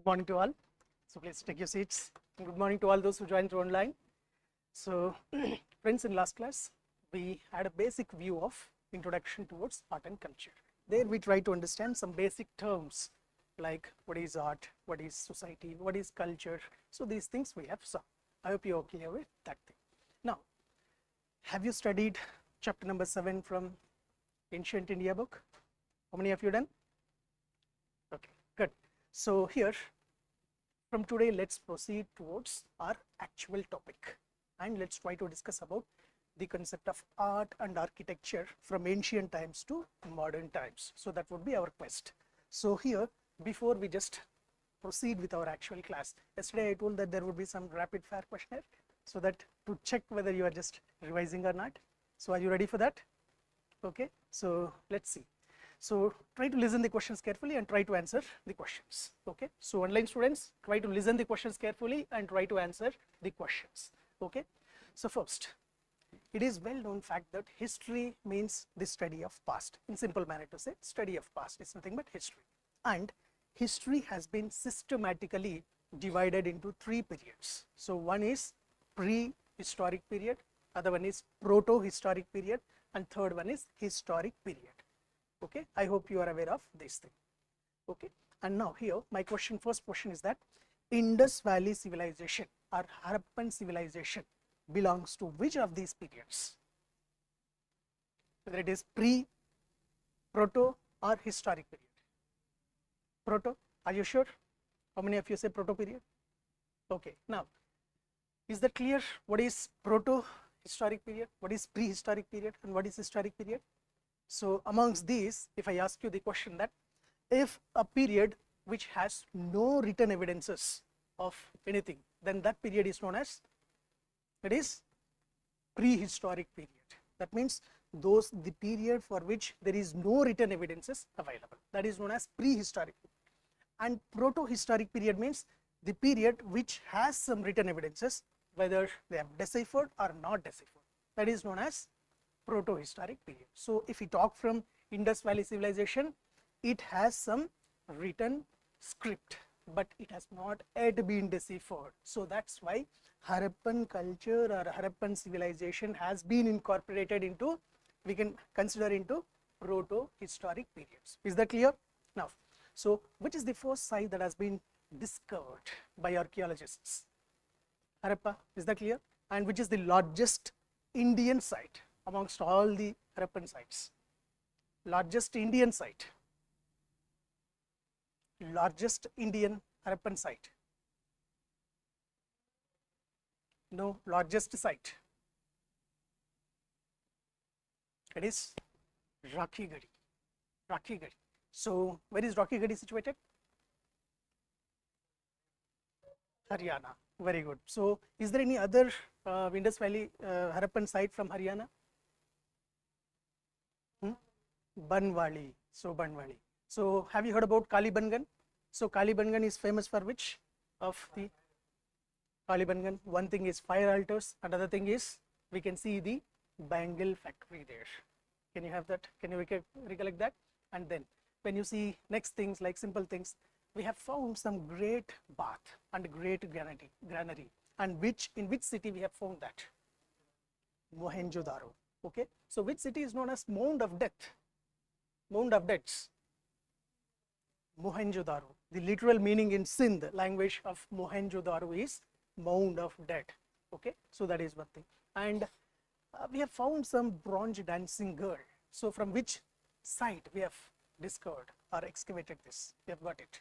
Good morning to all. So please take your seats. Good morning to all those who joined through online. So friends, in last class, we had a basic view of introduction towards art and culture. There we try to understand some basic terms like what is art, what is society, what is culture. So these things we have saw. I hope you are clear with that thing. Now, have you studied chapter number 7 from Ancient India book? How many have you done? Okay, good. So here, from today, let's proceed towards our actual topic, and let's try to discuss about the concept of art and architecture from ancient times to modern times. So that would be our quest. So here, before we just proceed with our actual class, yesterday I told that there would be some rapid fire questionnaire, so that to check whether you are just revising or not. So are you ready for that? Okay, so let's see. So try to listen the questions carefully and try to answer the questions. Okay, so online students, try to listen the questions carefully and try to answer the questions. Okay, so first, it is well known fact that history means the study of past. In simple manner to say, study of past is nothing but history. And history has been systematically divided into 3 periods. So one is prehistoric period, other one is proto-historic period, and third one is historic period. Okay, I hope you are aware of this thing. Okay, and now here my question, first question is that Indus Valley civilization or Harappan civilization belongs to which of these periods? Whether it is pre, proto or historic period. Proto, are you sure? How many of you say proto period? Okay, now is that clear? What is proto historic period, what is prehistoric period, and what is historic period? So amongst these, if I ask you the question that if a period which has no written evidences of anything, then that period is known as, it is prehistoric period. That means the period for which there is no written evidences available, that is known as prehistoric. And proto-historic period means the period which has some written evidences, whether they have deciphered or not deciphered, that is known as proto-historic period. So if we talk from Indus Valley civilization, it has some written script, but it has not yet been deciphered. So that's why Harappan culture or Harappan civilization has been incorporated into, we can consider into proto-historic periods. Is that clear? Now, so which is the first site that has been discovered by archaeologists? Harappa, is that clear? And which is the largest Indian site amongst all the Harappan sites? Largest Indian site, largest Indian Harappan site. No, largest site. It is Rakhigadi. Rakhigadi. So where is Rakhigadi situated? Haryana. Very good. So is there any other Indus Valley Harappan site from Haryana? Banwali. So Banwali. So have you heard about Kalibangan? So Kalibangan is famous for which of the Kalibangan? One thing is fire altars, another thing is we can see the bangle factory there. Can you have that? Can you recollect that? And then when you see next things like simple things, we have found some great bath and great granary. And in which city we have found that? Mohenjo-daro. Okay, so which city is known as Mound of Death? Mound of Deaths. Mohenjo-daro. The literal meaning in Sindh language of Mohenjo-daro is Mound of Death. Okay, so that is one thing. And we have found some bronze dancing girl. So from which site we have discovered or excavated this? We have got it.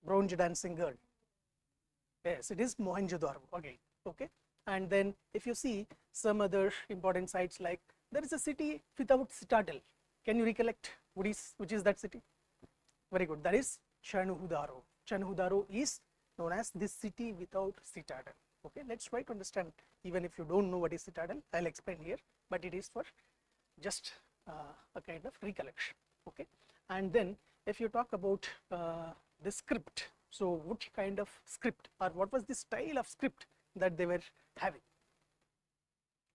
Bronze dancing girl. Yes, it is Mohenjo-daro again. Okay, and then if you see some other important sites, like there is a city without citadel. Can you recollect which is that city? Very good. That is Chanhudaro. Chanhudaro is known as the city without citadel. Okay, let's try to understand. Even if you don't know what is citadel, I'll explain here, but it is for just a kind of recollection. Okay, and then if you talk about the script, so which kind of script or what was the style of script that they were having?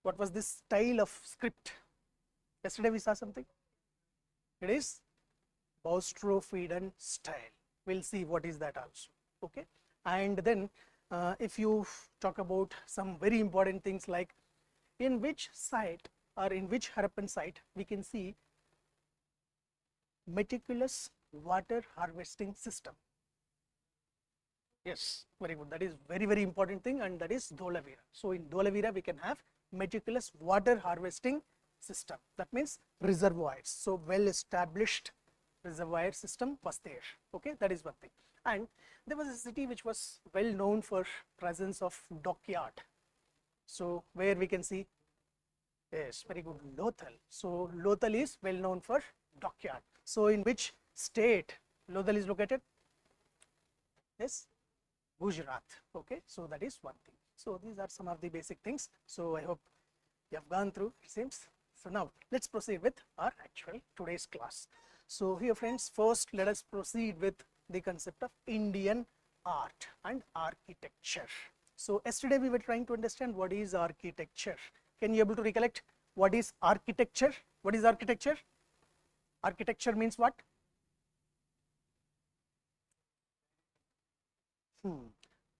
What was this style of script? Yesterday we saw something. It is Boustrophedan style. we'll see what is that also. Okay, and then if you talk about some very important things like in which site or in which Harappan site we can see meticulous water harvesting system. Yes, very good. That is very important thing, and that is Dholavira. So in Dholavira we can have meticulous water harvesting system. That means reservoirs. So well established reservoir system was there. Okay, that is one thing. And there was a city which was well known for presence of dockyard. So where we can see, yes, very good, Lothal. So Lothal is well known for dockyard. So in which state Lothal is located? Yes, Gujarat. Okay, so that is one thing. So these are some of the basic things. So I hope you have gone through, it seems. So now let's proceed with our actual today's class. So here friends, first let us proceed with the concept of Indian art and architecture. So yesterday we were trying to understand what is architecture. Can you able to recollect what is architecture? What is architecture? Architecture means what?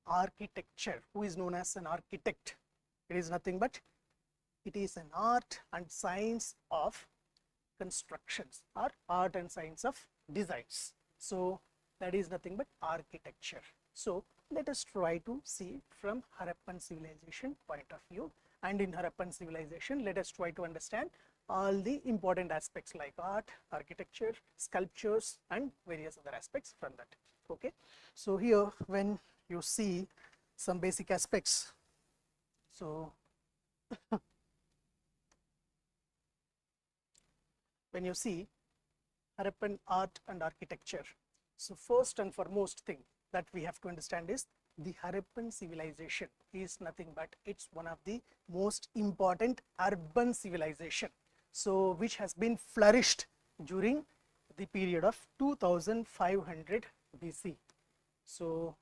Architecture. Who is known as an architect? It is nothing but it is an art and science of constructions or art and science of designs. So that is nothing but architecture. So let us try to see from Harappan civilization point of view, and in Harappan civilization let us try to understand all the important aspects like art, architecture, sculptures and various other aspects from that. Okay, so here when you see some basic aspects, so when you see Harappan art and architecture, so first and foremost thing that we have to understand is the Harappan civilization is nothing but it's one of the most important urban civilization, so which has been flourished during the period of 2500 BC. So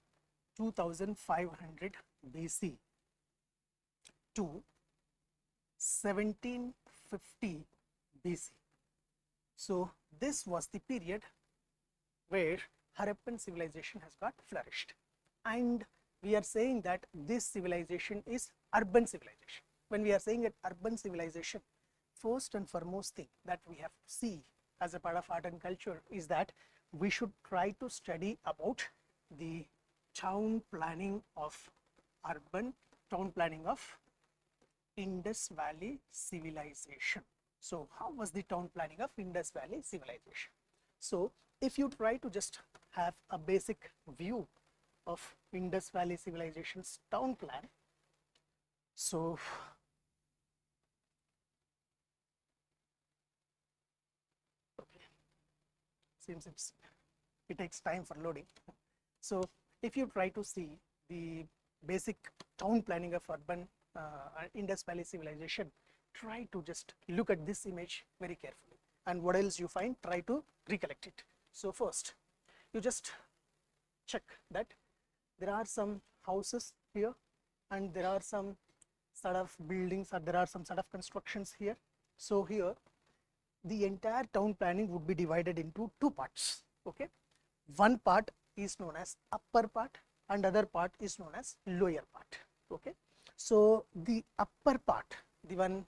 2500 BC to 1750 BC. So this was the period where Harappan civilization has got flourished, and we are saying that this civilization is urban civilization. When we are saying that urban civilization, first and foremost thing that we have to see as a part of art and culture is that we should try to study about the town planning of Indus Valley civilization. So how was the town planning of Indus Valley civilization? So if you try to just have a basic view of Indus Valley civilization's town plan, so okay, seems it takes time for loading. So if you try to see the basic town planning of urban Indus Valley civilization, try to just look at this image very carefully, and what else you find, try to recollect it. So first you just check that there are some houses here and there are some sort of buildings or there are some sort of constructions here. So here the entire town planning would be divided into two parts. Okay, one part is known as upper part and other part is known as lower part. Okay, so the upper part, the one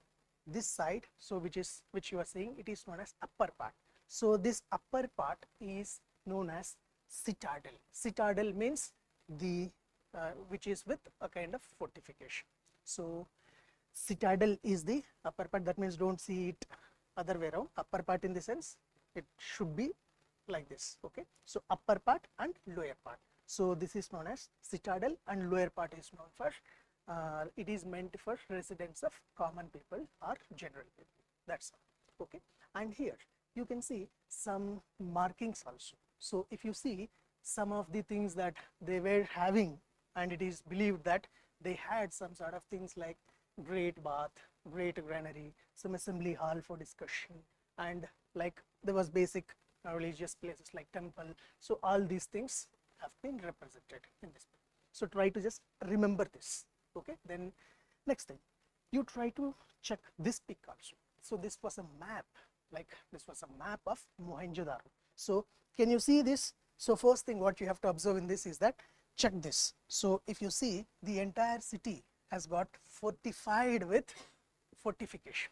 this side, so which you are saying, it is known as upper part. So this upper part is known as citadel. Citadel means the which is with a kind of fortification. So citadel is the upper part. That means don't see it other way around. Upper part in the sense it should be like this. Okay, so upper part and lower part. So this is known as citadel, and lower part is known for it is meant for residence of common people or general people. That's all. Okay, and here you can see some markings also. So if you see some of the things that they were having, and it is believed that they had some sort of things like great bath, great granary, some assembly hall for discussion, and like there was basic religious places like temple. So all these things have been represented in this. So try to just remember this. Okay, then next thing, you try to check this pic also. So this was a map, like this was a map of Mohenjo-daro. So can you see this So first thing what you have to observe in this is that, check this. So if you see, the entire city has got fortified with fortification.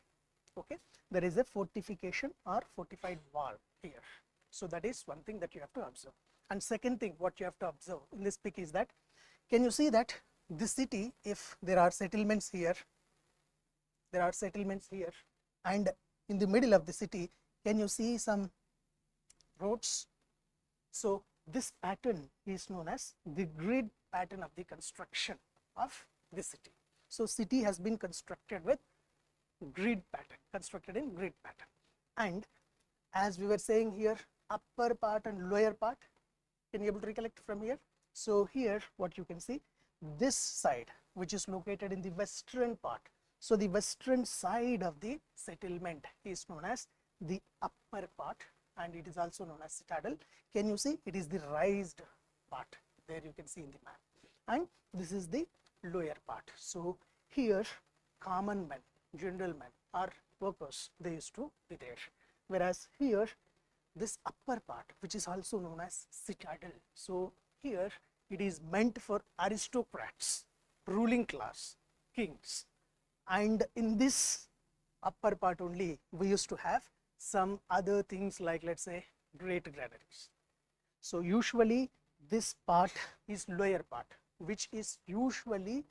Okay, there is a fortification or fortified wall here. So that is one thing that you have to observe. And second thing what you have to observe in this pic is that, can you see that this city, if there are settlements here, and in the middle of the city, can you see some roads? So this pattern is known as the grid pattern of the construction of the city. So city has been constructed with grid pattern, constructed in grid pattern. And as we were saying here, upper part and lower part, can you able to recollect from here? So here what you can see, this side which is located in the western part, so the western side of the settlement is known as the upper part, and it is also known as citadel. Can you see, it is the raised part, there you can see in the map, and this is the lower part. So here common men, general men or workers, they used to be there, whereas here this upper part which is also known as citadel, so here it is meant for aristocrats, ruling class, kings, and in this upper part only we used to have some other things like, let's say, great granaries. So usually this part is lower part, which is usually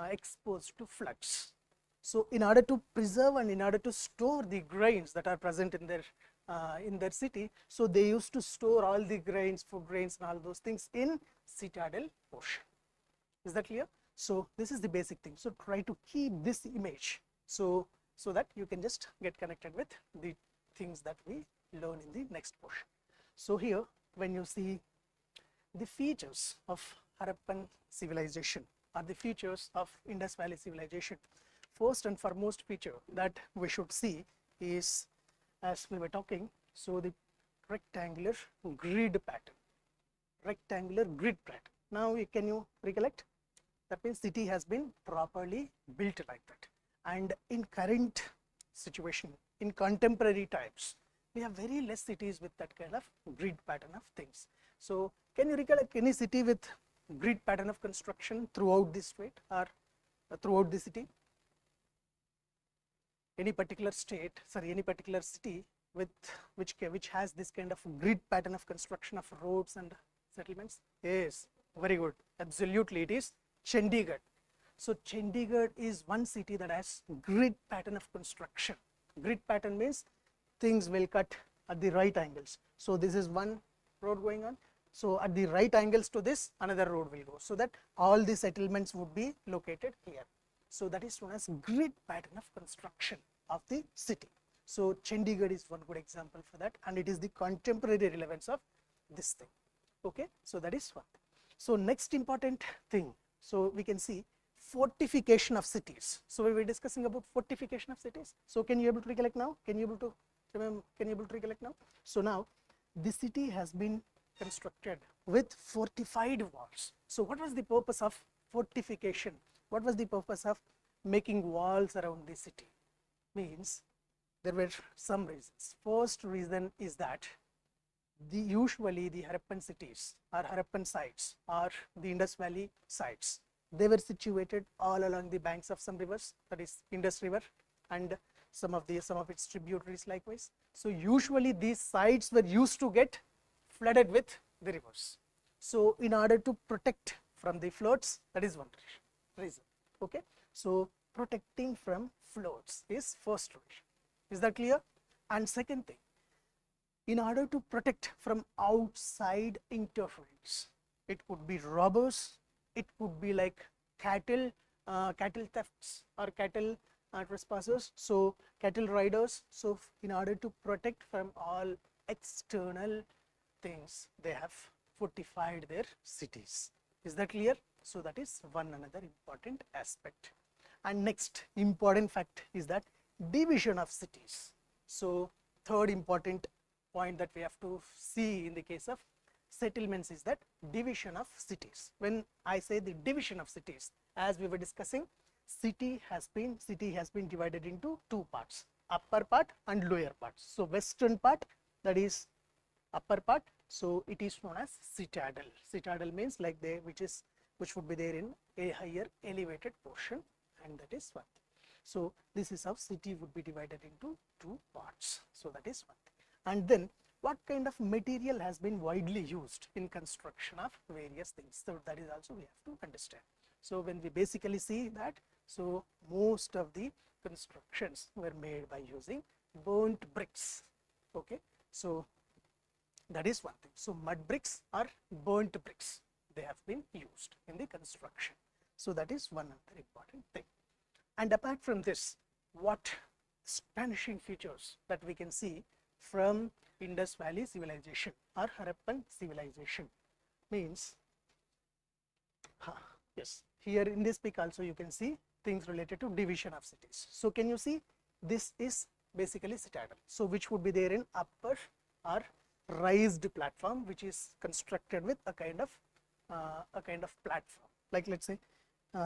exposed to floods. So in order to preserve and in order to store the grains that are present in their city, so they used to store all the grains, food grains and all those things in citadel portion. Is that clear? So this is the basic thing. So try to keep this image so that you can just get connected with the things that we learn in the next portion. So here when you see the features of Harappan civilization or the features of Indus Valley civilization, first and foremost feature that we should see is, as we were talking, so the rectangular grid pattern. Rectangular grid pattern. Now can you recollect? That means city has been properly built like that. And in current situation, in contemporary times, we have very less cities with that kind of grid pattern of things. So can you recollect any city with grid pattern of construction throughout the state or throughout the city? Any particular state, sorry, any particular city with which has this kind of grid pattern of construction of roads and settlements? Yes, very good. Absolutely, it is Chandigarh. So Chandigarh is one city that has grid pattern of construction. Grid pattern means things will cut at the right angles. So this is one road going on. So at the right angles to this, another road will go, so that all the settlements would be located here. So that is known as grid pattern of construction of the city. So Chandigarh is one good example for that, and it is the contemporary relevance of this thing. Okay, so that is one thing. So next important thing, so we can see fortification of cities. So we were discussing about fortification of cities. So can you able to recollect now? Can you able to remember? Can you able to recollect now? So now the city has been constructed with fortified walls. So what was the purpose of fortification? What was the purpose of making walls around the city? Means there were some reasons. First reason is that usually the Harappan cities or Harappan sites or the Indus Valley sites, they were situated all along the banks of some rivers, that is Indus River and some of its tributaries likewise. So usually these sites were used to get flooded with the rivers. So in order to protect from the floods, that is one reason. Okay, so protecting from floods is first reason. Is that clear? And second thing, in order to protect from outside interference, it could be robbers, it could be like cattle thefts or cattle trespassers, so cattle riders. So in order to protect from all external things, they have fortified their cities. Is that clear? So that is one another important aspect. And next important fact is that division of cities. So third important point that we have to see in the case of settlements is that division of cities. When I say the division of cities, as we were discussing, city has been divided into two parts, upper part and lower part. So western part, that is upper part, So it is known as citadel. Citadel means like they which would be there in a higher elevated portion, and that is one thing. So this is how city would be divided into two parts. So that is one thing. And then what kind of material has been widely used in construction of various things? So that is also we have to understand. So when we basically see that, so most of the constructions were made by using burnt bricks. Okay, so that is one thing. So mud bricks or burnt bricks, they have been used in the construction. So that is one other important thing. And apart from this, what astonishing features that we can see from Indus Valley civilization or Harappan civilization means, yes, here in this pic also you can see things related to division of cities. So can you see, this is basically citadel. So which would be there in upper or raised platform, which is constructed with a kind of platform. Like let's say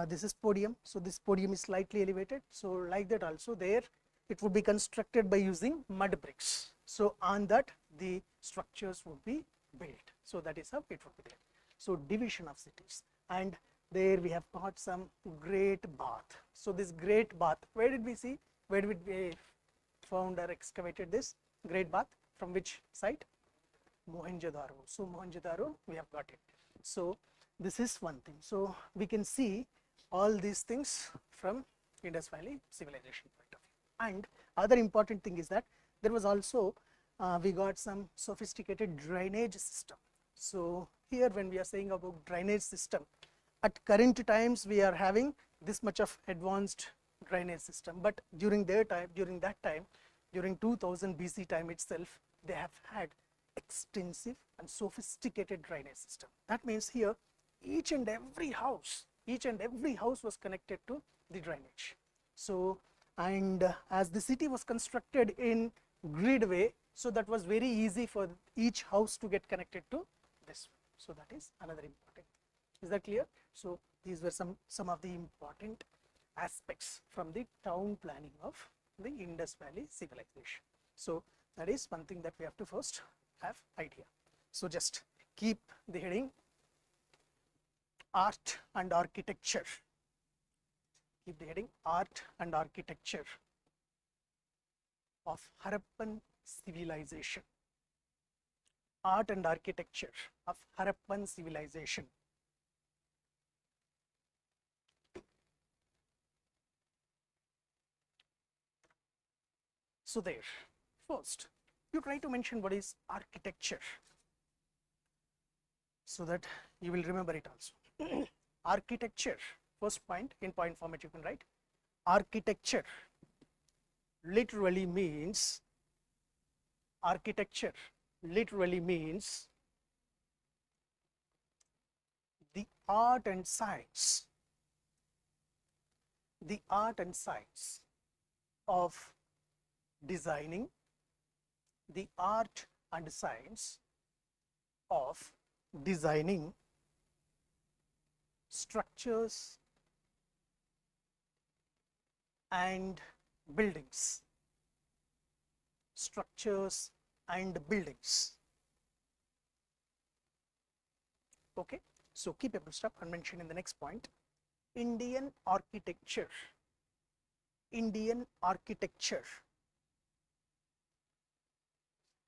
this is podium. So this podium is slightly elevated. So like that also there it would be constructed by using mud bricks. So on that the structures would be built. So that is how it would be there. So division of cities. And there we have got some great bath. So this great bath, where did we see? Where did we found or excavated this great bath? From which site? Mohenjo-daro. So Mohenjo-daro, we have got it. So this is one thing. So we can see all these things from Indus Valley civilization point of view. And other important thing is that there was also we got some sophisticated drainage system. So here when we are saying about drainage system, at current times we are having this much of advanced drainage system, but during that time, during 2000 BC time itself, they have had extensive and sophisticated drainage system. That means here each and every house was connected to the drainage. So and as the city was constructed in grid way, so that was very easy for each house to get connected to this one. So that is another important. Is that clear? So these were some of the important aspects from the town planning of the Indus Valley civilization. So that is one thing that we have to first have idea. So just keep the heading art and architecture. Keep the heading art and architecture of Harappan civilization. Art and architecture of Harappan civilization. So there, first you try to mention what is architecture, so that you will remember it also. Architecture, first point, in point format you can write. Architecture literally means, architecture literally means the art and science, the art and science of designing, the art and science of designing structures and buildings, structures and buildings. Okay, so keep a full stop and mention in the next point. Indian architecture, Indian architecture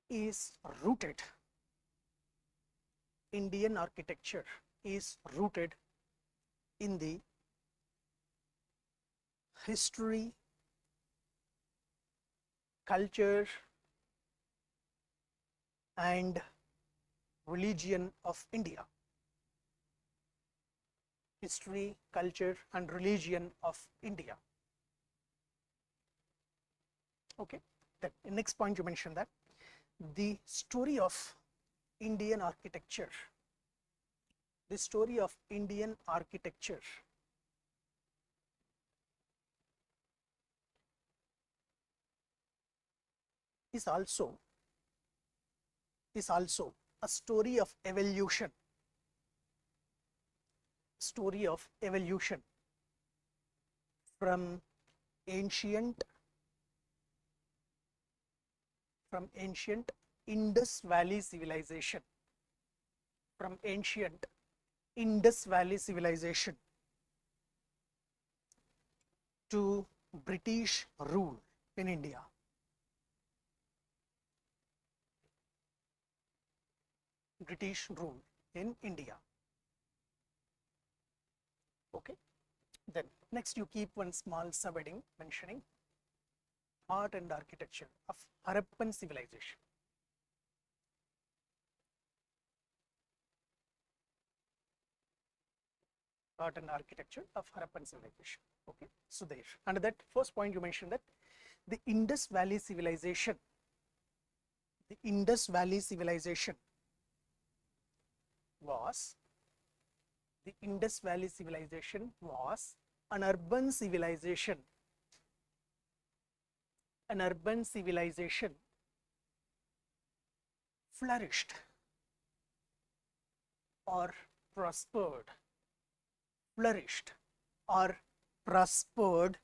is rooted, Indian architecture is rooted in the history, culture and religion of India. History, culture and religion of India. Okay, then in next point you mentioned that the story of Indian architecture, the story of Indian architecture is also a story of evolution, story of evolution from ancient Indus Valley civilization, from ancient Indus Valley civilization to British rule in India. British rule in India. Okay. Then next you keep one small subheading mentioning art and architecture of Harappan civilization. Art and architecture of Harappan civilization. Okay. So there. Under that first point you mentioned that the Indus Valley civilization, was an urban civilization. An urban civilization flourished or prospered. Flourished or prospered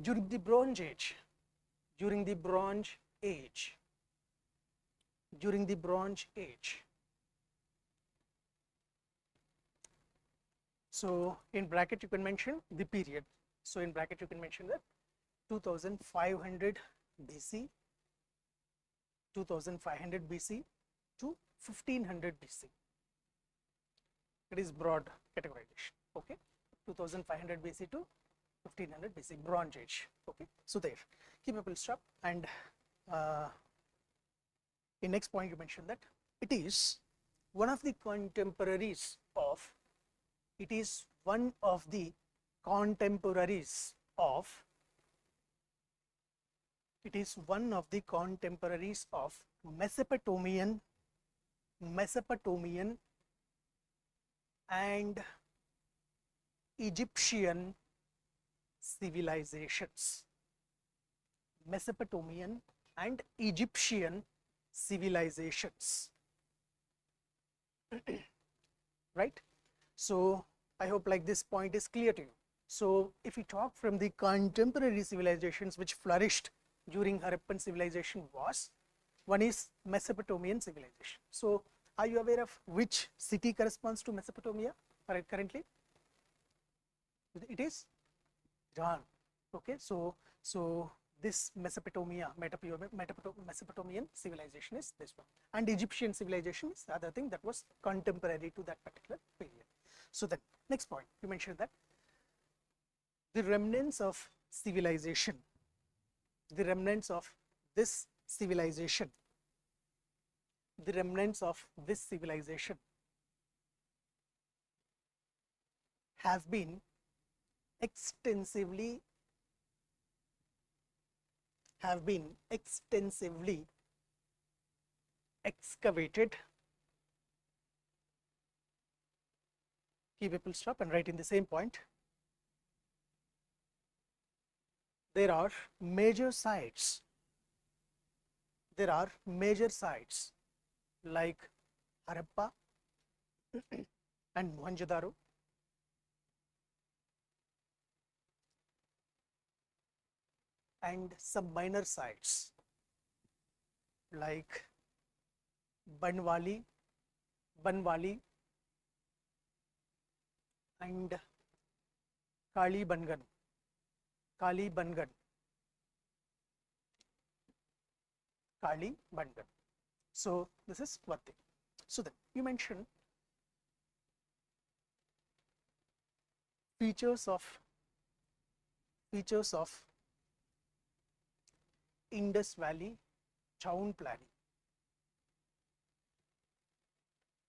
during the Bronze Age. During the Bronze Age. During the Bronze Age. So in bracket you can mention the period. So in bracket you can mention that 2500 BC, 2500 BC to 1500 BC. It is broad categorization. Okay, 2500 BC to 1500 BC, Bronze Age. Okay, so there, keep a full stop. And in next point you mentioned that it is one of the contemporaries of. It is one of the contemporaries of. It is one of the contemporaries of Mesopotamian and Egyptian civilizations. Mesopotamian and Egyptian civilizations. Right? So I hope like this point is clear to you. So if we talk from the contemporary civilizations which flourished during Harappan civilization, was one is Mesopotamian civilization. So are you aware of which city corresponds to Mesopotamia currently? It is Iran. Okay, so this Mesopotamian civilization is this one, and Egyptian civilization is the other thing that was contemporary to that particular period. So then next point you mentioned that the remnants of civilization, the remnants of this civilization, the remnants of this civilization have been extensively excavated. Keep a full stop and write in the same point. There are major sites. There are major sites like Harappa and Mohenjo-daro, and some minor sites like Banwali and Kalibangan. So this is one thing. So then you mentioned features of Indus Valley town planning.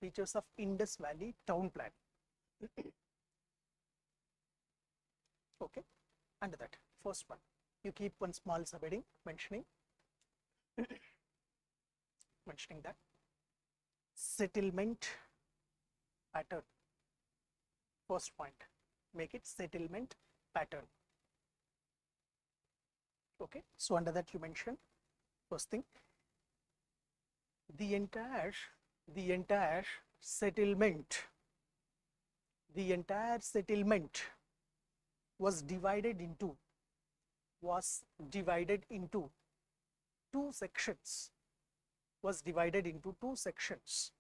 Features of Indus Valley town planning. Okay, under that first one you keep one small subheading mentioning that settlement pattern. First point, make it settlement pattern. Okay, so under that you mention first thing, the entire settlement was divided into two sections. was divided into two sections.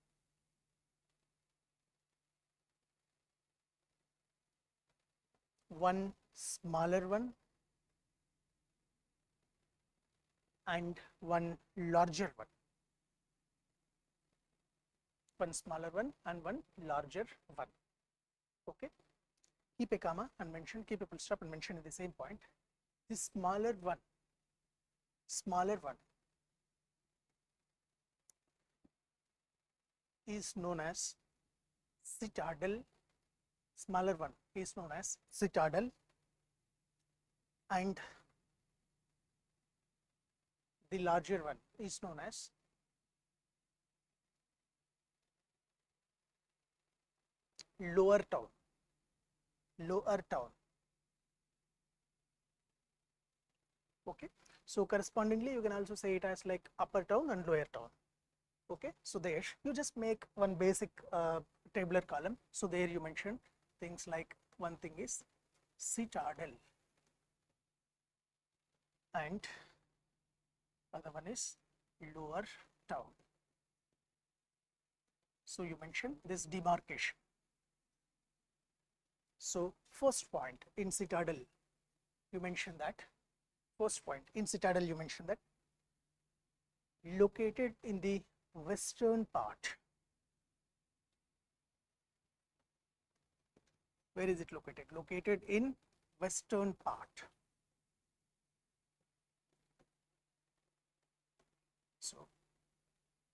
One smaller one and one larger one. One smaller one and one larger one. Okay. Keep a comma and mention, keep a full stop and mention at the same point. The smaller one is known as citadel. Smaller one is known as citadel, and the larger one is known as lower town. Lower town. Okay. So correspondingly, you can also say it as like upper town and lower town. Okay. So there you just make one basic tabular column. So there you mention things like, one thing is citadel and other one is lower town. So you mention this demarcation. So first point in citadel, you mention that, located in the western part. Where is it located? Located in western part. So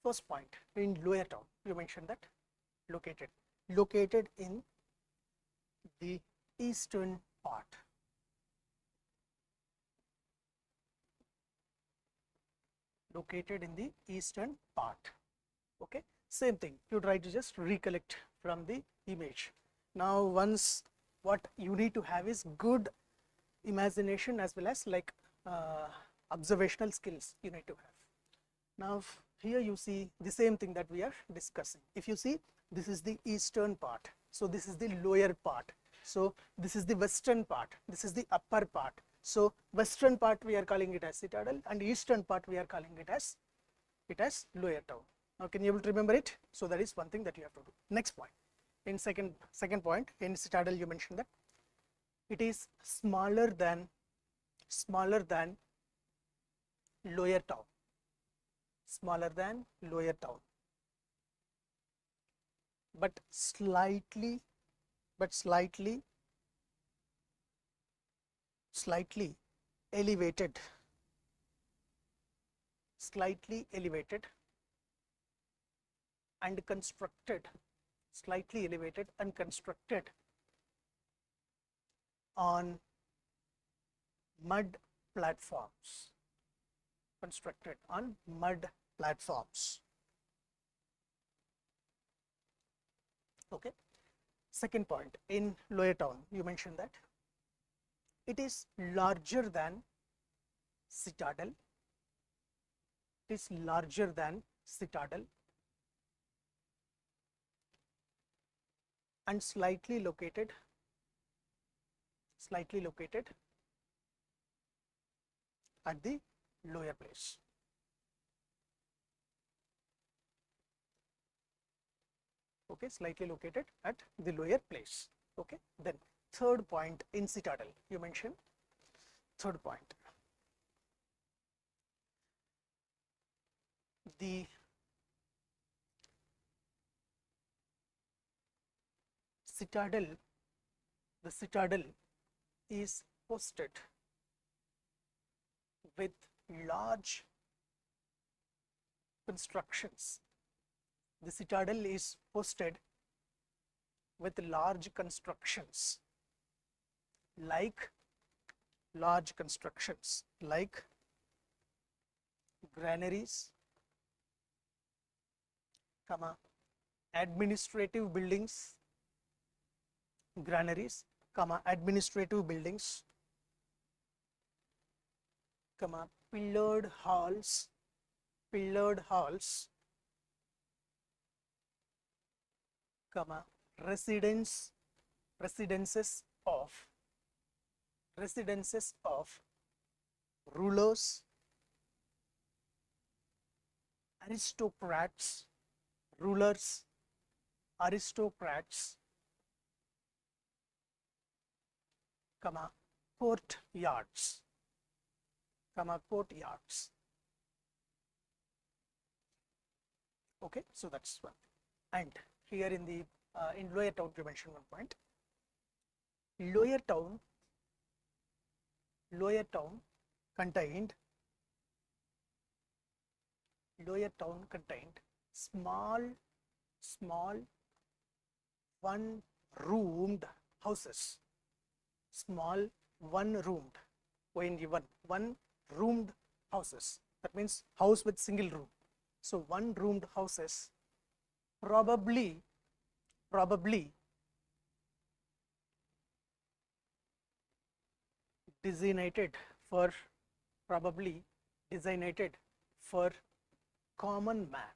first point in lower town, you mentioned that located in the eastern part. Located in the eastern part. Okay. Same thing. You try to just recollect from the image. Now once, what you need to have is good imagination as well as like observational skills you need to have. Now here you see the same thing that we are discussing. If you see, this is the eastern part, so this is the lower part. So this is the western part, this is the upper part. So western part we are calling it as citadel, and eastern part we are calling it as lower town. Now can you able to remember it? So that is one thing that you have to do. Next point, in second point, in citadel you mentioned that it is smaller than lower town. Smaller than lower town, but slightly elevated, and constructed, on mud platforms. Constructed on mud platforms. Okay. Second point, in lower town you mentioned that it is larger than citadel. It is larger than citadel and slightly located at the lower place. Okay, slightly located at the lower place. Okay, then third point in citadel you mentioned, third point, the citadel is hosted with large constructions. The citadel is hosted with large constructions, like granaries, administrative buildings, pillared halls, residences of rulers aristocrats, rulers, aristocrats, comma, courtyards, comma, courtyards. Okay, so that's one. And here in the in lower town you mentioned one point. Lower town contained small one roomed houses, small one roomed one roomed houses, that means house with single room. So one roomed houses probably designated for common man,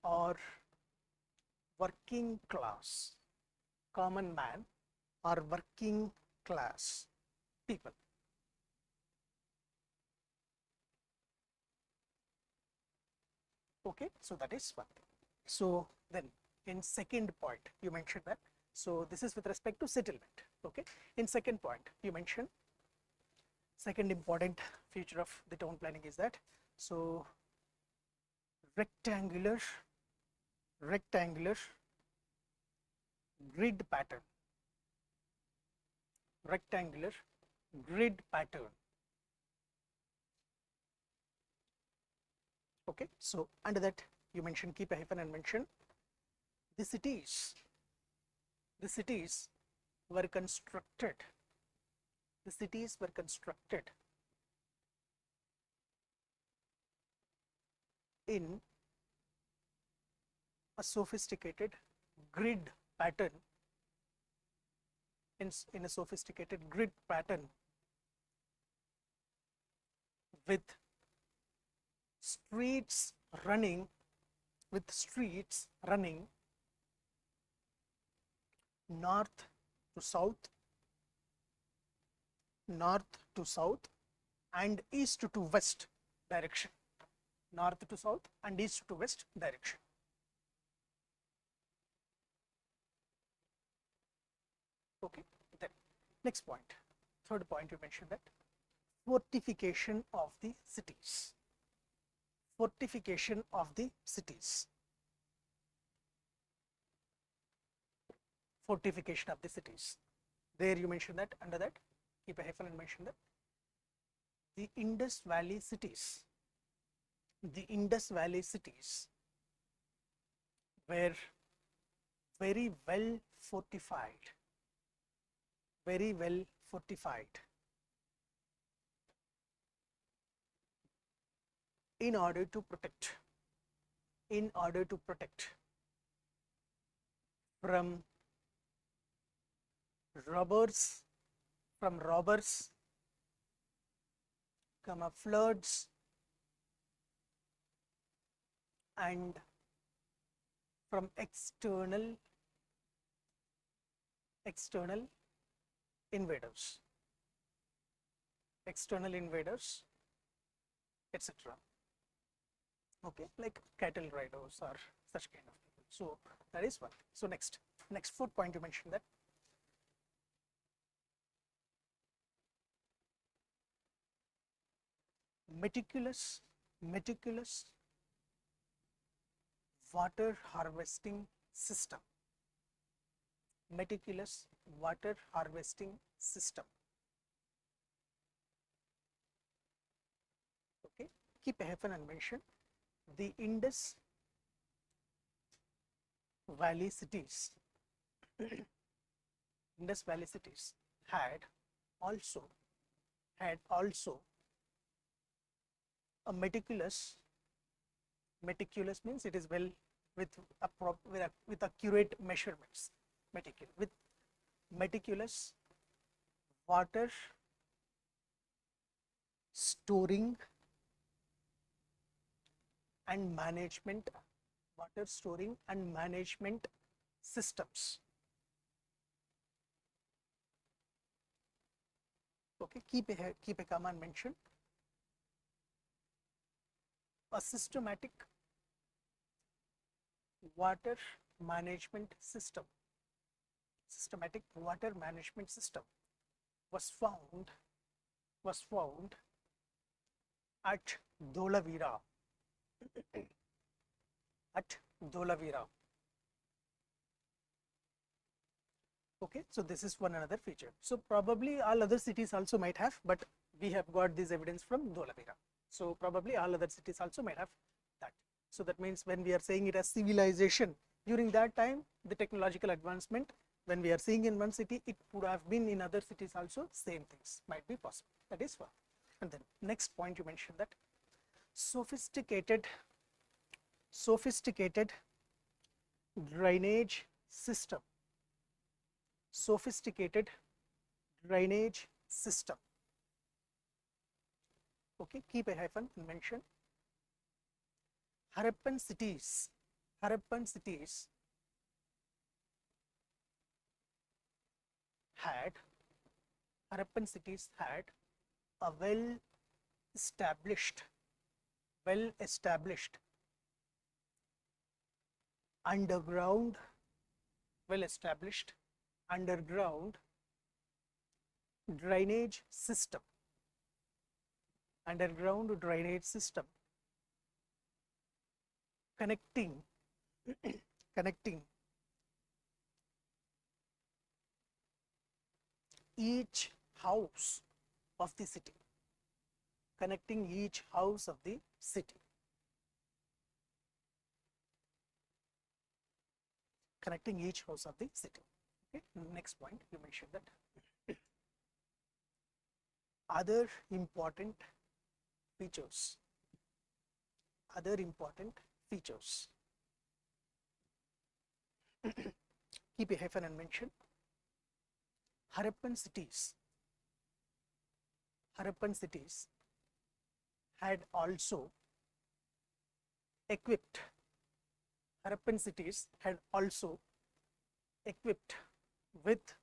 or working class, common man or working class people. Okay, so that is one thing. So then in second point you mentioned that, so this is with respect to settlement. Okay, in second point you mentioned second important feature of the town planning is that, so rectangular grid pattern, Okay, so under that you mentioned, keep a hyphen and mention the cities were constructed in a sophisticated grid pattern, in a sophisticated grid pattern with streets running north to south and east to west direction, north to south and east to west direction. Okay, then next point, third point, you mentioned that fortification of the cities. Fortification of the cities. Fortification of the cities. There you mentioned that, under that, keep a hyphen and mention that the Indus Valley cities, were very well fortified, in order to protect from robbers, floods, and from external invaders, etc. Okay, like cattle riders or such kind of people. So that is one. So next fourth point, you mentioned that meticulous water harvesting system. Meticulous water harvesting system. Okay, keep a hyphen and mention the Indus Valley cities. Indus Valley cities had also a meticulous means it is well with accurate measurements, meticulous water storing and management systems. Okay, keep a comma and mention a systematic water management system, systematic water management system was found at Dholavira, at Dholavira. Okay, so this is one another feature. So probably all other cities also might have, but we have got this evidence from Dholavira. So probably all other cities also might have that. So that means when we are saying it as civilization, during that time, the technological advancement, when we are seeing in one city, it would have been in other cities also, same things might be possible. That is one. And then next point you mentioned that sophisticated drainage system, sophisticated drainage system. Okay, keep a hyphen and mention Harappan cities had a well established underground drainage system, connecting each house of the city, Okay, next point you mentioned that other important features, keep a hyphen and mention Harappan cities had also equipped with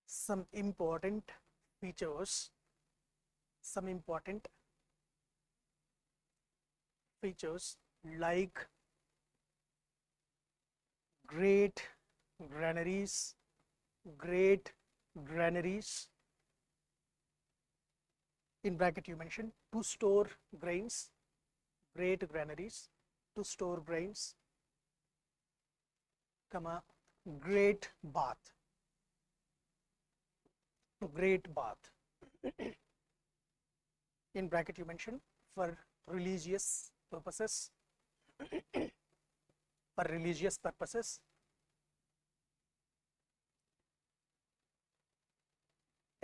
some important features like great granaries, in bracket you mentioned to store grains, great granaries to store grains, comma, great bath, in bracket you mentioned for religious purposes,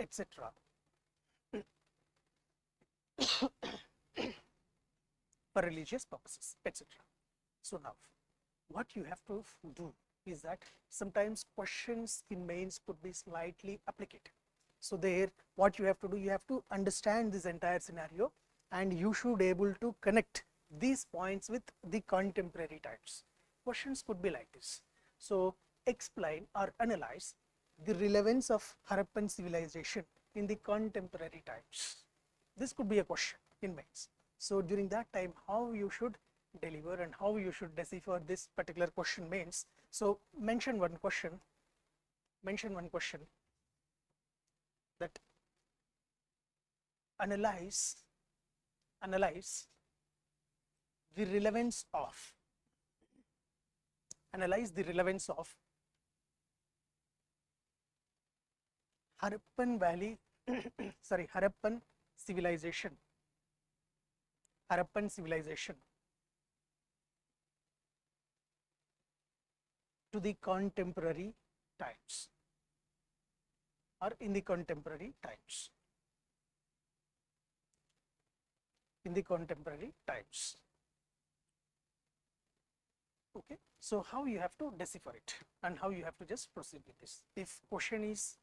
etc. For religious purposes, etc. So now what you have to do is that sometimes questions in mains could be slightly applicative. So there what you have to do, you have to understand this entire scenario and you should able to connect these points with the contemporary times. Questions could be like this. So explain or analyze the relevance of Harappan civilization in the contemporary times. This could be a question in mains. So during that time, how you should deliver and how you should decipher this particular question mains. So mention one question that analyze the relevance of Harappan Valley Harappan civilization to the contemporary times or in the contemporary times. Okay, so how you have to decipher it and how you have to just proceed with this if question is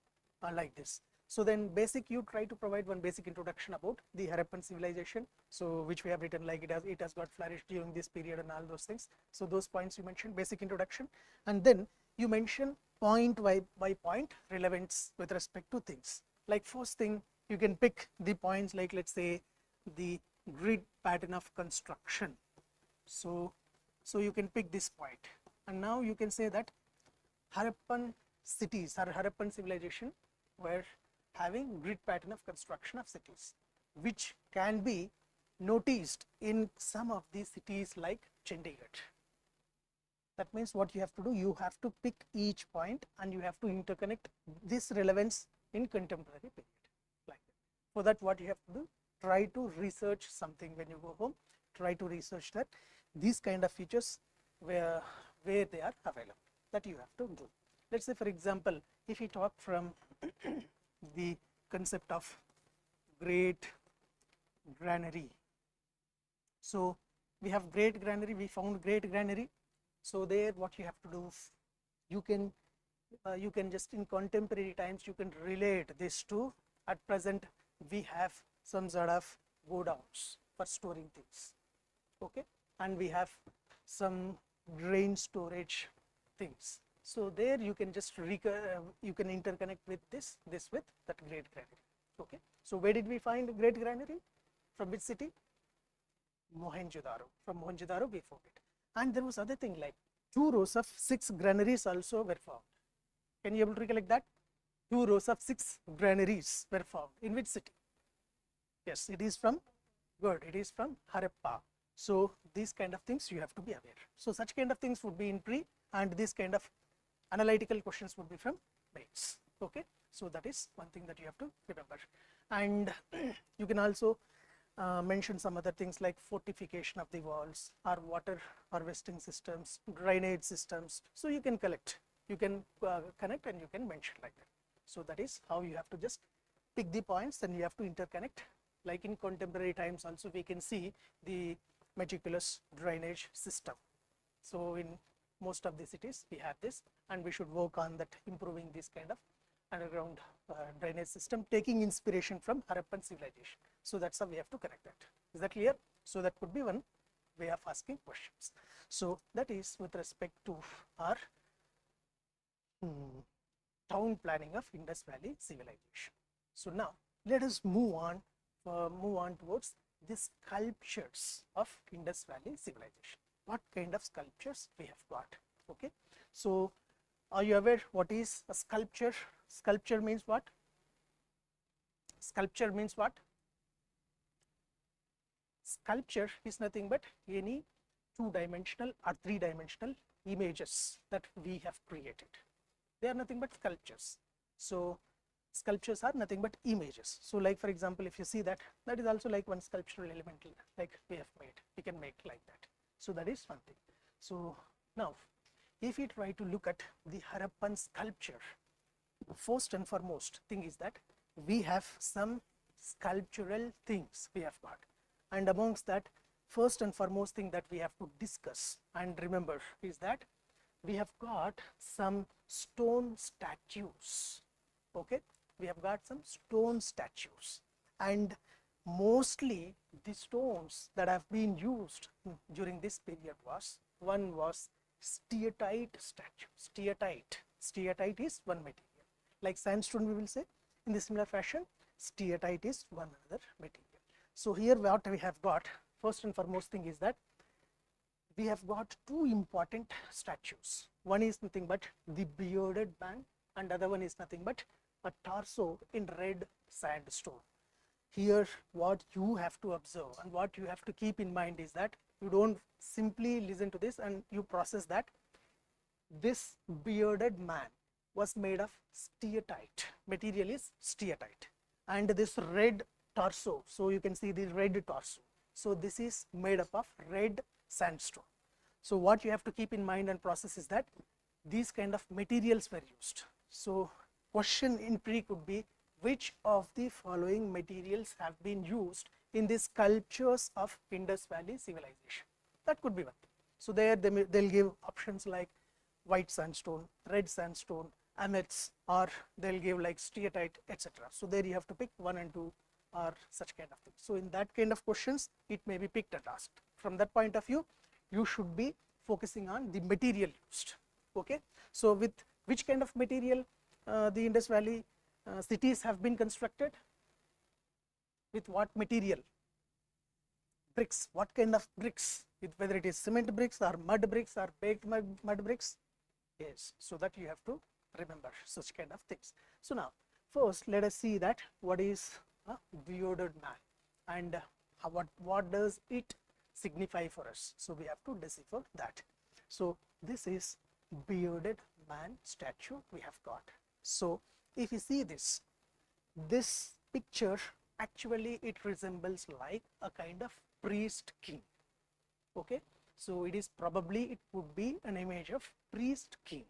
like this. So then basic, you try to provide one basic introduction about the Harappan civilization, so which we have written like it has got flourished during this period and all those things. So those points you mentioned, basic introduction, and then you mention point by point relevance with respect to things. Like first thing, you can pick the points like, let's say, the grid pattern of construction. So you can pick this point, and now you can say that Harappan cities or Harappan civilization were having grid pattern of construction of cities, which can be noticed in some of these cities like Chandigarh. That means what you have to do, you have to pick each point and you have to interconnect this relevance in contemporary period. Like that. For that, what you have to do, try to research something when you go home. Try to research that these kind of features where they are available. That you have to do. Let's say, for example, if we talk from the concept of great granary. So we have great granary, we found great granary. So there what you have to do, you can just in contemporary times you can relate this to, at present we have some sort of godowns for storing things, okay, and we have some grain storage things. So there you can just you can interconnect with this with that great granary. Okay, so where did we find great granary? From which city? Mohenjo-daro. From Mohenjo-daro we found it. And there was other thing like 2 rows of 6 granaries also were found. Can you able to recollect that? 2 rows of 6 granaries were found. In which city? Yes, it is from, good, it is from Harappa. So these kind of things you have to be aware. So such kind of things would be in pre, and this kind of analytical questions would be from mains. Okay, so that is one thing that you have to remember. And you can also mention some other things like fortification of the walls or water harvesting systems, drainage systems. So you can collect, you can connect, and you can mention like that. So that is how you have to just pick the points, and you have to interconnect. Like in contemporary times also we can see the meticulous drainage system. So in most of the cities we have this, and we should work on that, improving this kind of underground drainage system, taking inspiration from Harappan civilization. So that's how we have to connect that. Is that clear? So that could be one way of asking questions. So that is with respect to our town planning of Indus Valley civilization. So now let us move on towards the sculptures of Indus Valley civilization. What kind of sculptures we have got? Okay, so are you aware what is a sculpture? Sculpture means what? Sculpture means what? Sculpture is nothing but any 2-dimensional or 3-dimensional images that we have created. They are nothing but sculptures. So sculptures are nothing but images. So like for example, if you see that, that is also like one sculptural element like we have made. We can make like that. So that is one thing. So now if we try to look at the Harappan sculpture, first and foremost thing is that we have some sculptural things we have got, and amongst that, first and foremost thing that we have to discuss and remember is that we have got some stone statues. Okay, we have got some stone statues, and mostly the stones that have been used during this period was, one was steatite statue. Steatite is one material. Like sandstone we will say, in the similar fashion, steatite is one another material. So here what we have got, first and foremost thing is that we have got 2 important statues. One is nothing but the bearded man, and other one is nothing but a torso in red sandstone. Here what you have to observe and what you have to keep in mind is that you don't simply listen to this and you process that. This bearded man was made of steatite, material is steatite, and this red torso, so you can see the red torso, so this is made up of red sandstone. So what you have to keep in mind and process is that these kind of materials were used. So question in pre could be, which of the following materials have been used in the sculptures of Indus Valley civilization? That could be one. So there they'll give options like white sandstone, red sandstone, amets, or they'll give like steatite, etc. So there you have to pick 1 and 2 or such kind of things. So in that kind of questions, it may be picked and asked. From that point of view, you should be focusing on the material used. Okay, so with which kind of material the Indus Valley cities have been constructed? With what material? Bricks. What kind of bricks? Whether it is cement bricks or mud bricks or baked mud bricks? Yes, so that you have to remember such kind of things. So now, first let us see that what is a bearded man and what does it signify for us. So we have to decipher that. So this is bearded man statue we have got. So if you see this picture, actually it resembles like a kind of priest king. Okay, so it is probably, it would be an image of priest king.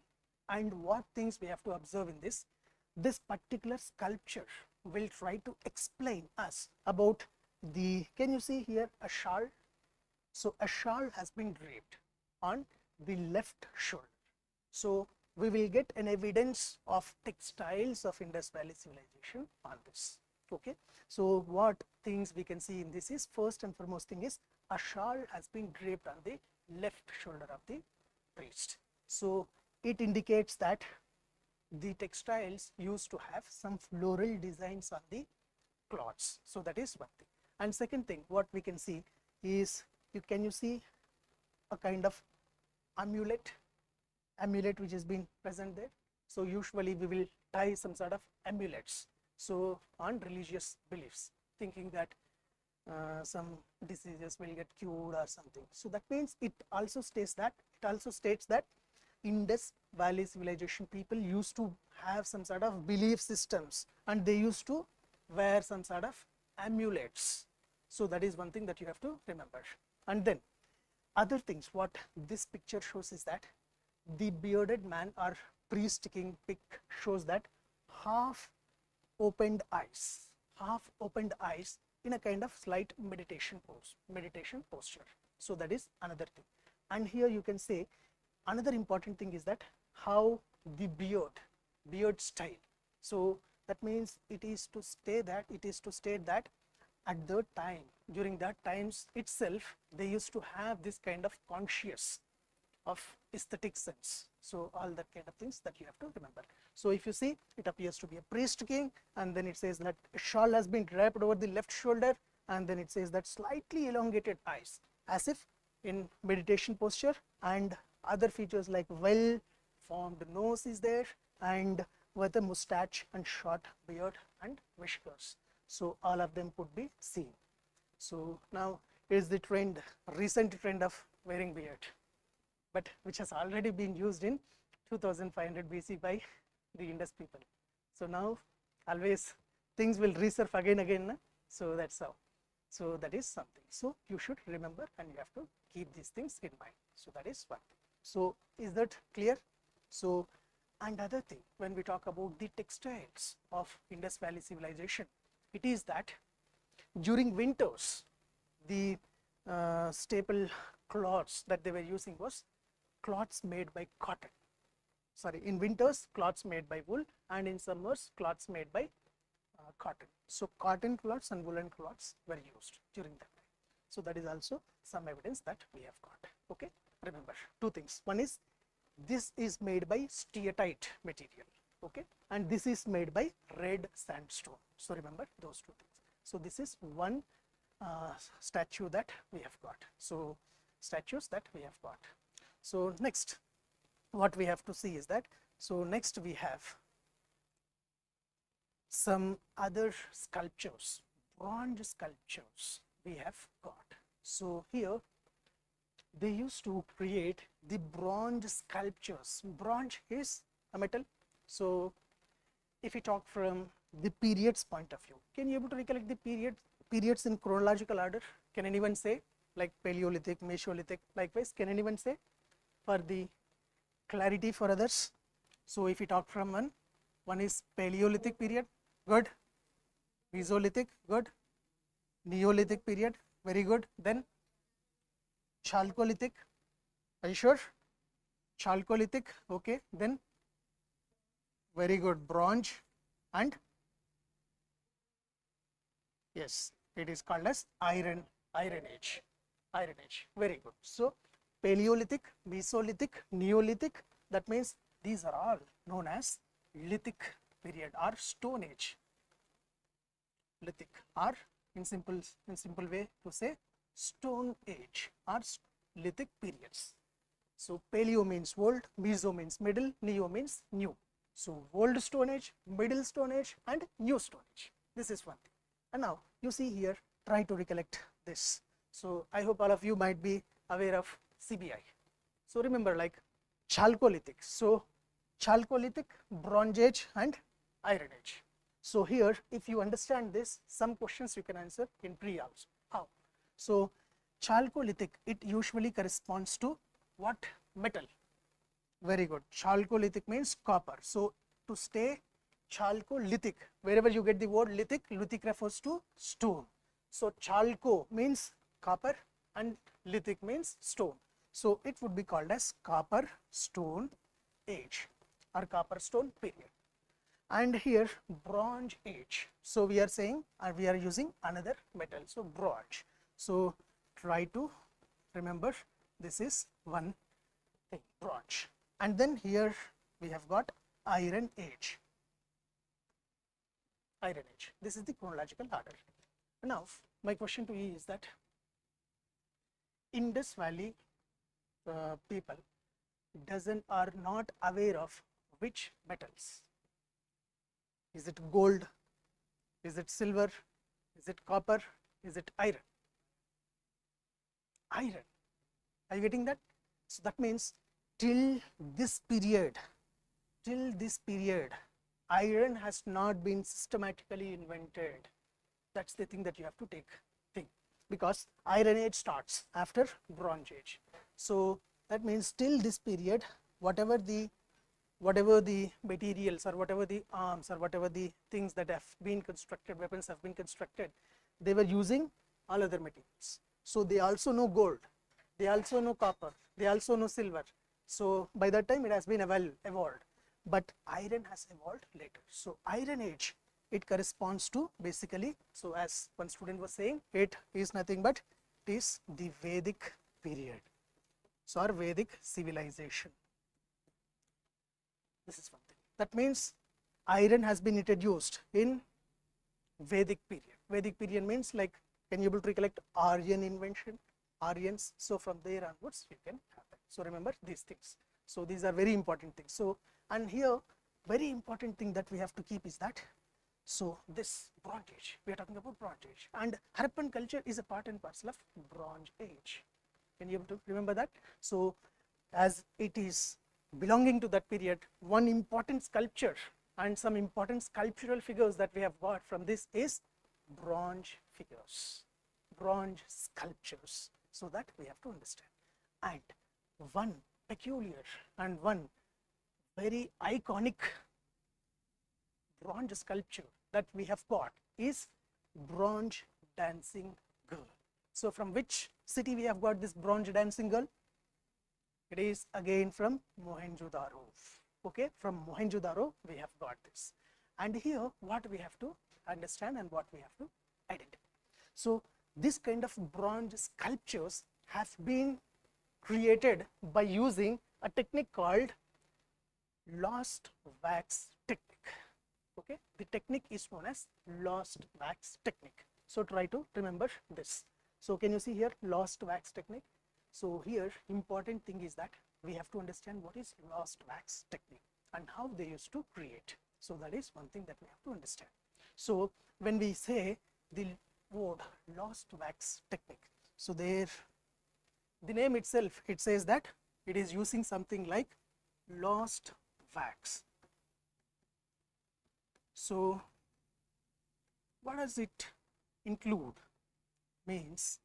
And what things we have to observe in this particular sculpture will try to explain us about the, can you see here a shawl? So a shawl has been draped on the left shoulder. So we will get an evidence of textiles of Indus Valley civilization on this. Okay, so what things we can see in this is, first and foremost thing is, a shawl has been draped on the left shoulder of the priest. So it indicates that the textiles used to have some floral designs on the cloths. So that is one thing. And second thing, what we can see is, can you see a kind of amulet which has been present there? So usually we will tie some sort of amulets, so on religious beliefs, thinking that some diseases will get cured or something. So that means it also states that Indus Valley civilization people used to have some sort of belief systems and they used to wear some sort of amulets. So that is one thing that you have to remember. And then other things what this picture shows is that the bearded man or priest king pic shows that half opened eyes in a kind of slight meditation posture. So that is another thing. And here you can say another important thing is that how the beard style. So that means it is to state that at that time, during that times itself, they used to have this kind of conscious of aesthetic sense. So all that kind of things that you have to remember. So if you see, it appears to be a priest king, and then it says that a shawl has been draped over the left shoulder, and then it says that slightly elongated eyes, as if in meditation posture, and other features like well formed nose is there, and with a mustache and short beard and whiskers. So all of them could be seen. So now is the recent trend of wearing beard, but which has already been used in 2500 BC by the Indus people. So now always things will resurf again. Na? So that's how. So that is something. So you should remember and you have to keep these things in mind. So that is one thing. So is that clear? So another thing, when we talk about the textiles of Indus Valley civilization, it is that during winters, the staple cloths that they were using was cloths made by cotton. Sorry, in winters, cloths made by wool, and in summers, cloths made by cotton. So cotton cloths and woolen cloths were used during that time. So that is also some evidence that we have got. Okay, remember two things. One is, this is made by steatite material. Okay, and this is made by red sandstone. So remember those two things. So this is one statue that we have got. So statues that we have got. So next, what we have to see is that, so next we have some other sculptures, bronze sculptures we have got. So here they used to create the bronze sculptures. Bronze is a metal. So if we talk from the periods point of view, can you able to recollect the periods in chronological order? Can anyone say, like Paleolithic, Mesolithic, likewise, can anyone say for the clarity for others? So if we talk from one is Paleolithic period, good. Mesolithic, good. Neolithic period, very good. Then Chalcolithic, are you sure? Chalcolithic, okay. Then very good, Bronze, and yes, it is called as Iron Age. Very good. So Paleolithic, Mesolithic, Neolithic, that means these are all known as lithic period or Stone Age. Lithic or in simple way to say Stone Age or lithic periods. So Paleo means old, Meso means middle, Neo means new. So old Stone Age, middle Stone Age and new Stone Age. This is one thing. And now you see here, try to recollect this. So I hope all of you might be aware of CBI. So remember, like Chalcolithic. So Chalcolithic, Bronze Age and Iron Age. So here, if you understand this, some questions you can answer in pre also. How? So Chalcolithic, it usually corresponds to what metal? Very good. Chalcolithic means copper. So to stay Chalcolithic, wherever you get the word lithic, lithic refers to stone. So Chalco means copper and lithic means stone. So it would be called as Copper Stone Age or Copper Stone period. And here Bronze Age. So we are saying, we are using another metal. So bronze. So try to remember, this is one thing, bronze. And then here we have got Iron Age. Iron Age. This is the chronological order. Now my question to you is that Indus Valley people are not aware of which metals. Is it gold? Is it silver? Is it copper? Is it iron? Iron. Are you getting that? So that means till this period, iron has not been systematically invented. That's the thing that you have to think, because Iron Age starts after Bronze Age. So that means till this period, whatever the materials or whatever the arms or whatever the things that have been constructed, weapons have been constructed, they were using all other materials. So they also know gold, they also know copper, they also know silver. So by that time it has been evolved, but iron has evolved later. So Iron Age, it corresponds to basically, so as one student was saying, it is nothing but it is the Vedic period. So our Vedic civilization. This is one thing. That means iron has been introduced in Vedic period. Vedic period means, like, can you able to recollect Aryan invention? Aryans. So from there onwards you can have that. So remember these things. So these are very important things. So, and here very important thing that we have to keep is that, so this Bronze Age, we are talking about Bronze Age, and Harappan culture is a part and parcel of Bronze Age. Can you able to remember that? So as it is belonging to that period, one important sculpture and some important sculptural figures that we have got from this is bronze figures, bronze sculptures. So that we have to understand. And one peculiar and one very iconic bronze sculpture that we have got is bronze dancing girl. So from which city we have got this bronze dancing girl? It is again from Mohenjo-daro. Okay, from Mohenjo-daro we have got this. And here what we have to understand and what we have to identify. So this kind of bronze sculptures have been created by using a technique called lost wax technique. Okay, the technique is known as lost wax technique. So try to remember this. So can you see here lost wax technique? So here important thing is that we have to understand what is lost wax technique and how they used to create. So that is one thing that we have to understand. So when we say the word lost wax technique, so there the name itself, it says that it is using something like lost wax. So what does it include? Means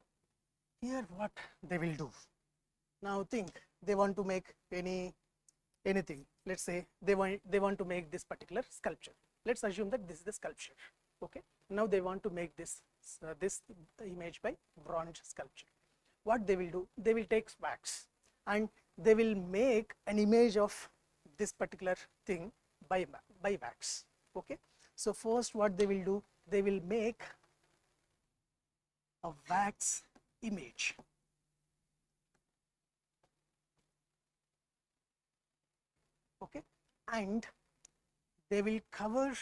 here what they will do. Now think, they want to make anything. Let's say they want to make this particular sculpture. Let's assume that this is the sculpture. Okay. Now they want to make this this image by bronze sculpture. What they will do? They will take wax and they will make an image of this particular thing by wax. Okay. So first what they will do? They will make a wax image. Okay, and they will cover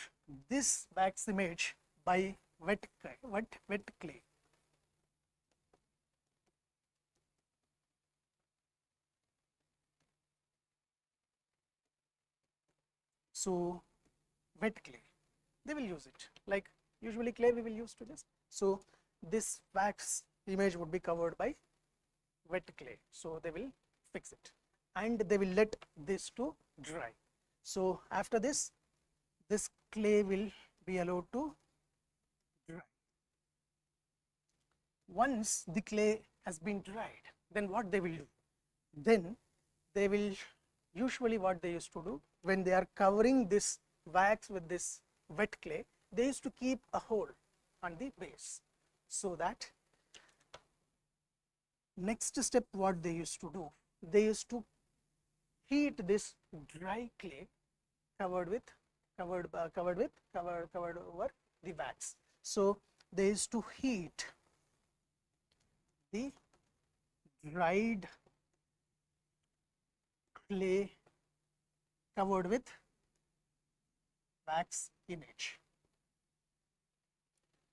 this wax image by wet clay. So wet clay, they will use it, like usually clay we will use to this. So this wax image would be covered by wet clay, so they will fix it and they will let this to dry. So after this, this clay will be allowed to dry. Once the clay has been dried, then what they will do? Then they will usually, what they used to do when they are covering this wax with this wet clay, they used to keep a hole on the base, so that next step what they used to do, they used to heat this dry clay covered over the wax. So they used to heat the dried clay covered with wax image.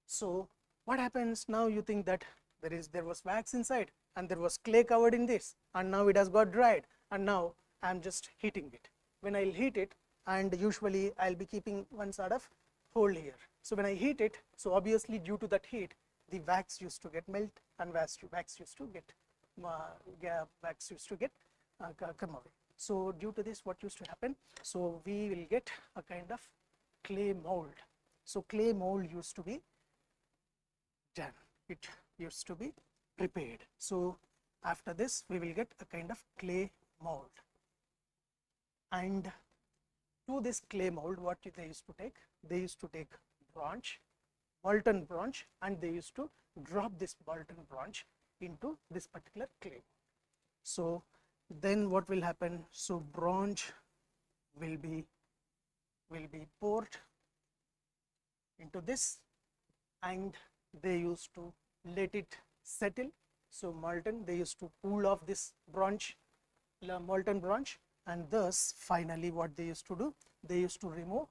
So what happens now? You think that there was wax inside and there was clay covered in this, and now it has got dried, and now I am just heating it. When I'll heat it, and usually I'll be keeping one sort of hole here. So when I heat it, so obviously due to that heat, the wax used to get melt and wax used to get come away. So due to this, what used to happen? So we will get a kind of clay mold. So clay mold used to be done. It used to be prepared. So after this, we will get a kind of clay mold. And to this clay mold, what they used to take? They used to take bronze, molten bronze, and they used to drop this molten bronze into this particular clay. So then what will happen? So bronze will be poured into this, and they used to let it settle. So molten, they used to cool off this bronze, molten bronze, and thus finally what they used to do, they used to remove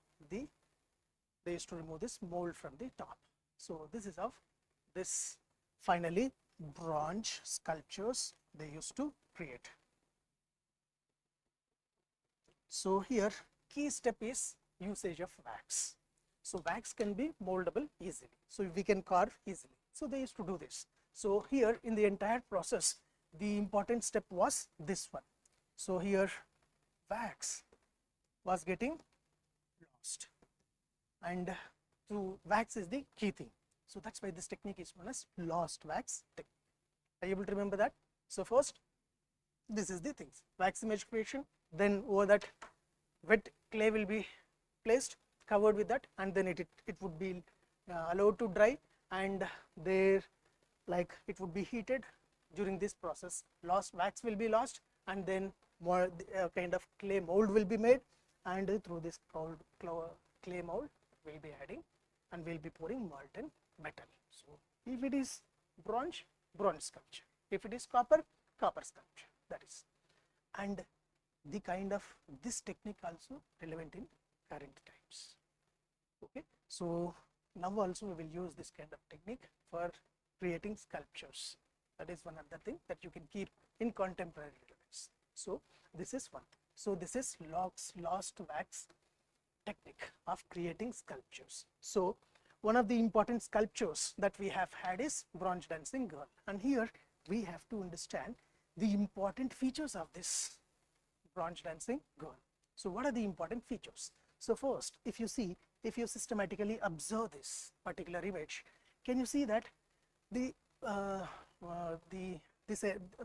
this mold from the top. So this is how this finally bronze sculptures they used to create. So here key step is usage of wax. So wax can be moldable easily, so we can carve easily. So they used to do this. So here in the entire process, the important step was this one. So here wax was getting lost, and through wax is the key thing. So that's why this technique is known as lost wax technique. Are you able to remember that? So first, this is the things, wax image creation, then over that wet clay will be placed, covered with that, and then it would be allowed to dry, and there, like, it would be heated. During this process, lost wax will be lost, and then more kind of clay mold will be made, and through this clay mold we'll be adding and we'll be pouring molten metal. So if it is bronze, bronze sculpture; if it is copper, copper sculpture, that is. And the kind of this technique also relevant in current times. Okay, so now also we will use this kind of technique for creating sculptures. That is one other thing that you can keep in contemporary relevance. So this is one thing. So this is lost wax technique of creating sculptures. So one of the important sculptures that we have had is bronze dancing girl, and here we have to understand the important features of this bronze dancing girl. So what are the important features? So first, if you see, if you systematically observe this particular image, can you see that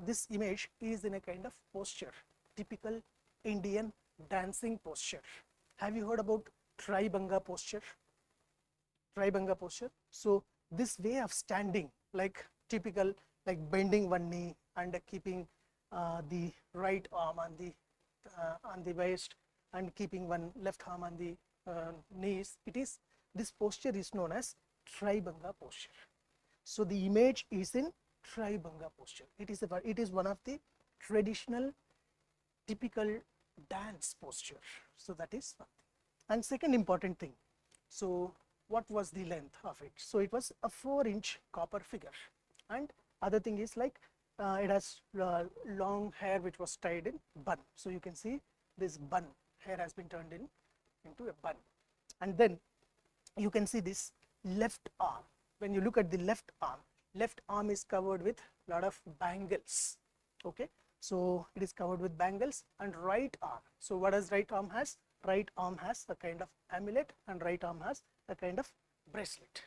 this image is in a kind of posture, typical Indian dancing posture. Have you heard about Tribanga posture? Tribanga posture. So this way of standing, like typical, like bending one knee and keeping the right arm on the waist and keeping one left arm on the knees. This posture is known as Tribanga posture. So the image is in Tribanga posture. It is one of the traditional typical dance posture. So that is one thing. And second important thing, so what was the length of it? So it was a 4-inch copper figure, and other thing is like it has long hair which was tied in bun. So you can see this bun, hair has been turned into a bun. And then you can see this left arm. When you look at the left arm is covered with a lot of bangles. Okay, so it is covered with bangles. And right arm, so what does right arm has? Right arm has a kind of amulet, and right arm has a kind of bracelet.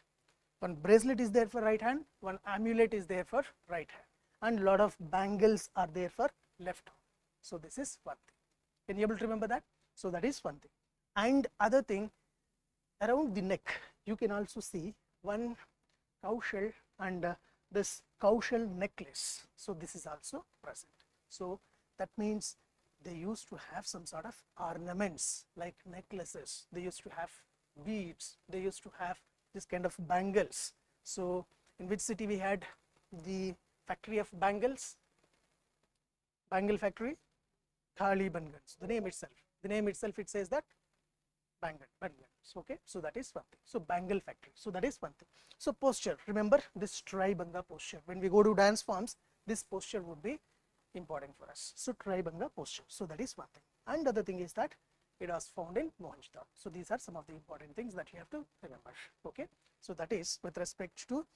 One bracelet is there for right hand, one amulet is there for right hand, and lot of bangles are there for left arm. So this is one thing. Can you able to remember that? So that is one thing. And other thing, around the neck you can also see one cow shell and this cow shell necklace. So this is also present. So that means they used to have some sort of ornaments like necklaces, they used to have beads, they used to have this kind of bangles. So in which city we had the factory of bangles? Bangle factory? Kalibanganj. The name itself it says that bangle. Okay, so that is one thing. So bangle factory, so that is one thing. So posture, remember this Tribanga posture. When we go to dance forms, this posture would be important for us. So Tribanga posture, so that is one thing. And other thing is that it was found in Mohenjo-daro. So these are some of the important things that you have to remember. Okay, so that is with respect to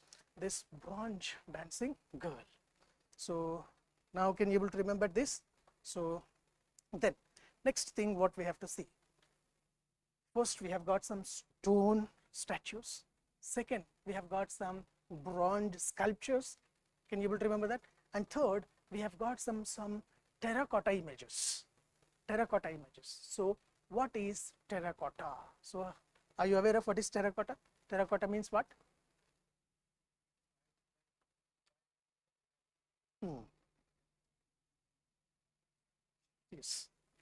this bronze dancing girl. So now can you able to remember this? So then next thing what we have to see, first we have got some stone statues, second we have got some bronze sculptures, can you able to remember that, and third we have got some terracotta images. So what is terracotta? So are you aware of what is terracotta? Terracotta means what?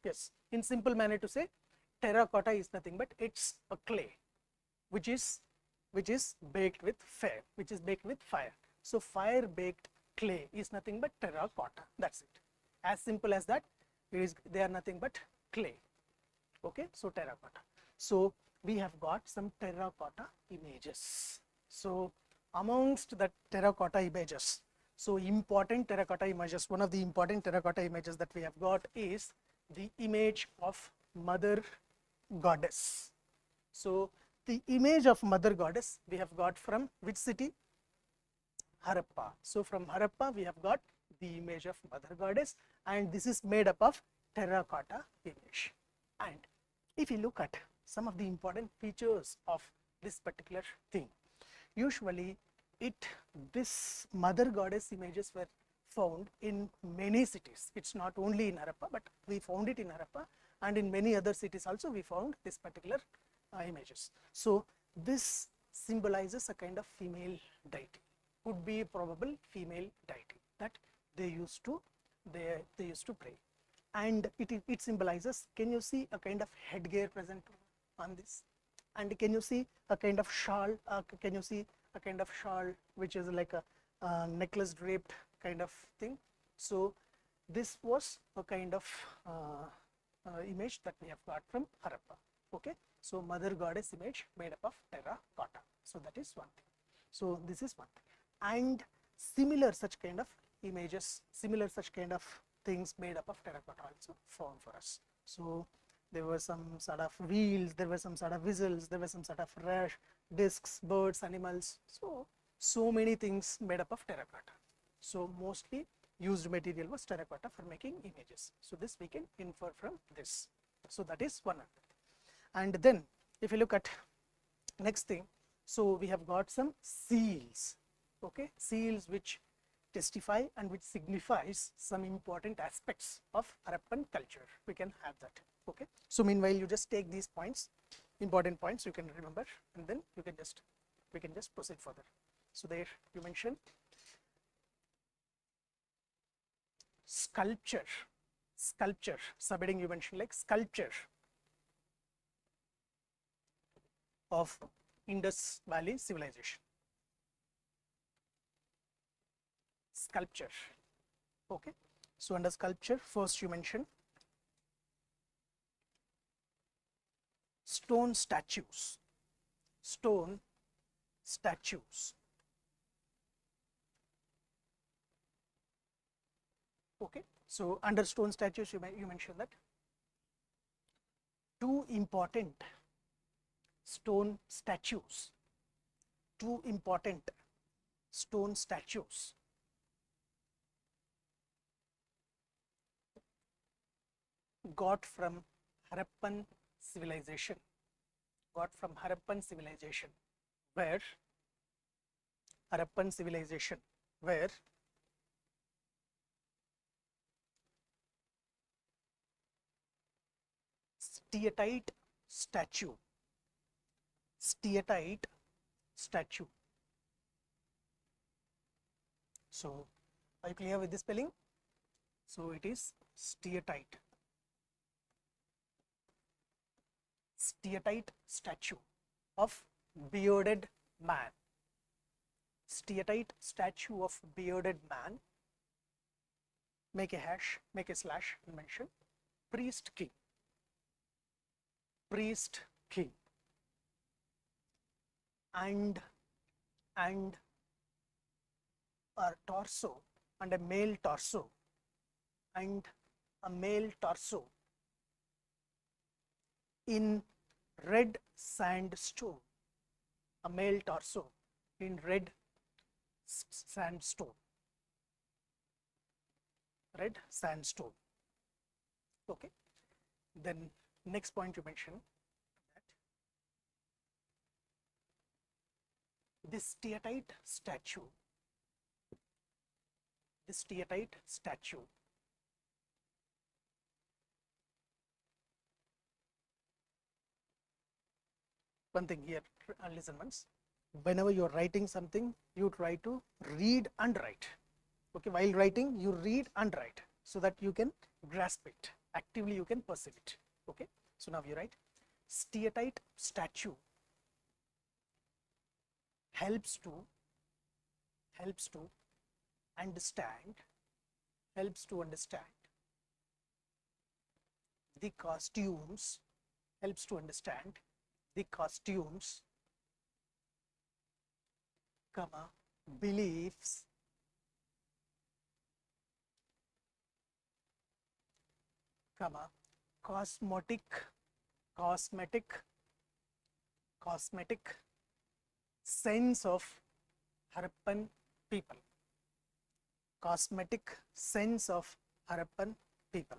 Yes. In simple manner to say, terracotta is nothing but it's a clay which is baked with fire. So fire baked clay is nothing but terracotta. That's it. As simple as that. They are nothing but clay. Okay, so terracotta. So we have got some terracotta images. So amongst the terracotta images, so important terracotta images, one of the important terracotta images that we have got is the image of Mother Goddess. So the image of Mother Goddess we have got from which city? Harappa. So from Harappa we have got the image of Mother Goddess, and this is made up of terracotta image. And if you look at some of the important features of this particular thing, usually this Mother Goddess images were found in many cities. It's not only in Harappa, but we found it in Harappa, and in many other cities also we found this particular images. So this symbolizes a kind of female deity, could be probable female deity that they used to pray, and it symbolizes, can you see a kind of headgear present on this, and can you see a kind of shawl, which is like a necklace draped kind of thing. So this was a kind of image that we have got from Harappa. Okay, so Mother Goddess image made up of terracotta. So that is one thing. So this is one thing. And similar such kind of images, similar such kind of things made up of terracotta also found for us. So there were some sort of wheels, there were some sort of whistles, there were some sort of rash, discs, birds, animals. So many things made up of terracotta. So mostly used material was terracotta for making images. So this we can infer from this. So that is one of it. And then if you look at next thing, so we have got some seals. Okay, seals which testify and which signifies some important aspects of Harappan culture. We can have that. Okay, so meanwhile you just take these points, important points you can remember, and then we can just proceed further. So there you mentioned sculpture, subheading you mentioned like sculpture of Indus Valley civilization. Sculpture. Okay, so under sculpture first you mention stone statues stone statues. Okay, so under stone statues, you mentioned that two important stone statues got from Harappan civilization, where steatite statue. So are you clear with the spelling? So it is steatite statue of bearded man. Steatite statue of bearded man. Make a hash, make a slash and mention priest king. And a torso, and a male torso, in red sandstone. A male torso in red sandstone. Okay. Then next point you mentioned that this steatite statue, one thing here, listen once, whenever you are writing something, you try to read and write. Okay, while writing, you read and write so that you can grasp it, actively you can perceive it. Okay, so now you write steatite statue helps to understand the costumes, beliefs, cosmetic sense of Harappan people.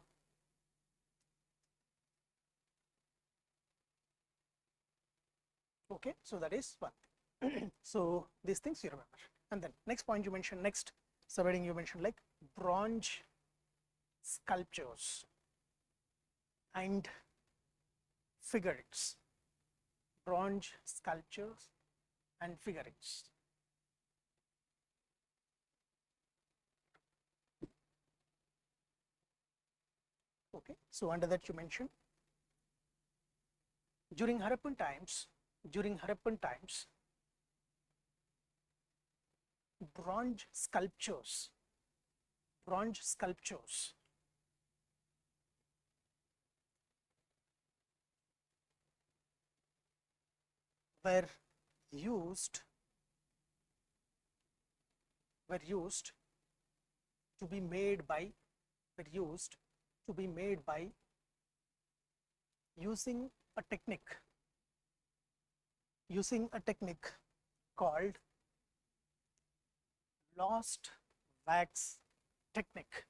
Okay, so that is one thing. So these things you remember. And then next point you mentioned, next subheading you mentioned like bronze sculptures and figurines. Okay, so under that you mentioned during Harappan times, bronze sculptures were used to be made by using a technique called lost wax technique.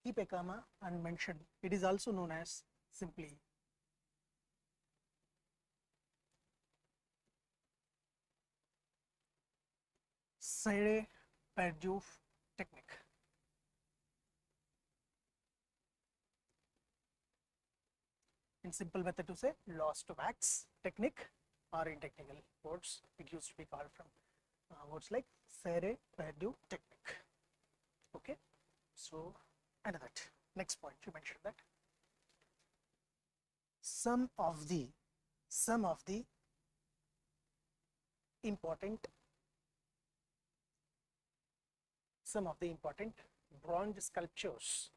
Keep a comma and mention. It is also known as simply Serre Perdue technique. In simple method to say lost wax technique, or in technical words it used to be called from words like Serre Perdue technique. Okay, so and that next point you mentioned that some of the important bronze sculptures,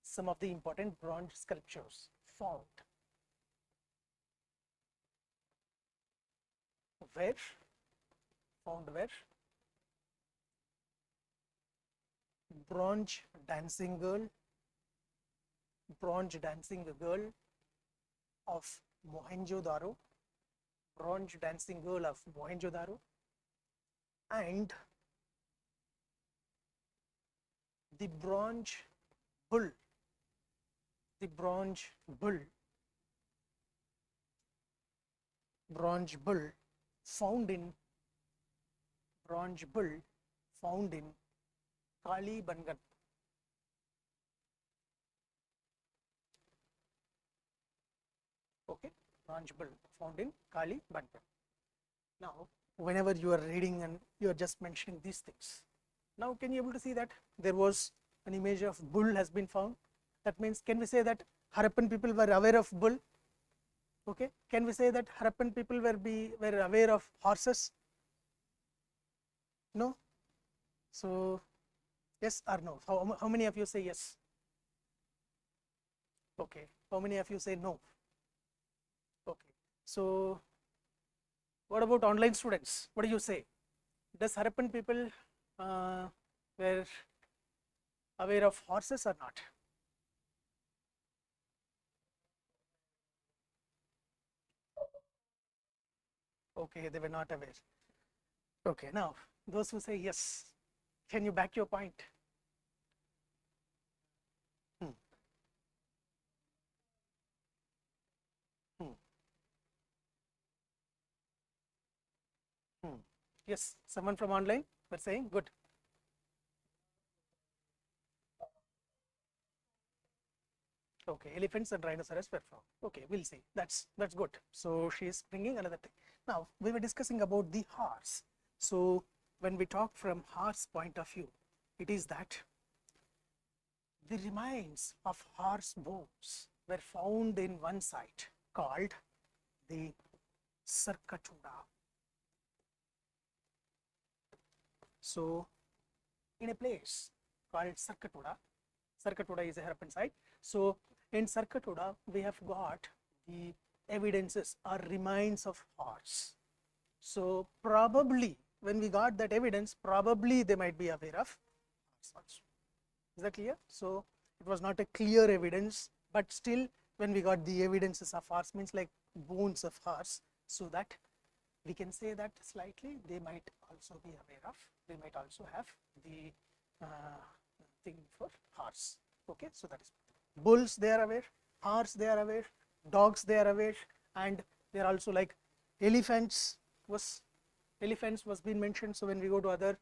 some of the important bronze sculptures found. Where? Found where? Bronze dancing girl of Mohenjo-daro, bronze dancing girl of Mohenjo-daro, and the bronze bull found in Kalibangan. Okay, bronze bull found in Kalibangan. Now, whenever you are reading and you are just mentioning these things, now can you able to see that there was an image of bull has been found? That means, can we say that Harappan people were aware of bull? Okay, can we say that Harappan people were aware of horses? No. So yes or no? How many of you say yes? Okay, how many of you say no? Okay, so what about online students? What do you say? Does Harappan people were aware of horses or not? Okay, they were not aware. Okay, now those who say yes, can you back your point? Yes, someone from online were saying good. Okay, elephants and rhinoceros were found. Okay, we'll see. That's good. So she is bringing another thing. Now we were discussing about the horse. So when we talk from horse point of view, it is that the remains of horse bones were found in one site called the Sarkatuda. So in a place called Sarkatuda is a Harappan site. So in Sarkatuda we have got the evidences or remains of horse. So probably when we got that evidence, probably they might be aware of horse also. Is that clear? So it was not a clear evidence, but still when we got the evidences of horse, means like bones of horse, so that we can say that slightly they might also be aware of, they might also have the thing for horse. Okay, so that is bulls they are aware, horse they are aware, dogs they are aware, and they are also like elephants was been mentioned. So when we go to other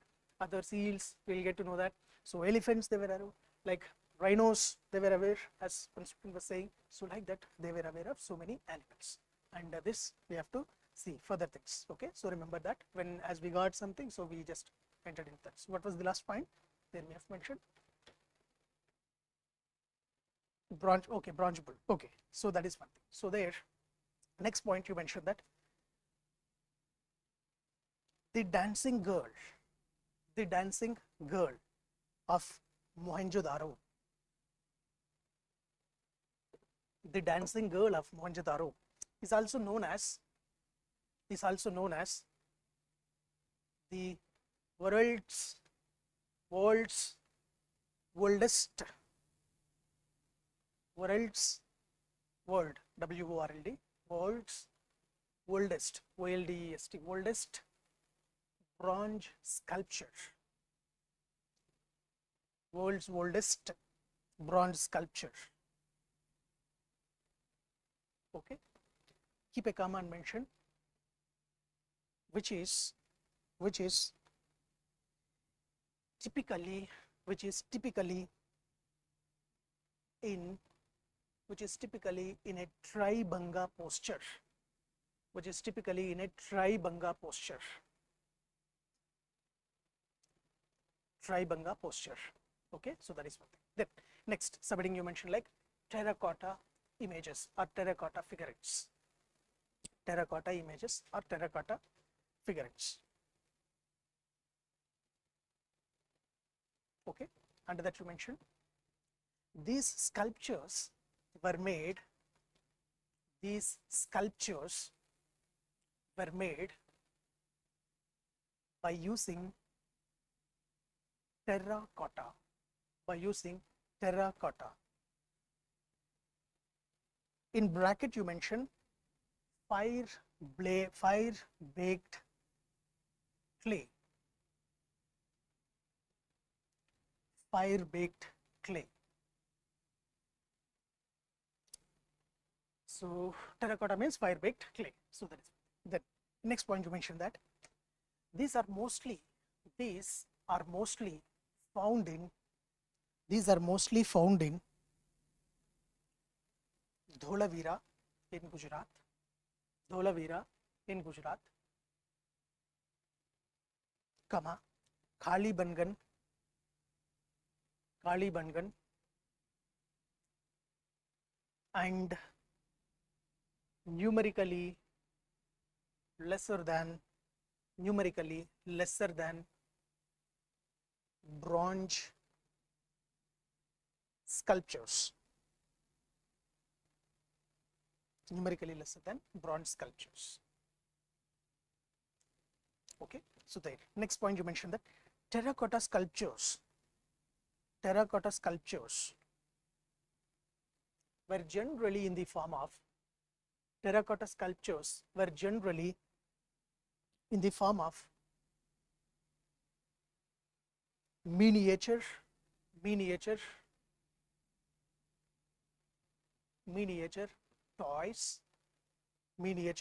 seals, we'll get to know that. So elephants they were aware, like rhinos they were aware, as one student was saying. So like that they were aware of so many animals, and this we have to see further things. Okay, so remember that when as we got something, so we just entered into that. So what was the last point there we have mentioned? Bronze. Okay, bronze bull. Okay, so that is one thing. So there, next point you mentioned that the dancing girl of Mohenjo-daro, the dancing girl of Mohenjo-daro is also known as the world's oldest world's oldest bronze sculpture. World's oldest bronze sculpture. Okay, keep a comma and mention which is typically in a tri-banga posture, tri-banga posture. Okay, so that is one thing. Then next subheading you mentioned like terracotta images or terracotta figurines. Terracotta images or terracotta figurines. Okay, under that you mentioned these sculptures were made by using terracotta, in bracket you mention fire baked clay, so terracotta means fire baked clay. So that is the next point you mentioned that these are mostly found in Dholavira in Gujarat, comma Kalibangan and numerically lesser than bronze sculptures. Okay, so there. Next point you mentioned that terracotta sculptures were generally in the form of miniature toys, wheel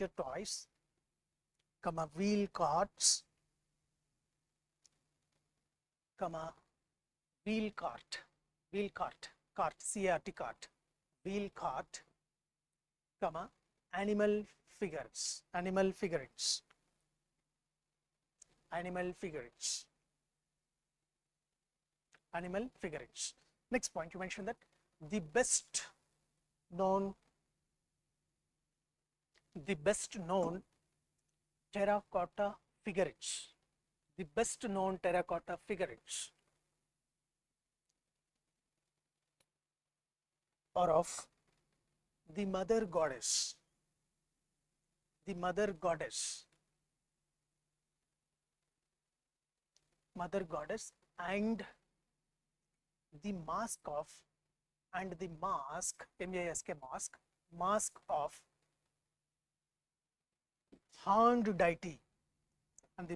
carts, animal figurines. Next point you mentioned that the best known terracotta figurines are of the mother goddess, and the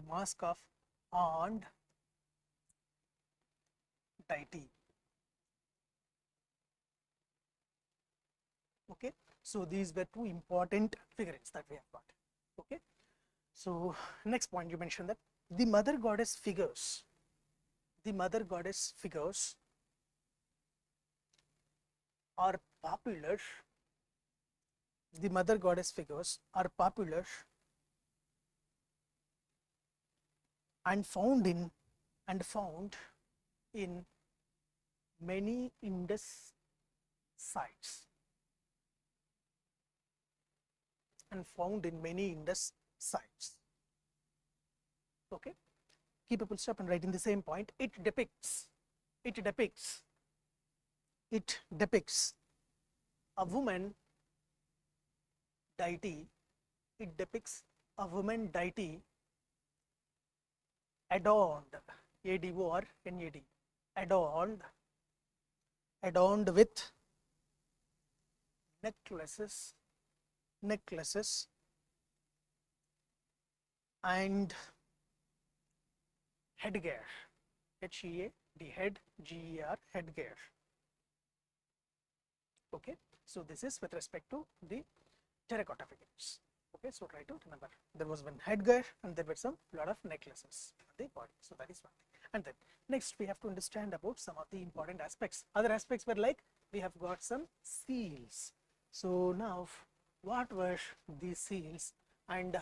mask of horned deity, Okay, so these were two important figurines that we have got. Okay, so next point you mentioned that the mother goddess figures are popular and found in many Indus sites. Okay, keep a full stop and write in the same point. It depicts a woman deity. Adorned, A-D-O-R-N-A-D, adorned with necklaces and headgear, H-E-A-D, head, G-E-R, headgear. Okay, so this is with respect to the terracotta figures. Okay, so try to remember there was one headgear and there were some lot of necklaces on the body. So that is one thing. And then next we have to understand about some of the important aspects. Other aspects were like we have got some seals. So now what were these seals and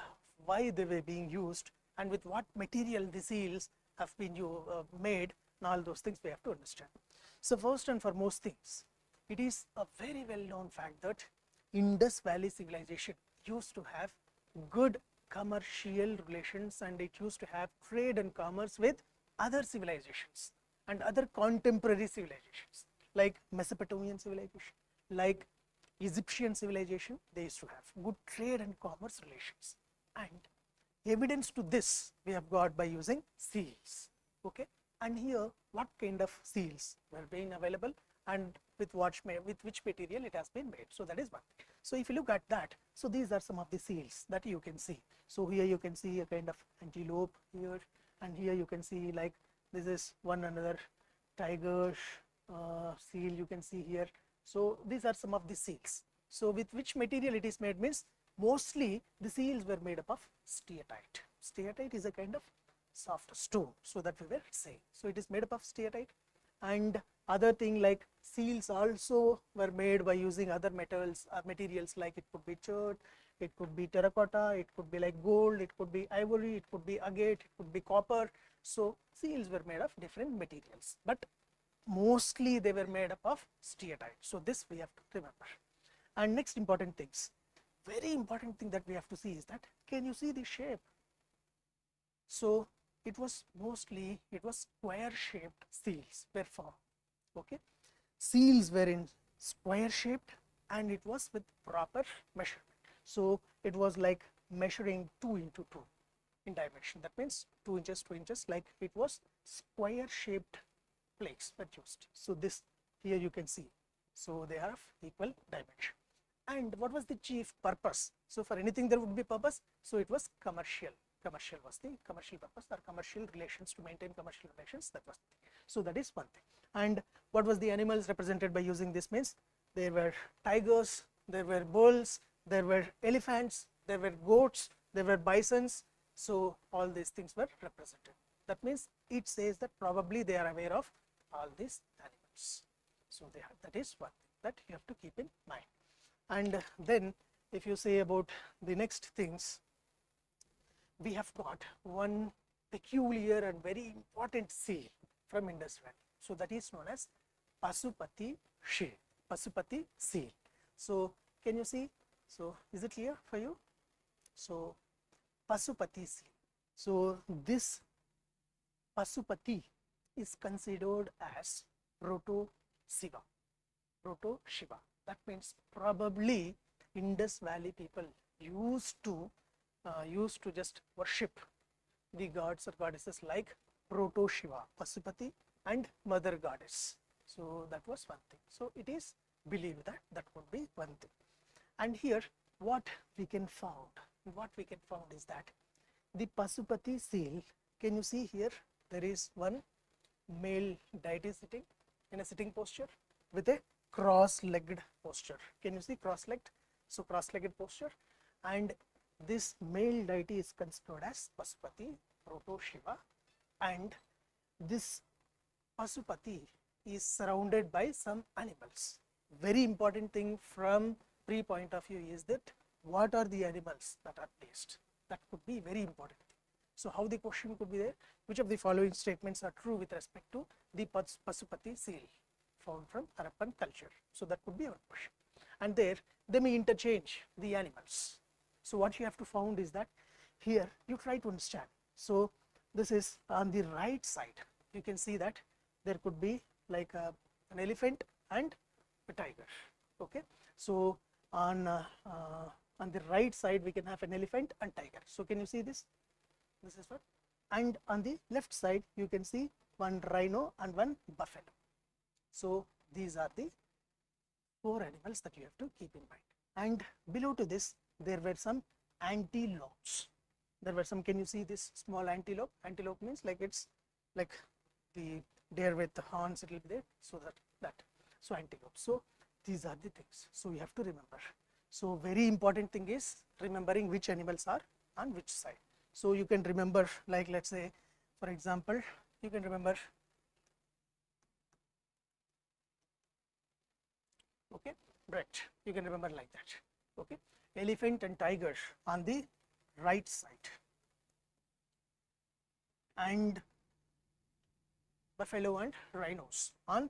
why they were being used and with what material the seals have been made, and all those things we have to understand. So first and foremost things, it is a very well known fact that Indus Valley civilization used to have good commercial relations and it used to have trade and commerce with other civilizations, and other contemporary civilizations like Mesopotamian civilization, like Egyptian civilization, they used to have good trade and commerce relations. And evidence to this we have got by using seals. Okay, and here what kind of seals were being available and with which material it has been made. So that is one thing. So if you look at that, so these are some of the seals that you can see. So here you can see a kind of antelope here, and here you can see like this is one another tiger seal you can see here. So these are some of the seals. So with which material it is made means mostly the seals were made up of steatite. Steatite is a kind of soft stone, so that we were saying. So it is made up of steatite, and other thing like seals also were made by using other metals materials, like it could be chert, it could be terracotta, it could be like gold, it could be ivory, it could be agate, it could be copper. So seals were made of different materials, but mostly they were made up of steatite. So this we have to remember. And next important things, very important thing that we have to see is that, can you see the shape? So it was mostly, it was square shaped seals were formed. Okay, seals were in square shaped and it was with proper measurement. So it was like measuring 2 into 2 in dimension. That means 2 inches, 2 inches, like it was square shaped plates were used. So this here you can see. So they are of equal dimension. And what was the chief purpose? So for anything there would be purpose. So it was commercial. Commercial was the commercial purpose, or commercial relations, to maintain commercial relations. That was the thing. So that is one thing. And what was the animals represented by using this means? There were tigers, there were bulls, there were elephants, there were goats, there were bisons. So all these things were represented. That means it says that probably they are aware of all these animals. So they have, that is one thing that you have to keep in mind. And then if you say about the next things, we have got one peculiar and very important seal from Indus Valley. So that is known as Pasupati seal. Pasupati seal. So can you see? So is it clear for you? So Pasupati seal. So this Pasupati is considered as Proto Shiva. Proto Shiva. That means probably Indus Valley people used to just worship the gods or goddesses like Proto Shiva, Pasupati, and Mother Goddess. So that was one thing. So it is believed that that would be one thing. And here what we can found is that the Pasupati seal, can you see here, there is one male deity sitting in a sitting posture with a cross-legged posture. Can you see cross-legged? So cross-legged posture, and this male deity is considered as Pasupati, Proto Shiva, and this Pasupati is surrounded by some animals. Very important thing from pre-point of view is that what are the animals that are placed? That could be very important thing. So how the question could be there? Which of the following statements are true with respect to the Pasupati seal found from Harappan culture? So that could be our question. And there they may interchange the animals. So what you have to found is that here you try to understand. So this is on the right side. You can see that there could be like an elephant and a tiger. Okay. So on the right side we can have an elephant and tiger. So can you see this? This is what. And on the left side you can see one rhino and one buffalo. So these are the 4 animals that you have to keep in mind. And below to this there were some antelopes. There were some, can you see this small antelope? Antelope means like it's like the deer with the horns, it will be there. So that. So antelope. So these are the things. So you have to remember. So very important thing is remembering which animals are on which side. So you can remember, like let's say for example, you can remember, okay, right, you can remember like that. Okay, elephant and tiger on the right side and buffalo and rhinos on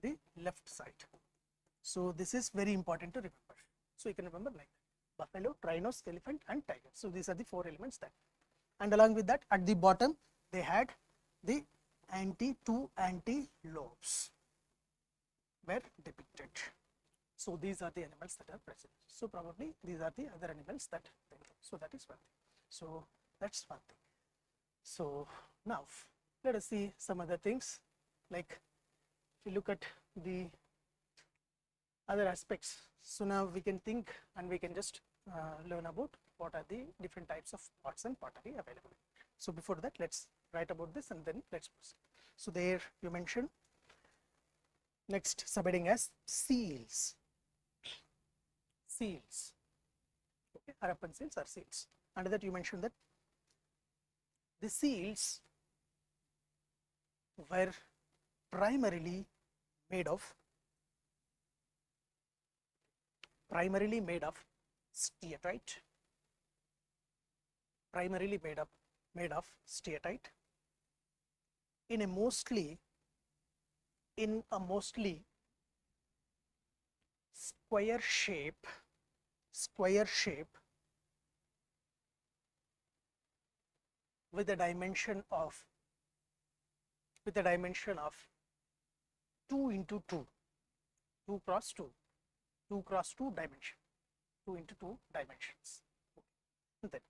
the left side. So this is very important to remember. So you can remember like that. Buffalo, rhinos, elephant and tiger. So these are the 4 elements that. And along with that, at the bottom they had the two antelopes were depicted. So these are the animals that are present. So probably these are the other animals that they know. So that is one thing. So that's one thing. So now let us see some other things, like if you look at the other aspects. So now we can think and we can just learn about what are the different types of pots and pottery available. So before that, let's write about this and then let's proceed. So there you mentioned next subheading as seals. Seals. Okay, Harappan seals are seals. Under that you mentioned that the seals were primarily made of steatite, in a mostly square shape with a dimension of 2 into 2, 2 cross 2 dimension, 2 into 2 dimensions. Okay. And then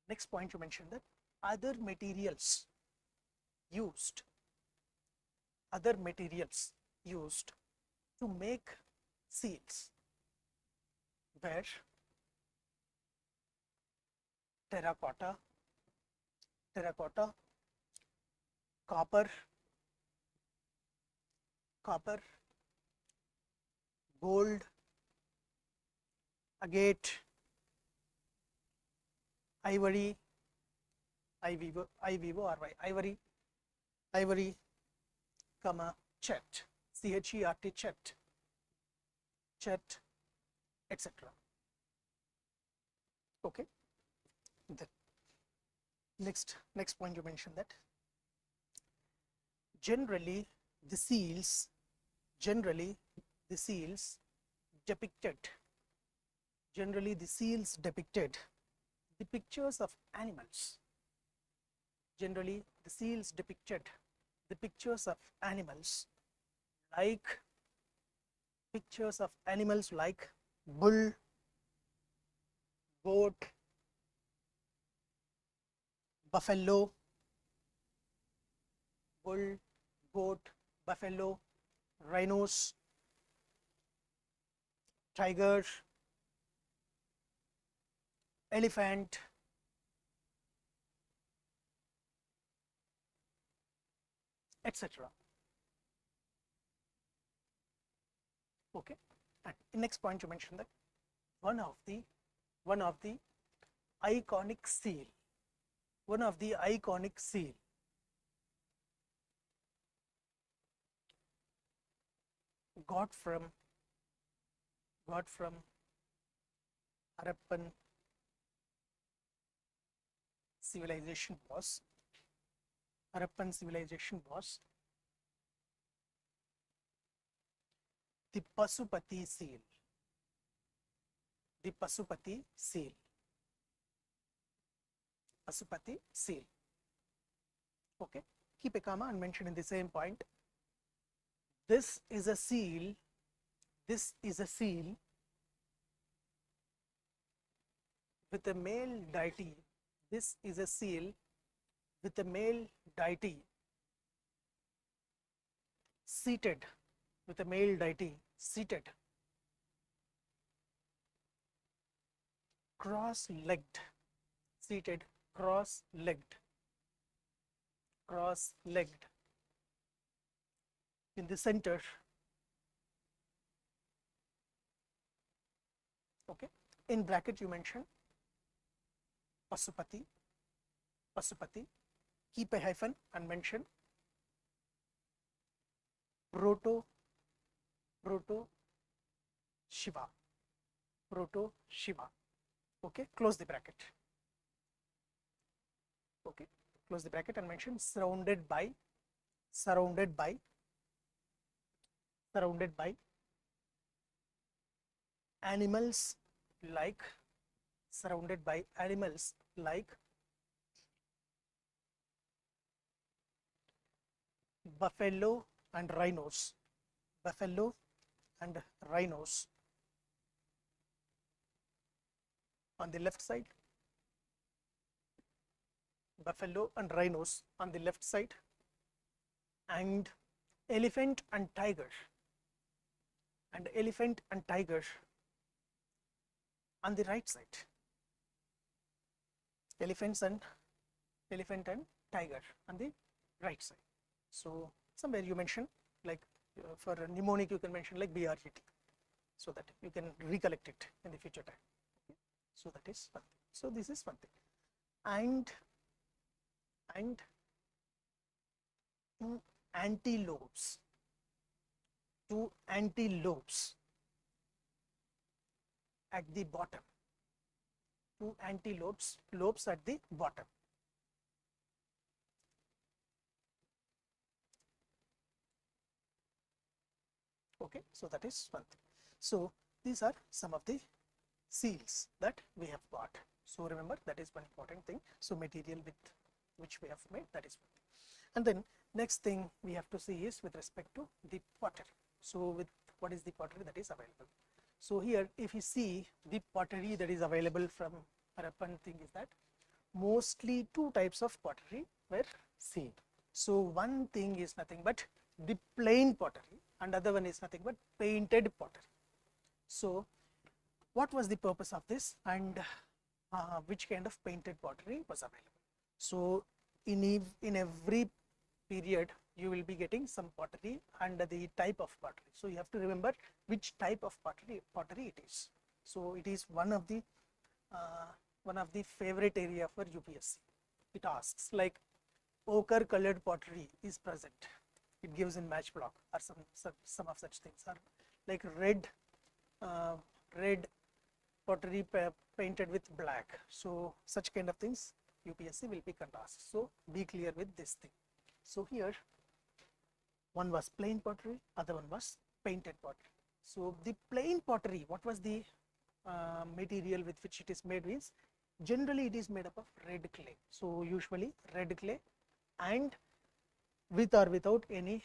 next point you mentioned that other materials used to make seals were terracotta, copper, gold, agate, ivory, ivory, chet, chet, etc. Okay. Then next point you mentioned that generally the seals depicted the pictures of animals. Generally the seals depicted the pictures of animals like bull, goat, buffalo, rhinos, tiger, elephant, etc. Okay. And next point you mentioned that one of the iconic seal got from Harappan civilization was the Pasupati seal. Okay, keep a comma and mention in the same point. This is a seal with a male deity. This is a seal with a male deity seated, cross-legged, in the center. Okay, in bracket you mention Pasupati, keep a hyphen and mention proto Shiva. Okay, close the bracket. Okay, close the bracket and mention surrounded by animals like buffalo and rhinos. Buffalo and rhinos on the left side. Buffalo and rhinos on the left side, and elephant and tiger, and elephant and tiger on the right side. Elephant and tiger on the right side. So somewhere you mention, like for a mnemonic you can mention like BRET, so that you can recollect it in the future time. Okay. So that is one thing. So this is one thing. And two antelopes, at the bottom. Two antelopes at the bottom. Okay, so that is one thing. So these are some of the seals that we have got. So remember, that is one important thing. So material with which we have made, that is one thing. And then next thing we have to see is with respect to the pottery. So with what is the pottery that is available. So here if you see the pottery that is available from Harappan thing is that mostly two types of pottery were seen. So one thing is nothing but the plain pottery, and other one is nothing but painted pottery. So what was the purpose of this, and which kind of painted pottery was available? So in every period you will be getting some pottery and the type of pottery. So you have to remember which type of pottery it is. So it is one of the favorite area for UPSC. It asks like ochre colored pottery is present. It gives in match block, or some of such things, or like red pottery painted with black. So such kind of things UPSC will be asked. So be clear with this thing. So here one was plain pottery, other one was painted pottery. So the plain pottery, what was the material with which it is made is, generally it is made up of red clay. So usually red clay and with or without any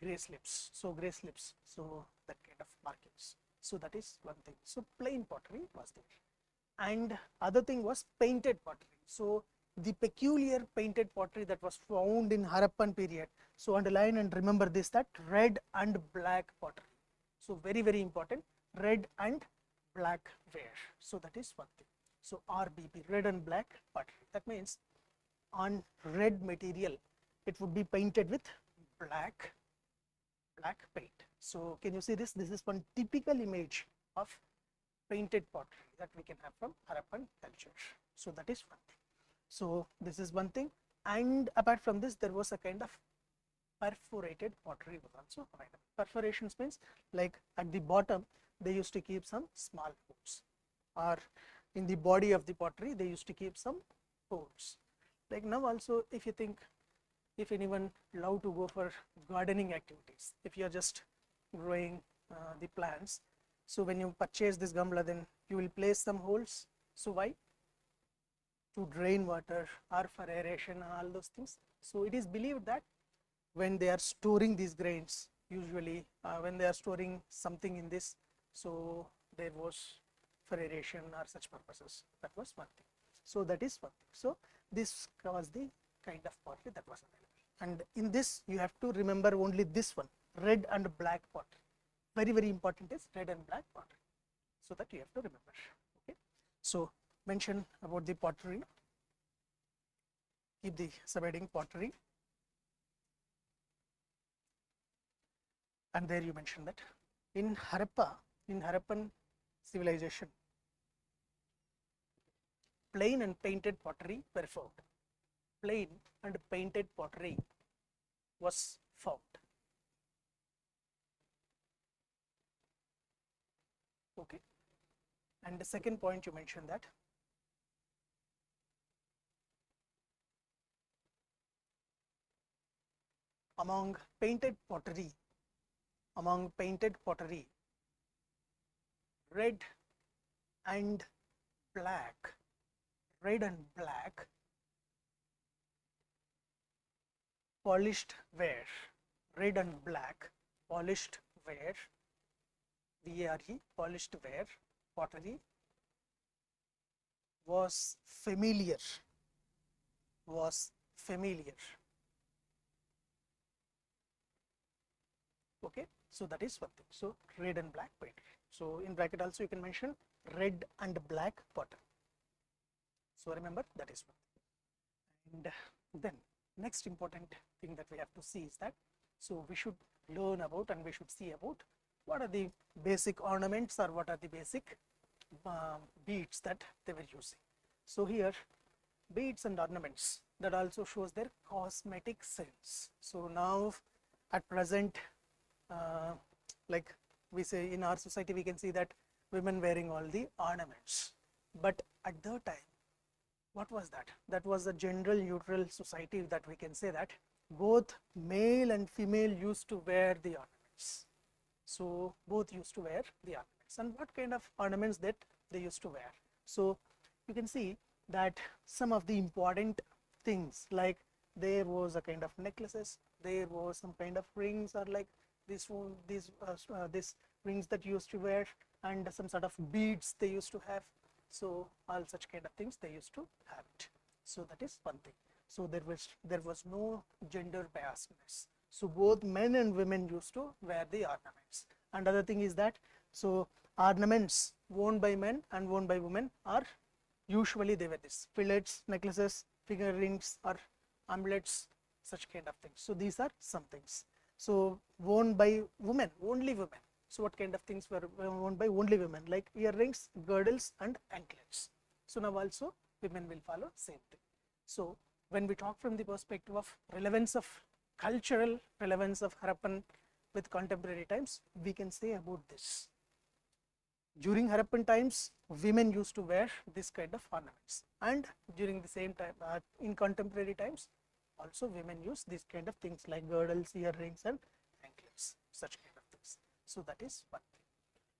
gray slips. So gray slips, so that kind of markings. So that is one thing. So plain pottery was there. And other thing was painted pottery. So the peculiar painted pottery that was found in Harappan period. So underline and remember this, that red and black pottery. So very, very important, red and black ware. So that is one thing. So RBP, red and black pottery. That means on red material it would be painted with black paint. So can you see this? This is one typical image of painted pottery that we can have from Harappan culture. So that is one thing. So this is one thing. And apart from this, there was a kind of perforated pottery was also available. Perforations means like at the bottom they used to keep some small holes, or in the body of the pottery they used to keep some holes. Like now also, if you think, if anyone love to go for gardening activities, if you are just growing the plants, so when you purchase this gamla, then you will place some holes. So why? To drain water or for aeration, all those things. So it is believed that when they are storing these grains, usually when they are storing something in this, so there was for aeration or such purposes. That was one thing. So that is one thing. So this was the kind of pottery that was available. And in this you have to remember only this one, red and black pottery. Very, very important is red and black pottery. So that you have to remember. Okay. So mention about the pottery. Keep the subheading pottery. And there you mention that in Harappan civilization, plain and painted pottery were found. Plain and painted pottery was found. Okay. And the second point you mentioned that among painted pottery, red and black polished ware red and black polished ware, VARE, polished ware, pottery was familiar, was familiar. Okay, so that is one thing. So red and black paint. So in bracket also you can mention red and black potter. So remember, that is one. And then next important thing that we have to see is that, so we should learn about and we should see about what are the basic ornaments or what are the basic beads that they were using. So here beads and ornaments, that also shows their cosmetic sense. So now at present, like we say in our society, we can see that women wearing all the ornaments, but at the time, what was that? That was a general neutral society, that we can say that both male and female used to wear the ornaments. So both used to wear the ornaments. And what kind of ornaments that they used to wear? So you can see that some of the important things, like there was a kind of necklaces, there was some kind of rings, or like this rings that used to wear, and some sort of beads they used to have. So all such kind of things they used to have it. So that is one thing. So there was no gender biasness. So both men and women used to wear the ornaments. And other thing is that, so ornaments worn by men and worn by women are usually they wear this fillets, necklaces, finger rings, or amulets, such kind of things. So these are some things. So worn by women, only women. So what kind of things were worn by only women, like earrings, girdles, and anklets. So now also women will follow same thing. So when we talk from the perspective of relevance of cultural relevance of Harappan with contemporary times, we can say about this. During Harappan times, women used to wear this kind of ornaments, and during the same time, in contemporary times, also women use these kind of things like girdles, earrings, and anklets, such kind of things. So that is one thing.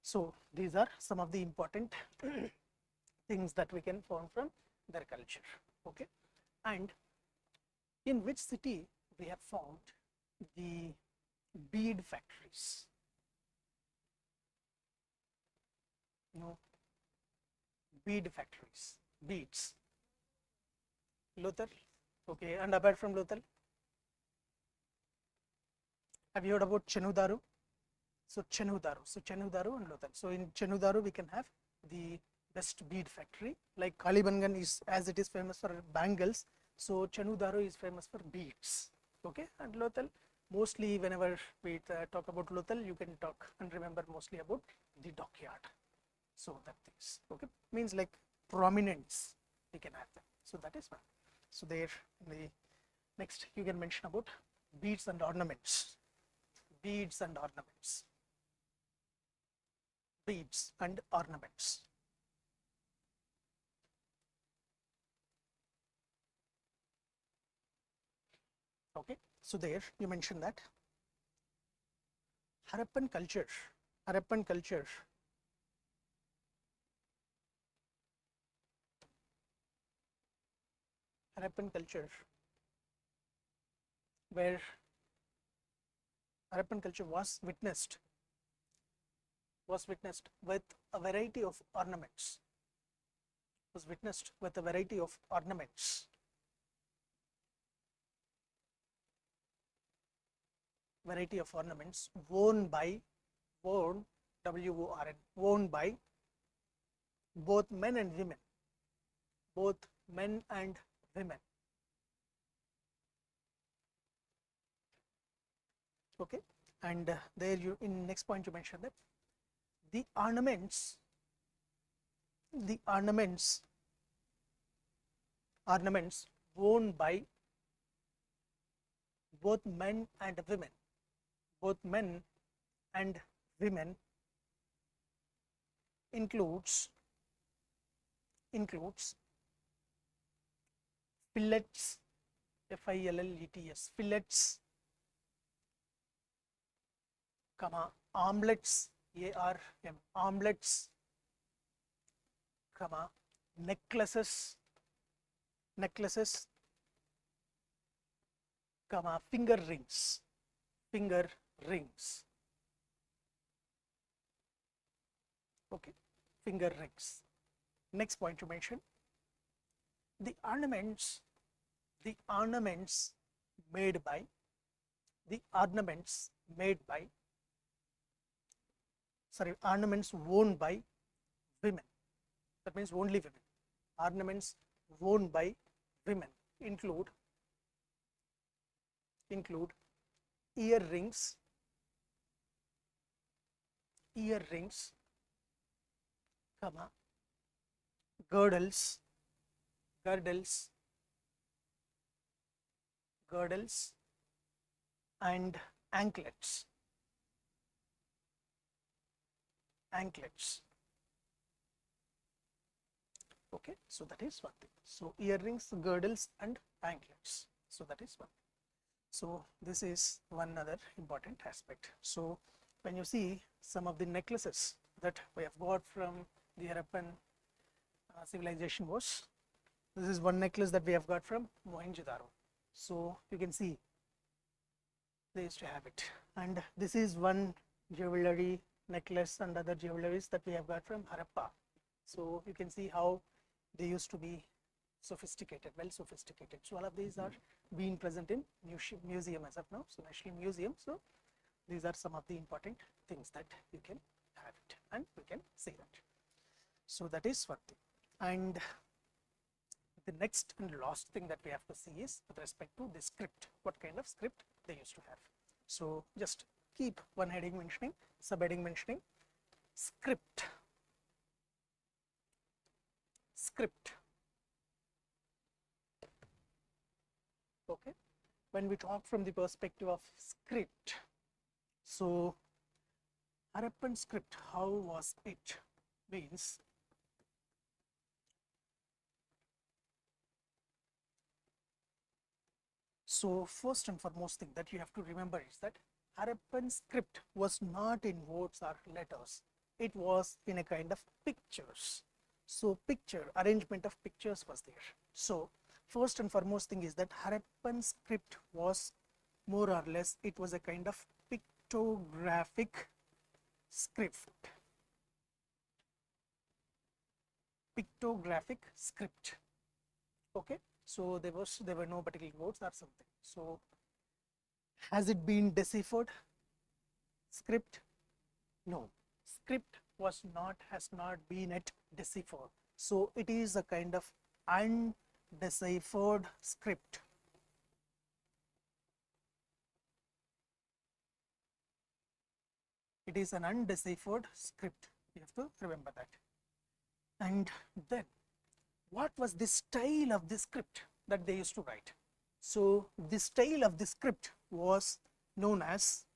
So these are some of the important things that we can find from their culture. Okay, and in which city we have found the bead factories? No, bead factories, beads. Lothal. Okay, and apart from Lothal, have you heard about Chenudaru? So Chenudaru and Lothal. So in Chenudaru we can have the best bead factory. Like Kalibangan is, as it is famous for bangles, so Chenudaru is famous for beads. Okay, and Lothal, mostly whenever we talk about Lothal, you can talk and remember mostly about the dockyard. So that things, okay, means like prominence we can have them. So that is one. So there, the next you can mention about beads and ornaments. Beads and ornaments. Beads and ornaments. Okay, so there you mentioned that Harappan culture, Harappan culture where Harappan culture was witnessed with a variety of ornaments, worn by, W-O-R-N, worn by both men and women, Okay, and there you, in next point you mentioned that the ornaments worn by both men and women, includes fillets, F-I-L-L-E-T-S, fillets, comma, armlets, A-R-M, armlets, comma, necklaces, comma, finger rings, finger rings. Okay, finger rings. Next point to mention, the ornaments made by ornaments worn by women. That means only women. Ornaments worn by women include earrings, comma, girdles, and anklets. Okay, so that is one thing. So earrings, girdles, and anklets. So that is one thing. So this is one other important aspect. So when you see some of the necklaces that we have got from the Harappan civilization was, this is one necklace that we have got from Mohenjo-daro. So you can see they used to have it, and this is one jewelry necklace and other jewelries that we have got from Harappa. So you can see how they used to be sophisticated, well sophisticated. So all of these are being present in museum as of now, so National Museum. So these are some of the important things that you can have it and we can see that. So that is one thing. And the next and last thing that we have to see is with respect to the script, what kind of script they used to have. So just keep one heading mentioning, subheading mentioning script. Okay, when we talk from the perspective of script, so Harappan script, how was it? Means so first and foremost thing that you have to remember is that Harappan script was not in words or letters, it was in a kind of pictures. So picture, arrangement of pictures was there. So first and foremost thing is that Harappan script was more or less, it was a kind of pictographic script. Okay, so there were no particular words or something. So has it been deciphered script? No, script has not been at deciphered. So it is a kind of undeciphered script. It is an undeciphered script. You have to remember that. And then what was the style of the script that they used to write? So the style of the script was known as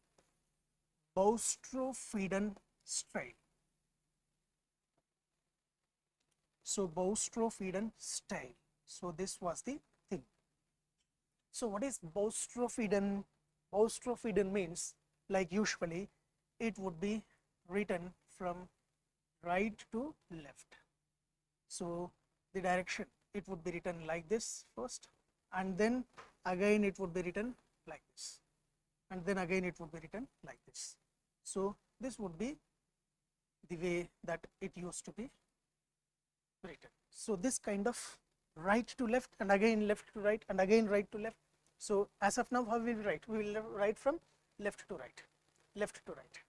Boustrophedon style. So Boustrophedon style. So this was the thing. So what is Boustrophedon? Boustrophedon means, like usually it would be written from right to left. So the direction, it would be written like this first, and then again it would be written like this, and then again it would be written like this. So this would be the way that it used to be written. So this kind of right to left and again left to right and again right to left. So as of now, how will we write? We will write from left to right,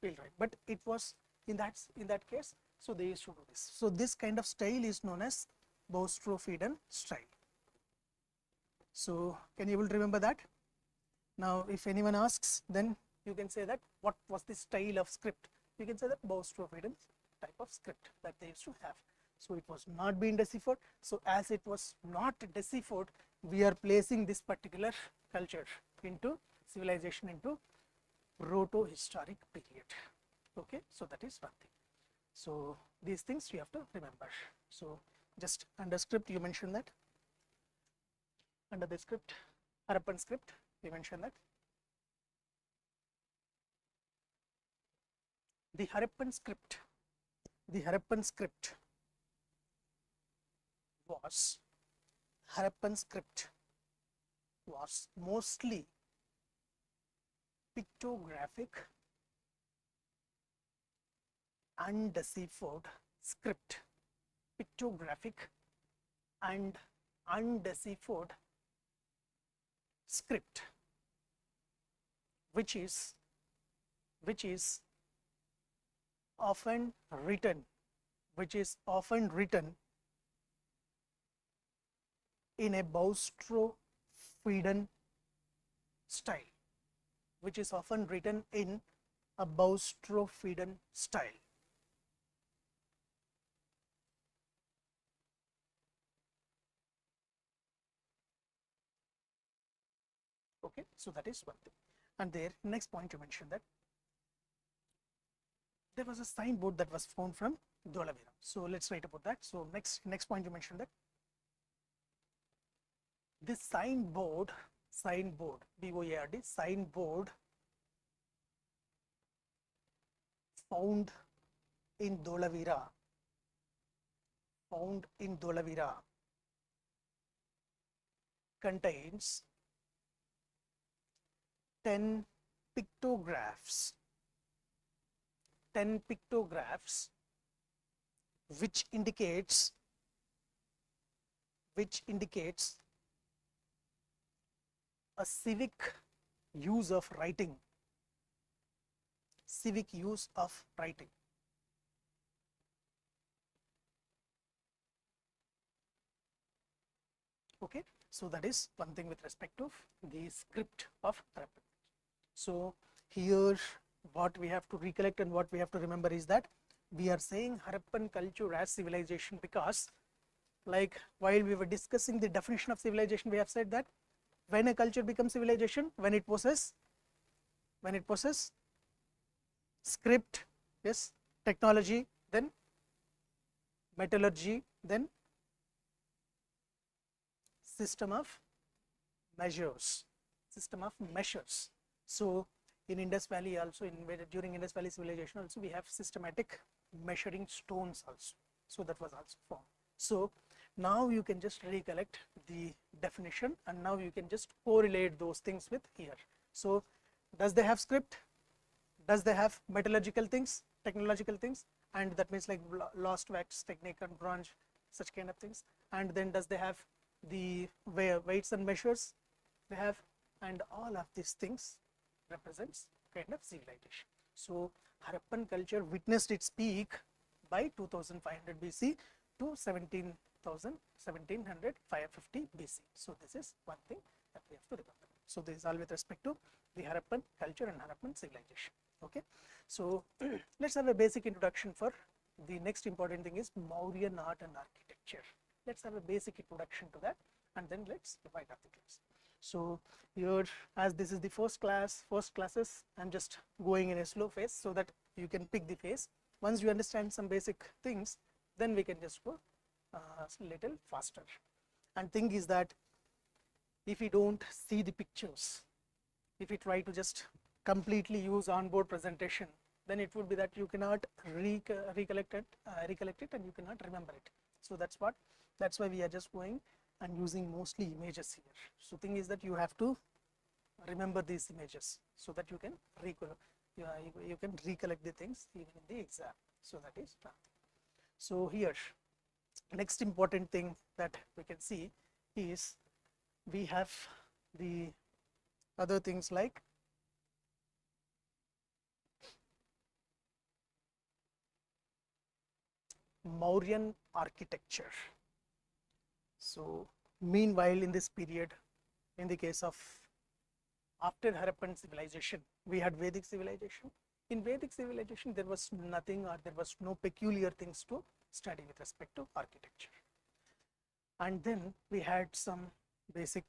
we'll write. But it was in that case, so they used to do this. So this kind of style is known as Boustrophedon style. So can you able to remember that? Now if anyone asks, then you can say that what was the style of script? You can say that Boustrophedon type of script that they used to have. So it was not being deciphered. So as it was not deciphered, we are placing this particular culture into civilization into proto-historic period. Okay, so that is one thing. So these things you have to remember. So just under script you mentioned that. Under the script, Harappan script, we mentioned that. The Harappan script was mostly pictographic undeciphered script. Pictographic and undeciphered script, which is often written in a Boustro-Frieden style, Okay, so that is one thing. And there, next point you mentioned that there was a signboard that was found from Dolavira. So let's write about that. So next point you mentioned that this signboard, B-O-A-R-D, signboard found in Dolavira contains 10 pictographs, which indicates a civic use of writing. Okay, so that is one thing with respect to the script of Harappan. So here what we have to recollect and what we have to remember is that we are saying Harappan culture as civilization because, like, while we were discussing the definition of civilization, we have said that when a culture becomes civilization, when it possesses script, yes, technology, then metallurgy, then system of measures. So in Indus Valley also, during Indus Valley civilization also, we have systematic measuring stones also. So that was also formed. So now you can just recollect the definition and now you can just correlate those things with here. So does they have script? Does they have metallurgical things, technological things? And that means like lost wax technique and bronze, such kind of things. And then does they have the weights and measures? They have, and all of these things represents kind of civilization. So Harappan culture witnessed its peak by 2500 BC to 1750 BC. So this is one thing that we have to remember. So this is all with respect to the Harappan culture and Harappan civilization. Okay, so let's have a basic introduction for the next important thing is Mauryan art and architecture. Let's have a basic introduction to that and then let's divide up the class. So here, as this is the first classes, I'm just going in a slow phase so that you can pick the phase. Once you understand some basic things, then we can just go little faster. And thing is that if we don't see the pictures, if we try to just completely use onboard presentation, then it would be that you cannot recollect it and you cannot remember it. So that's why we are just going and using mostly images here. So thing is that you have to remember these images so that you can recollect the things even in the exam. So that is one thing. So here, next important thing that we can see is we have the other things like Mauryan architecture. So meanwhile, in this period, in the case of after Harappan civilization, we had Vedic civilization. In Vedic civilization, there was nothing or there was no peculiar things to study with respect to architecture. And then we had some basic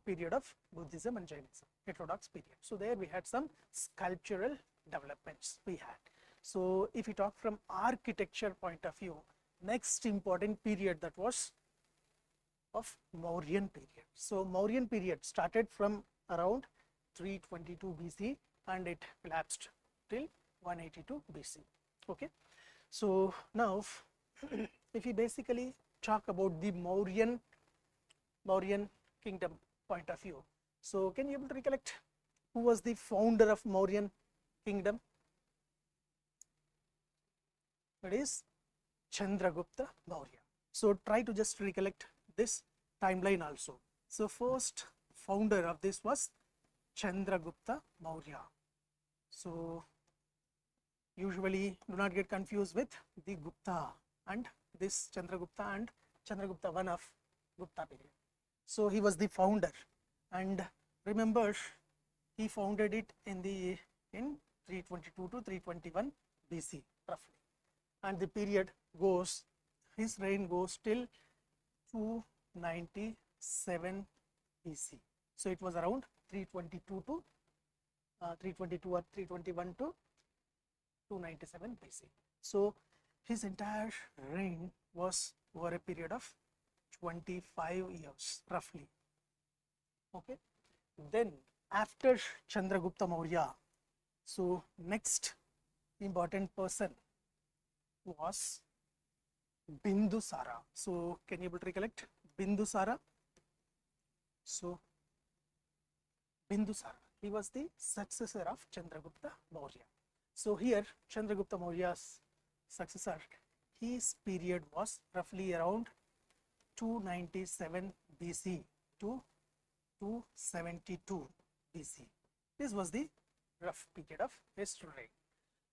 period of Buddhism and Jainism, heterodox period. So there we had some sculptural developments we had. So if we talk from architecture point of view, next important period that was of Mauryan period. So Mauryan period started from around 322 BC and it elapsed till 182 BC. Okay. So now if we basically talk about the Mauryan kingdom point of view, so can you able to recollect Who was the founder of Mauryan kingdom? That is Chandragupta Maurya. So try to just recollect this timeline also. So first founder of this was Chandragupta Maurya. So usually do not get confused with the Gupta and this Chandragupta and Chandragupta I of Gupta period. So he was the founder, and remember he founded it in 322 to 321 BC roughly, and the period goes, his reign goes till 297 BC. So it was around 322 to 322 or 321 to 297 BC. So his entire reign was over a period of 25 years roughly. Okay. Then after Chandragupta Maurya, so next important person was Bindusara. So can you able to recollect Bindusara? So Bindusara, he was the successor of Chandragupta Maurya. So here Chandragupta Maurya's successor, his period was roughly around 297 BC to 272 BC. This was the rough period of his reign.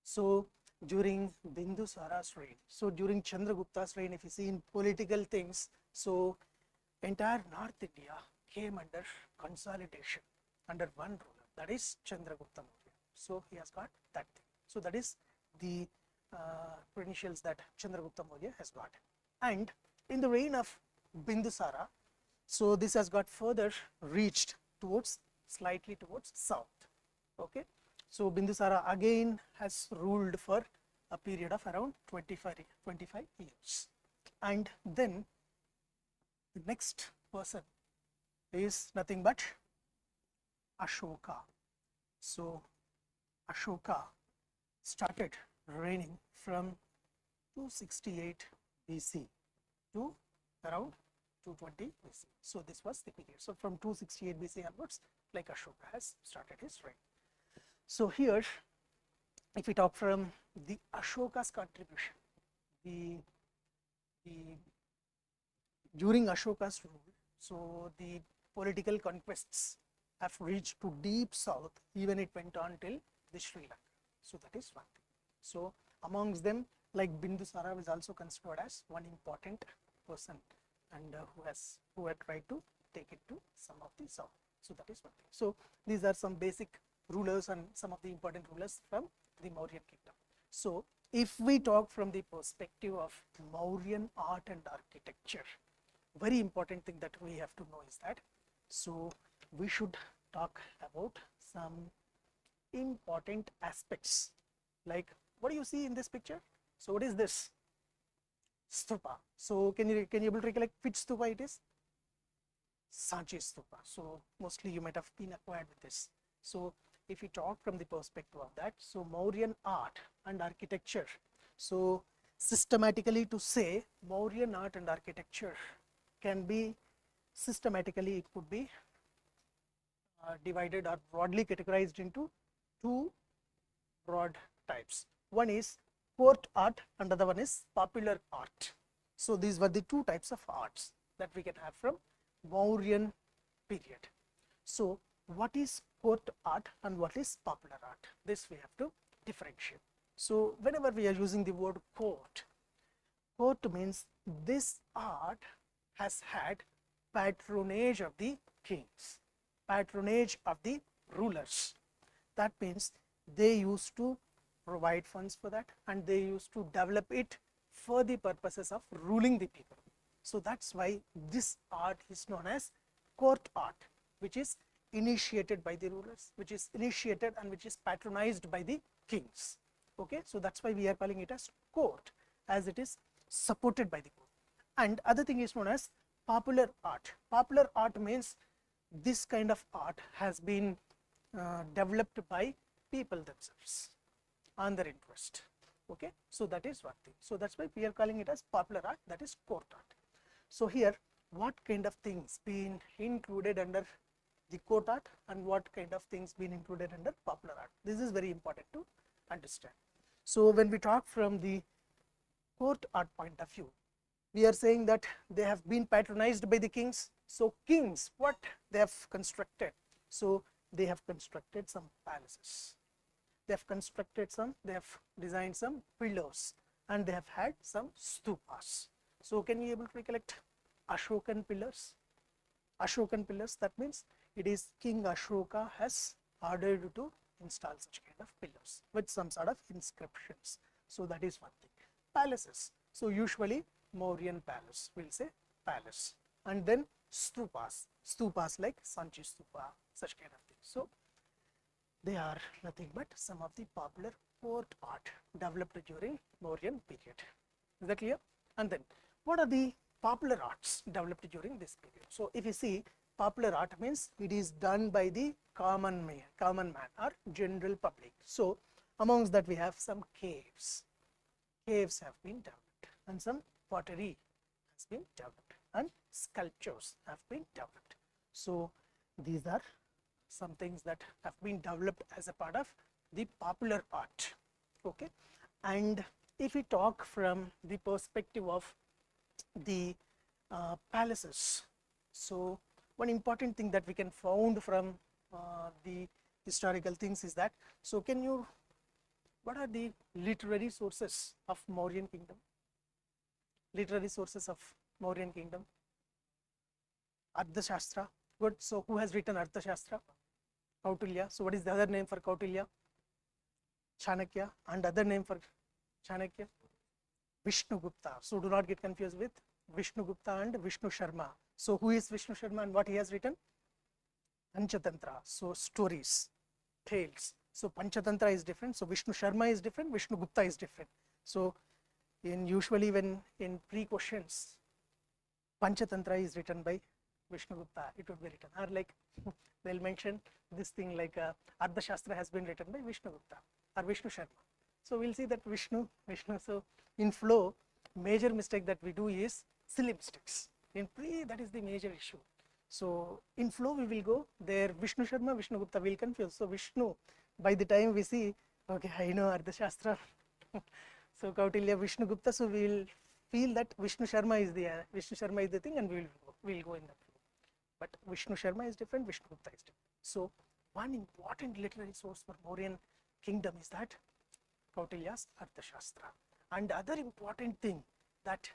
So during Bindusara's reign, so during Chandragupta's reign, if you see in political things, so entire North India came under consolidation under one ruler, that is Chandragupta Maurya. So he has got that thing. So that is the credentials that Chandragupta Maurya has got. And in the reign of Bindusara, so this has got further reached towards, slightly towards south. Okay. So Bindusara again has ruled for a period of around 25 years. And then the next person is nothing but Ashoka. So Ashoka started reigning from 268 BC to around 220 BC. So this was the period. So from 268 BC onwards, like Ashoka has started his reign. So here, if we talk from the Ashoka's contribution, during Ashoka's rule, so the political conquests have reached to deep south, even it went on till the Sri Lanka. So that is one thing. So amongst them, like Bindusara is also considered as one important person, and who had tried to take it to some of the south. So that is one thing. So these are some basic rulers and some of the important rulers from the Mauryan kingdom. So if we talk from the perspective of Mauryan art and architecture, very important thing that we have to know is that, so we should talk about some important aspects, like what do you see in this picture? So what is this? Stupa. So can you able to recollect which stupa it is? Sanchi stupa. So mostly you might have been acquired with this. So if we talk from the perspective of that, so Mauryan art and architecture, so systematically to say Mauryan art and architecture can be systematically, it could be divided or broadly categorized into two broad types. One is court art and the other one is popular art. So these were the two types of arts that we can have from Mauryan period. So what is court art and what is popular art? This we have to differentiate. So whenever we are using the word court, court means this art has had patronage of the kings, patronage of the rulers. That means they used to provide funds for that, and they used to develop it for the purposes of ruling the people. So that's why this art is known as court art, which is initiated by the rulers, which is initiated and which is patronized by the kings. Okay, so that's why we are calling it as court, as it is supported by the court. And other thing is known as popular art. Popular art means this kind of art has been developed by people themselves on their interest. Okay, so that is one thing. So that's why we are calling it as popular art, that is court art. So here, what kind of things been included under the court art and what kind of things been included under popular art. This is very important to understand. So when we talk from the court art point of view, we are saying that they have been patronized by the kings. So kings, what they have constructed? So they have constructed some palaces. They have constructed some, they have designed some pillars, and they have had some stupas. So can you able to recollect Ashokan pillars? Ashokan pillars, that means it is King Ashoka has ordered to install such kind of pillars with some sort of inscriptions. So that is one thing. Palaces. So usually Mauryan palace, we'll say palace. And then stupas. Stupas like Sanchi stupa, such kind of things. So they are nothing but some of the popular court art developed during Mauryan period. Is that clear? And then what are the popular arts developed during this period? So if you see, popular art means it is done by the common man or general public. So amongst that we have some caves. Caves have been developed, and some pottery has been developed, and sculptures have been developed. So these are some things that have been developed as a part of the popular art. Okay, and if we talk from the perspective of the palaces, so one important thing that we can found from the historical things is that, so can you, what are the literary sources of Mauryan kingdom? Literary sources of Mauryan kingdom? Arthashastra. Good. So who has written Arthashastra? Kautilya. So what is the other name for Kautilya? Chanakya. And other name for Chanakya? Vishnugupta. So do not get confused with Vishnugupta and Vishnu Sharma. So who is Vishnu Sharma and what he has written? Panchatantra. So stories, tales. So Panchatantra is different. So Vishnu Sharma is different. Vishnugupta is different. So usually when in pre-questions, Panchatantra is written by Vishnugupta, it would be written. Or like they'll mention this thing like Ardhashastra has been written by Vishnugupta or Vishnu Sharma. So we'll see that Vishnu. So in flow, major mistake that we do is silly mistakes. In pre, that is the major issue. So in flow we will go there, Vishnu Sharma, Vishnugupta will confuse. So Vishnu, by the time we see, okay, I know Ardhashastra. So Kautilya, Vishnugupta, so we will feel that Vishnu Sharma is the thing, and we will go in that flow. But Vishnu Sharma is different, Vishnugupta is different. So one important literary source for Mauryan kingdom is that Kautilya's Arthashastra. And other important thing that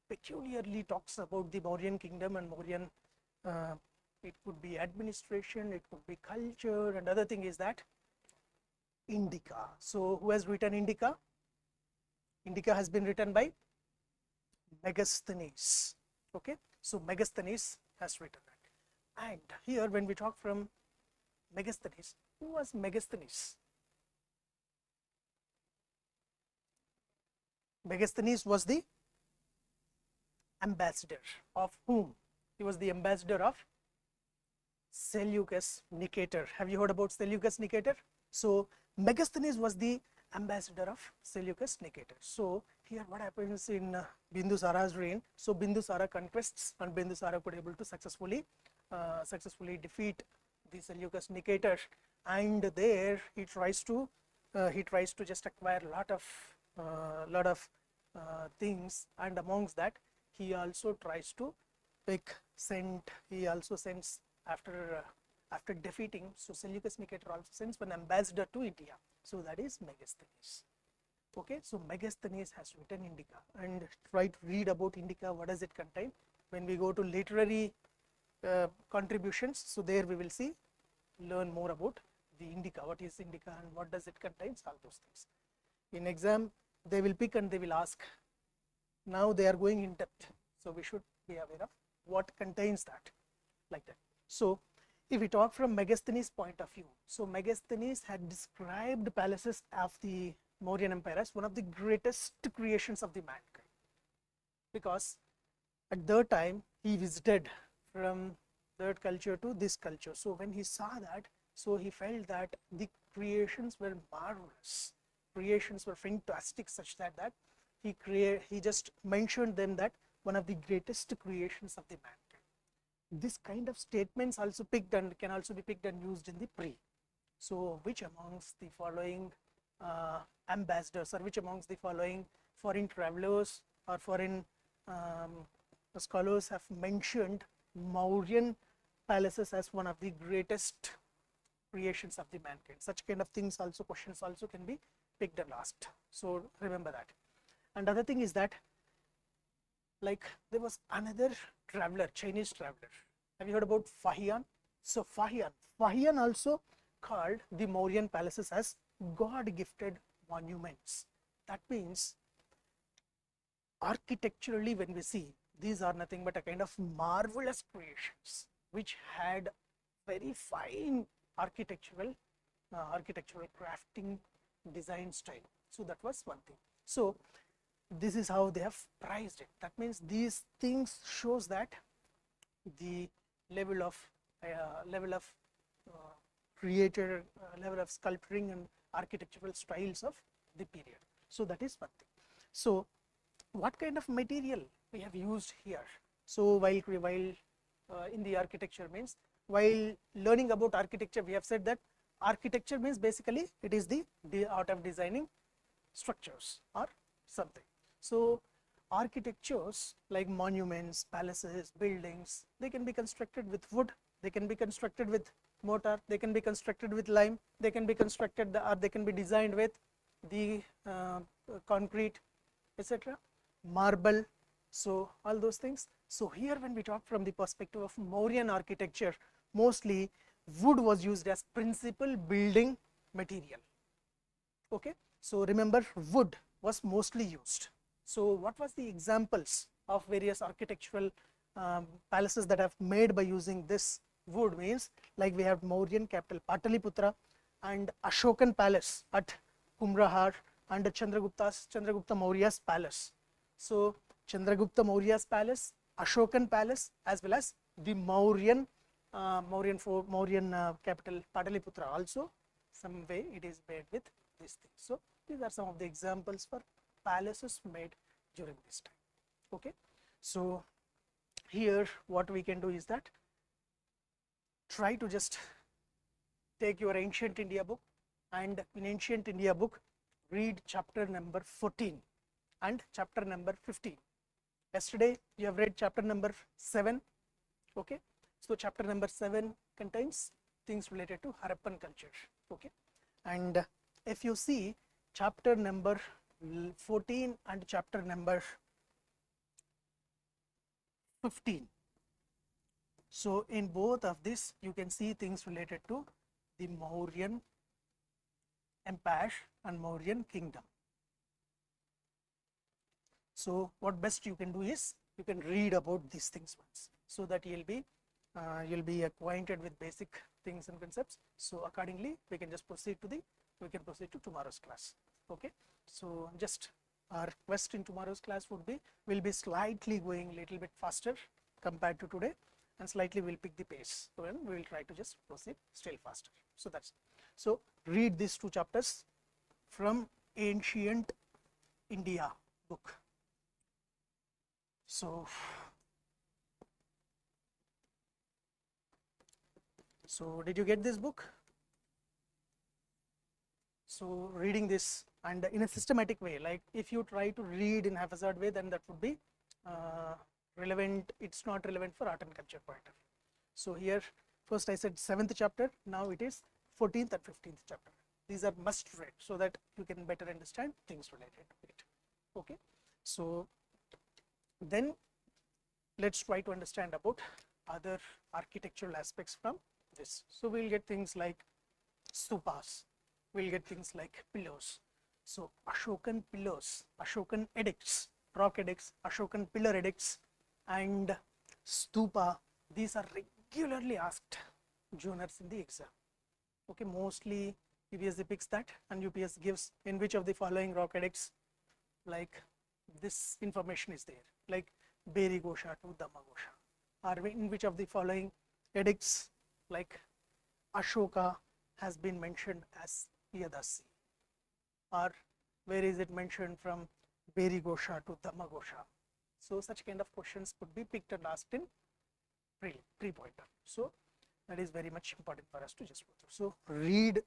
peculiarly talks about the Mauryan kingdom and Mauryan, it could be administration, it could be culture, and other thing is that Indica. So who has written Indica? Indica has been written by Megasthenes. Okay, so Megasthenes has written that. And here when we talk from Megasthenes, who was Megasthenes? Megasthenes was the ambassador of whom? He was the ambassador of Seleucus Nicator. Have you heard about Seleucus Nicator? So Megasthenes was the ambassador of Seleucus Nicator. So here what happens in Bindusara's reign? So Bindusara conquests, and Bindusara could able to successfully defeat the Seleucus Nicator, and there he tries to just acquire lot of things, and amongst that he also tries to he also sends after defeating, so Seleucus Nicator also sends one ambassador to India. So that is Megasthenes. Okay, so Megasthenes has written Indica, and try to read about Indica. What does it contain? When we go to literary contributions, so there we will see, learn more about the Indica. What is Indica and what does it contain? All those things. In exam, they will pick and they will ask. Now they are going in depth, so we should be aware of what contains that, like that. So if we talk from Megasthenes' point of view, so Megasthenes had described palaces of the Mauryan Empire as one of the greatest creations of the mankind, because at that time he visited from that culture to this culture. So when he saw that, so he felt that the creations were marvelous, creations were fantastic, such that he just mentioned them that one of the greatest creations of the mankind. this kind of statements also picked and can also be picked and used in the pre. So which amongst the following ambassadors, or which amongst the following foreign travelers or foreign scholars have mentioned Mauryan palaces as one of the greatest creations of the mankind? Such kind of things also, questions also can be picked and asked. So remember that. And other thing is that, like, there was another traveler, Chinese traveler. Have you heard about Fahian? So Fahian also called the Mauryan palaces as God-gifted monuments. That means architecturally, when we see, these are nothing but a kind of marvelous creations which had very fine architectural crafting design style. So that was one thing. So this is how they have priced it. That means these things shows that the level of created level of sculpturing and architectural styles of the period. So that is one thing. So what kind of material we have used here? So while in the architecture means, while learning about architecture, we have said that architecture means basically it is the art of designing structures or something. So architectures like monuments, palaces, buildings, they can be constructed with wood, they can be constructed with mortar, they can be constructed with lime, they can be constructed or they can be designed with the concrete, etc., marble. So all those things. So here when we talk from the perspective of Mauryan architecture, mostly wood was used as principal building material. Okay, so remember, wood was mostly used. So what was the examples of various architectural palaces that have made by using this wood? Means, like, we have Mauryan capital Pataliputra and Ashokan palace at Kumrahar and Chandragupta Maurya's palace. So Chandragupta Maurya's palace, Ashokan palace, as well as the Mauryan capital Pataliputra also, some way it is made with this thing. So these are some of the examples for palaces made during this time. Okay, so here what we can do is that, try to just take your ancient India book, and in ancient India book read chapter number 14 and chapter number 15. Yesterday you have read chapter number 7. Okay, so chapter number 7 contains things related to Harappan culture. Okay, and if you see chapter number 14 and chapter number 15, so in both of this you can see things related to the Mauryan Empire and Mauryan kingdom. So what best you can do is, you can read about these things once, so that you'll be acquainted with basic things and concepts. So accordingly we can proceed to tomorrow's class. Okay, so just our request in tomorrow's class would be, we'll be slightly going a little bit faster compared to today, and slightly we'll pick the pace, and we will try to just proceed still faster. So that's, so read these 2 chapters from ancient India book. So did you get this book? So reading this and in a systematic way, like if you try to read in haphazard way, then that would be relevant. It's not relevant for art and culture point of view. So here first I said 7th chapter, now it is 14th and 15th chapter. These are must read so that you can better understand things related to it. Okay, so then let's try to understand about other architectural aspects from this. So we'll get things like stupas, we'll get things like pillars. So Ashokan pillars, Ashokan edicts, rock edicts, Ashokan pillar edicts and stupa, these are regularly asked juniors in the exam. Okay, mostly UPSC picks that, and UPSC gives in which of the following rock edicts, like this information is there, like Beri Gosha to Dhamma Gosha, or in which of the following edicts, like Ashoka has been mentioned as Yadasi, or where is it mentioned from Beri Gosha to Dhamma Gosha. So such kind of questions could be picked and asked in pre-pointer. So that is very much important for us to just go through. So read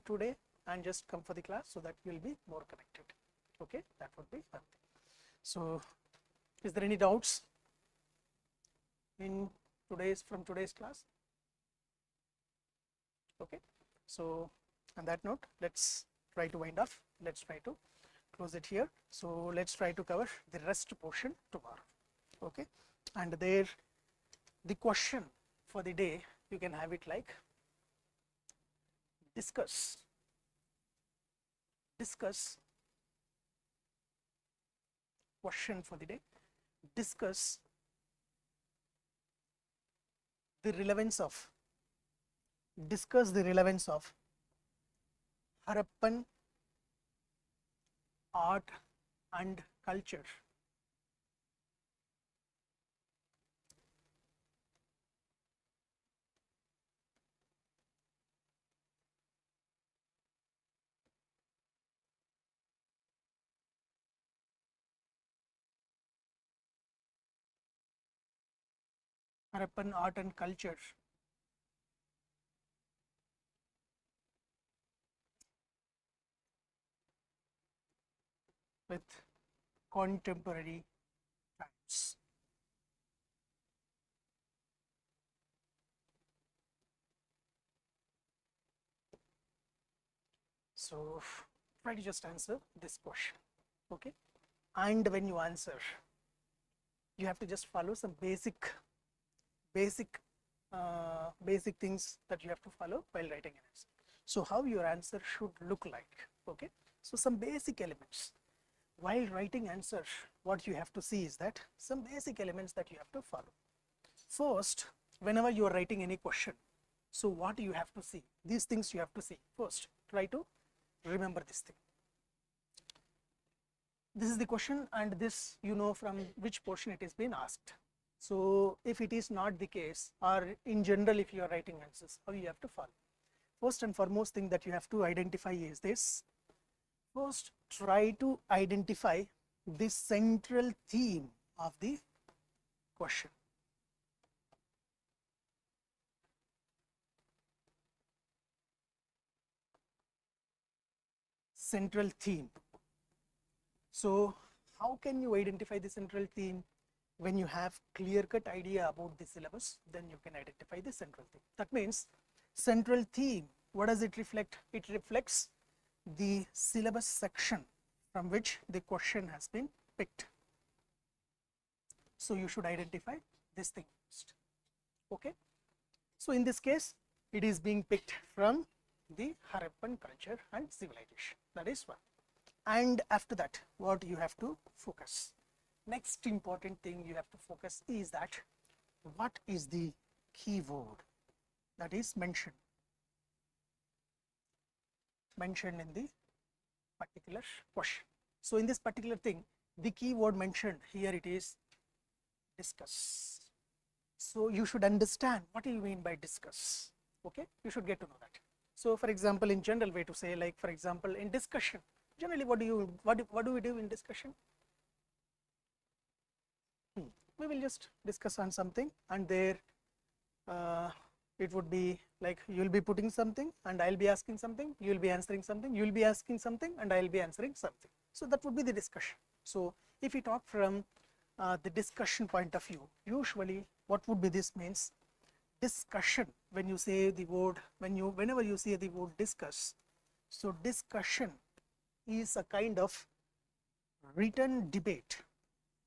today and just come for the class so that you will be more connected. Okay, that would be one thing. So is there any doubts in from today's class? Okay, so on that note, let's try to wind up. Let's try to close it here. So let's try to cover the rest portion tomorrow. Okay, and there the question for the day, you can have it like discuss question for the day, discuss the relevance of Harappan art and culture with contemporary times. So try to just answer this question. Okay, and when you answer, you have to just follow some basic things that you have to follow while writing an answer. So how your answer should look like. Okay, so some basic elements while writing answer, what you have to see is that some basic elements that you have to follow. First, whenever you are writing any question, so what you have to see, these things you have to see. First, try to remember this thing. This is the question, and this you know from which portion it is being asked. So if it is not the case, or in general if you are writing answers, how you have to follow. First and foremost thing that you have to identify is this. First, try to identify the central theme of the question. Central theme. So how can you identify the central theme? When you have clear-cut idea about the syllabus, then you can identify the central theme. That means central theme, what does it reflect? It reflects the syllabus section from which the question has been picked. So you should identify this thing first. Okay, so in this case it is being picked from the Harappan culture and civilization. That is one. And after that, what you have to focus, next important thing you have to focus is that what is the keyword that is mentioned in the particular question. So in this particular thing, the keyword mentioned here, it is discuss. So you should understand what do you mean by discuss. Okay, you should get to know that. So for example, in general way to say, like for example in discussion, generally what do we do in discussion? We will just discuss on something, and there it would be like you will be putting something and I will be asking something, you will be answering something, you will be asking something and I will be answering something. So that would be the discussion. So if we talk from the discussion point of view, usually what would be this means discussion. When you say the word, whenever you say the word discuss, so discussion is a kind of written debate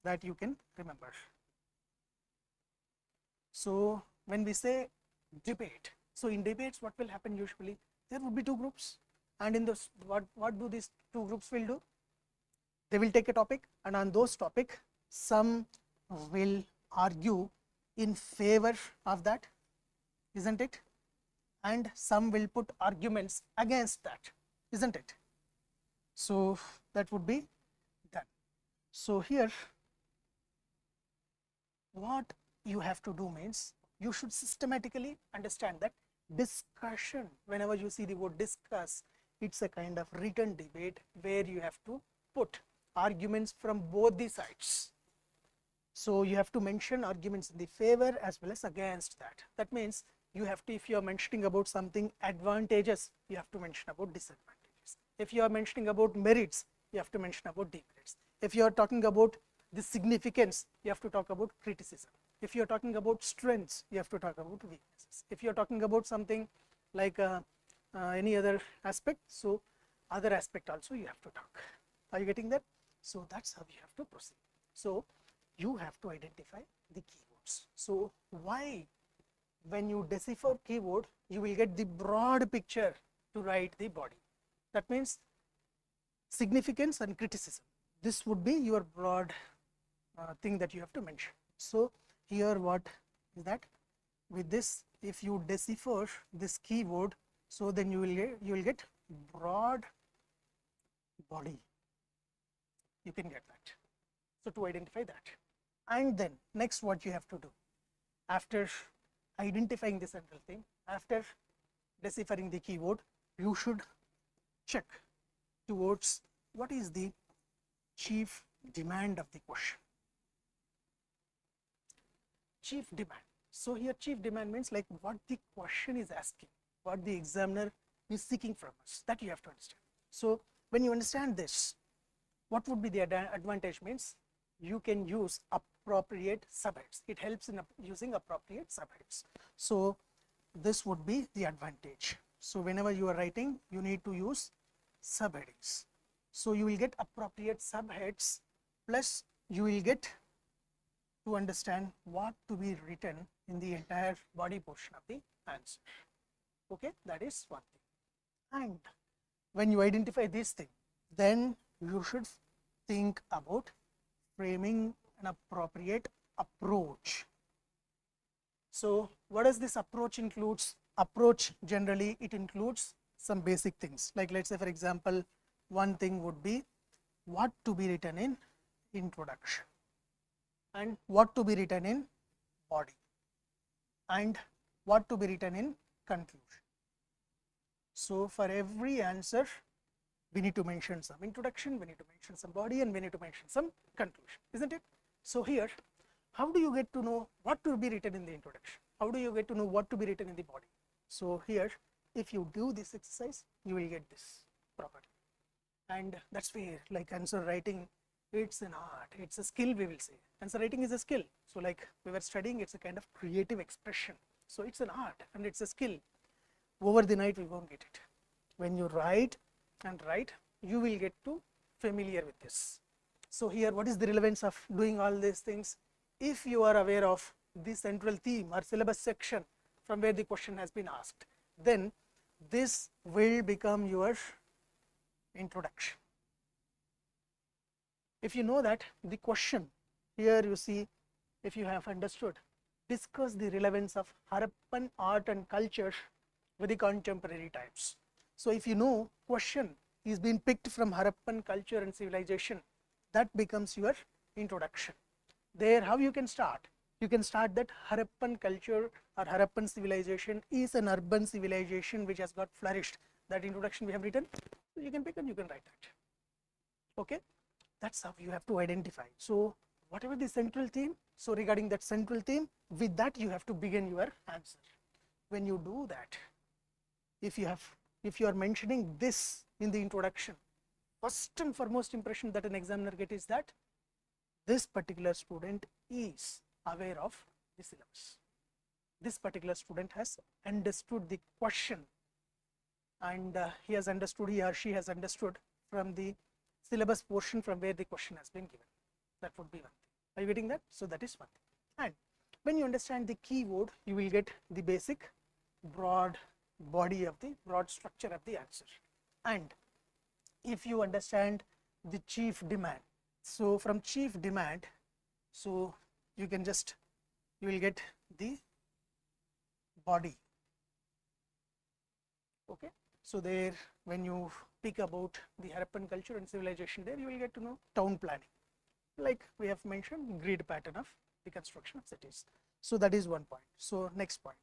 that you can remember. So when we say debate, so in debates what will happen usually? There would be two groups, and in those what do these two groups will do? They will take a topic, and on those topic some will argue in favor of that, isn't it? And some will put arguments against that, isn't it? So that would be done. So here what you have to do means you should systematically understand that discussion, whenever you see the word discuss, it's a kind of written debate where you have to put arguments from both the sides. So you have to mention arguments in the favor as well as against that. That means you have to, if you are mentioning about something advantages, you have to mention about disadvantages. If you are mentioning about merits, you have to mention about demerits. If you are talking about the significance, you have to talk about criticism. If you are talking about strengths, you have to talk about weaknesses. If you are talking about something like any other aspect, so other aspect also you have to talk. Are you getting that? So that's how you have to proceed. So you have to identify the keywords. So why, when you decipher keyword, you will get the broad picture to write the body. That means significance and criticism. This would be your broad thing that you have to mention. So here what is that? With this, if you decipher this keyword, so then you will get broad body. You can get that. So to identify that, and then next what you have to do after identifying the central thing, after deciphering the keyword, you should check towards what is the chief demand of the question. Chief demand. So here chief demand means like what the question is asking, what the examiner is seeking from us, that you have to understand. So when you understand this, what would be the advantage means you can use appropriate subheads. It helps in using appropriate subheads. So this would be the advantage. So whenever you are writing, you need to use subheadings. So you will get appropriate subheads, plus you will get to understand what to be written in the entire body portion of the answer. Okay, that is one thing. And when you identify this thing, then you should think about framing an appropriate approach. So what does this approach includes? Approach generally it includes some basic things, like let's say for example, one thing would be what to be written in introduction, and what to be written in body, and what to be written in conclusion. So for every answer, we need to mention some introduction, we need to mention some body, and we need to mention some conclusion, isn't it? So here, how do you get to know what to be written in the introduction? How do you get to know what to be written in the body? So here, if you do this exercise, you will get this property. And that's where like answer writing, it's an art, it's a skill, we will say. Answer writing is a skill. So like we were studying, it's a kind of creative expression. So it's an art and it's a skill. Over the night, we won't get it. When you write and write, you will get to familiar with this. So here, what is the relevance of doing all these things? If you are aware of the central theme or syllabus section from where the question has been asked, then this will become your introduction. If you know that the question, here you see, if you have understood, discuss the relevance of Harappan art and culture with the contemporary times. So if you know question is being picked from Harappan culture and civilization, that becomes your introduction. There, how you can start? You can start that Harappan culture or Harappan civilization is an urban civilization which has got flourished. That introduction we have written, so you can pick and you can write that. Okay, that's how you have to identify. So whatever the central theme, so regarding that central theme, with that you have to begin your answer. When you do that, if you are mentioning this in the introduction, first and foremost impression that an examiner gets is that this particular student is aware of the syllabus. This particular student has understood the question, and he or she has understood from the syllabus portion from where the question has been given. That would be one thing. Are you getting that? So that is one thing. And when you understand the keyword, you will get the basic broad body of the broad structure of the answer. And if you understand the chief demand, so from chief demand, so you will get the body. Okay, so there, when you speak about the Harappan culture and civilization, there you will get to know town planning, like we have mentioned, grid pattern of the construction of cities. So that is one point. So next point.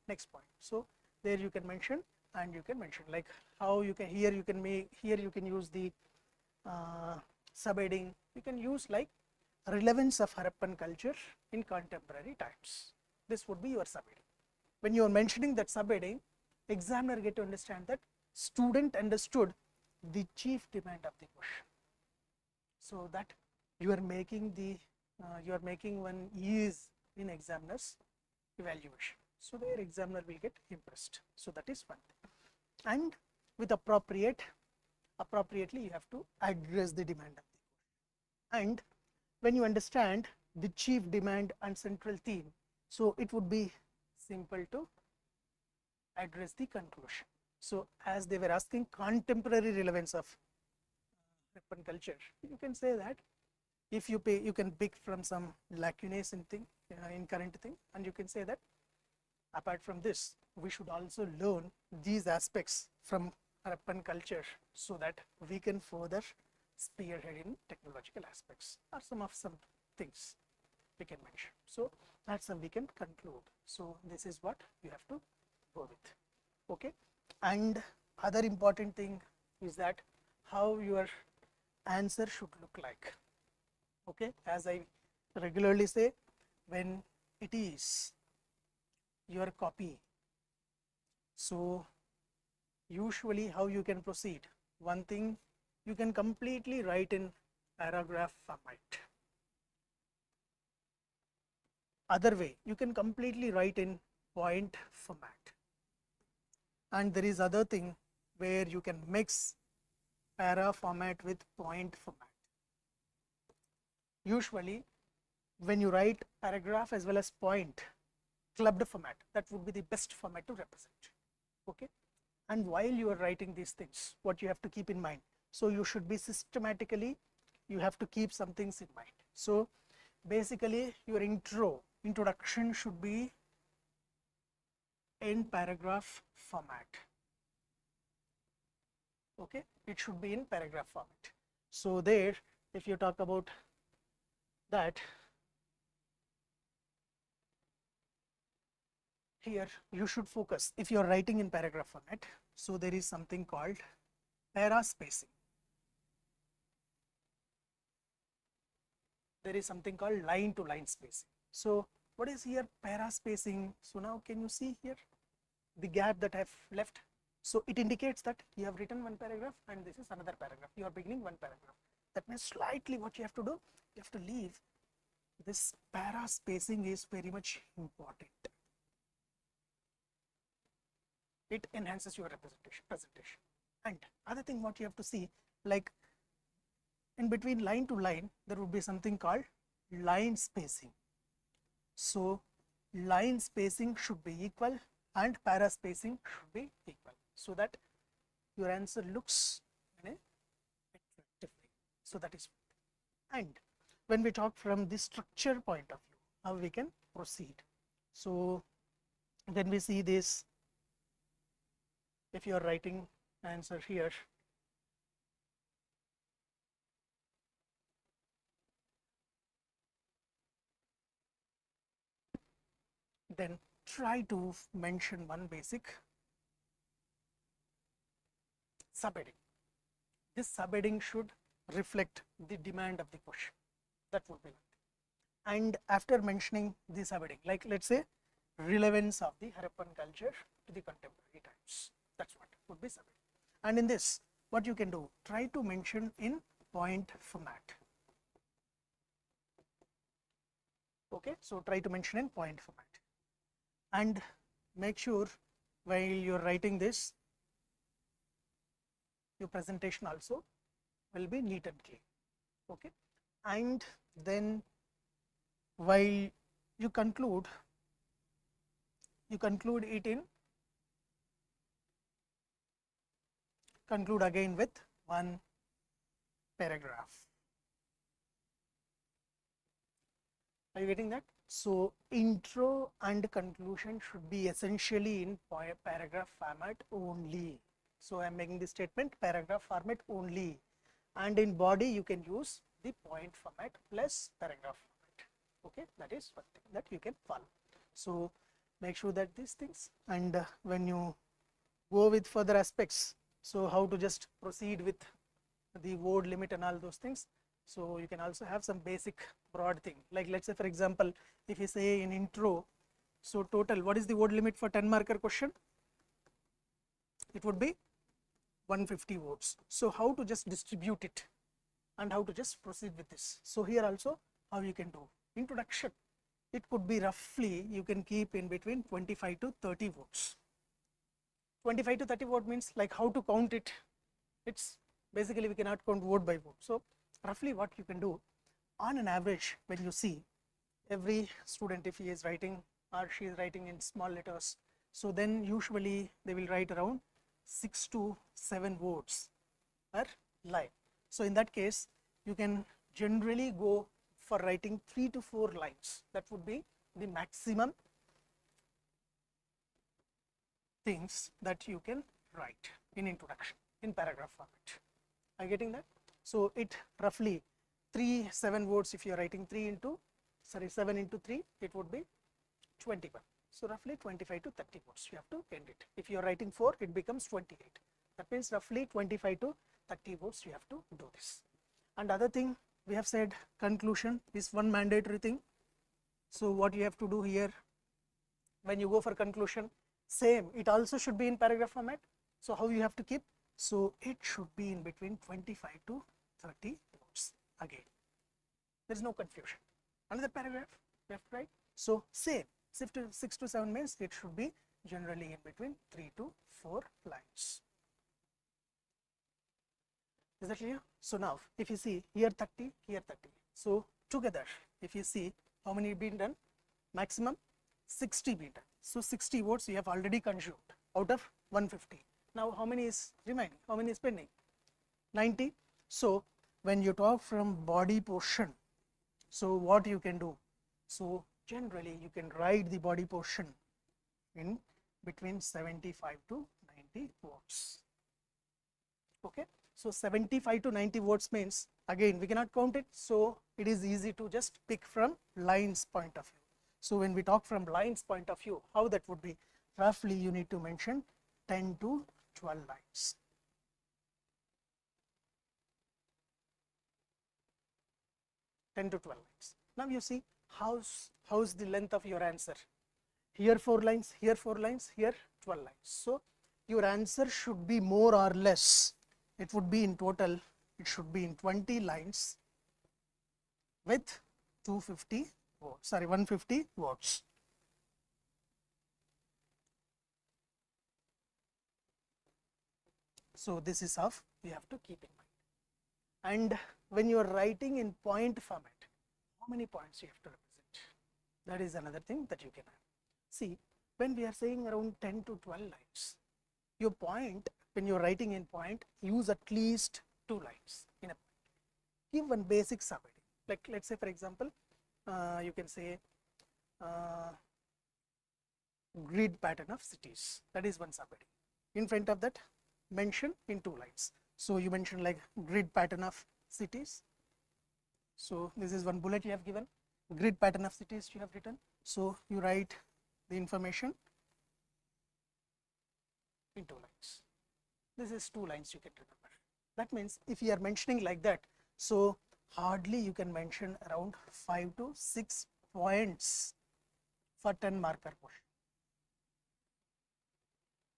So there you can mention, and you can mention like how you can, here you can use the subheading. You can use like relevance of Harappan culture in contemporary times. This would be your subheading. When you are mentioning that subheading, examiner get to understand that student understood the chief demand of the question, so that you are making one ease in examiner's evaluation. So their examiner will get impressed. So that is one thing. And with appropriately you have to address the demand of the question. And when you understand the chief demand and central theme, so it would be simple to address the conclusion. So as they were asking contemporary relevance of Harappan culture, you can say that if you can pick from some lacunae in current thing, and you can say that apart from this, we should also learn these aspects from Harappan culture so that we can further spearhead in technological aspects, or some things we can mention. So that's how we can conclude. So this is what you have to go with. Okay. And other important thing is that how your answer should look like. Okay, as I regularly say, when it is your copy, so usually how you can proceed, one thing, you can completely write in paragraph format. Other way, you can completely write in point format. And there is other thing where you can mix para format with point format. Usually when you write paragraph as well as point clubbed format, that would be the best format to represent. Okay. And while you are writing these things, what you have to keep in mind, so you should be systematically, you have to keep some things in mind. So basically your introduction should be in paragraph format. Okay, it should be in paragraph format. So there, if you talk about that, here you should focus, if you are writing in paragraph format, so there is something called para spacing. There is something called line to line spacing. So what is here para spacing? So now can you see here the gap that I have left? So it indicates that you have written one paragraph and this is another paragraph. You are beginning one paragraph. That means slightly what you have to do, you have to leave this para spacing is very much important. It enhances your presentation. And other thing what you have to see, like in between line to line, there would be something called line spacing. So line spacing should be equal and para spacing should be equal, so that your answer looks in a attractive way. So that is one thing. And when we talk from the structure point of view, how we can proceed. So when we see this, if you are writing answer here, then try to mention one basic subheading. This subheading should reflect the demand of the question. That would be one thing. And after mentioning the subheading, like let's say relevance of the Harappan culture to the contemporary times, that's what would be subheading. And in this, what you can do, try to mention in point format. Okay, so try to mention in point format. And make sure while you're writing this, your presentation also will be neat and clean. Okay, and then while you conclude it in, conclude again with one paragraph. Are you getting that? So intro and conclusion should be essentially in paragraph format only. So I am making this statement paragraph format only, and in body you can use the point format plus paragraph format. Okay, that is one thing that you can follow. So make sure that these things, and when you go with further aspects, so how to just proceed with the word limit and all those things, so you can also have some basic broad thing. Like let's say for example, if you say in intro, so total, what is the word limit for 10 marker question? It would be 150 words. So how to just distribute it and how to just proceed with this. So here also how you can do. Introduction, it could be roughly, you can keep in between 25 to 30 words. 25 to 30 word means like how to count it. It's basically we cannot count word by word. So roughly what you can do, on an average, when you see every student, if he is writing or she is writing in small letters, so then usually they will write around 6 to 7 words per line. So in that case, you can generally go for writing 3 to 4 lines. That would be the maximum things that you can write in introduction in paragraph format. Are you getting that? So it roughly 7 words, if you are writing 7 into 3, it would be 21. So roughly 25 to 30 words you have to end it. If you are writing 4, it becomes 28. That means roughly 25 to 30 words you have to do this. And other thing, we have said conclusion is one mandatory thing. So what you have to do here, when you go for conclusion, same, it also should be in paragraph format. So how you have to keep? So it should be in between 25 to 30 words. Again, there is no confusion. Another paragraph you have to write. So same, 6 to 7 means it should be generally in between 3 to 4 lines. Is that clear? So now if you see here 30, here 30. So together, if you see how many been done, maximum 60 been done. So 60 words you have already consumed out of 150. Now how many is remaining? How many is pending? 90. So when you talk from body portion, so what you can do? So generally you can write the body portion in between 75 to 90 words. Okay. So 75 to 90 words means, again we cannot count it, so it is easy to just pick from lines point of view. So when we talk from lines point of view, how that would be? Roughly you need to mention 10 to 12 lines. Now you see how's the length of your answer. Here 4 lines, here 4 lines, here 12 lines. So your answer should be more or less, it would be in total, it should be in 20 lines with 150 words. So this is how you have to keep in mind. And when you are writing in point format, how many points you have to represent? That is another thing that you can have. See, when we are saying around 10 to 12 lines, your point, when you are writing in point, use at least 2 lines in a point. Give one basic summary. Like let's say for example, you can say grid pattern of cities. That is one summary. In front of that, mention in 2 lines. So you mention like grid pattern of cities. So this is one bullet you have given. Grid pattern of cities you have written. So you write the information in 2 lines. This is 2 lines you can remember. That means if you are mentioning like that, so hardly you can mention around 5 to 6 points for 10 marker question.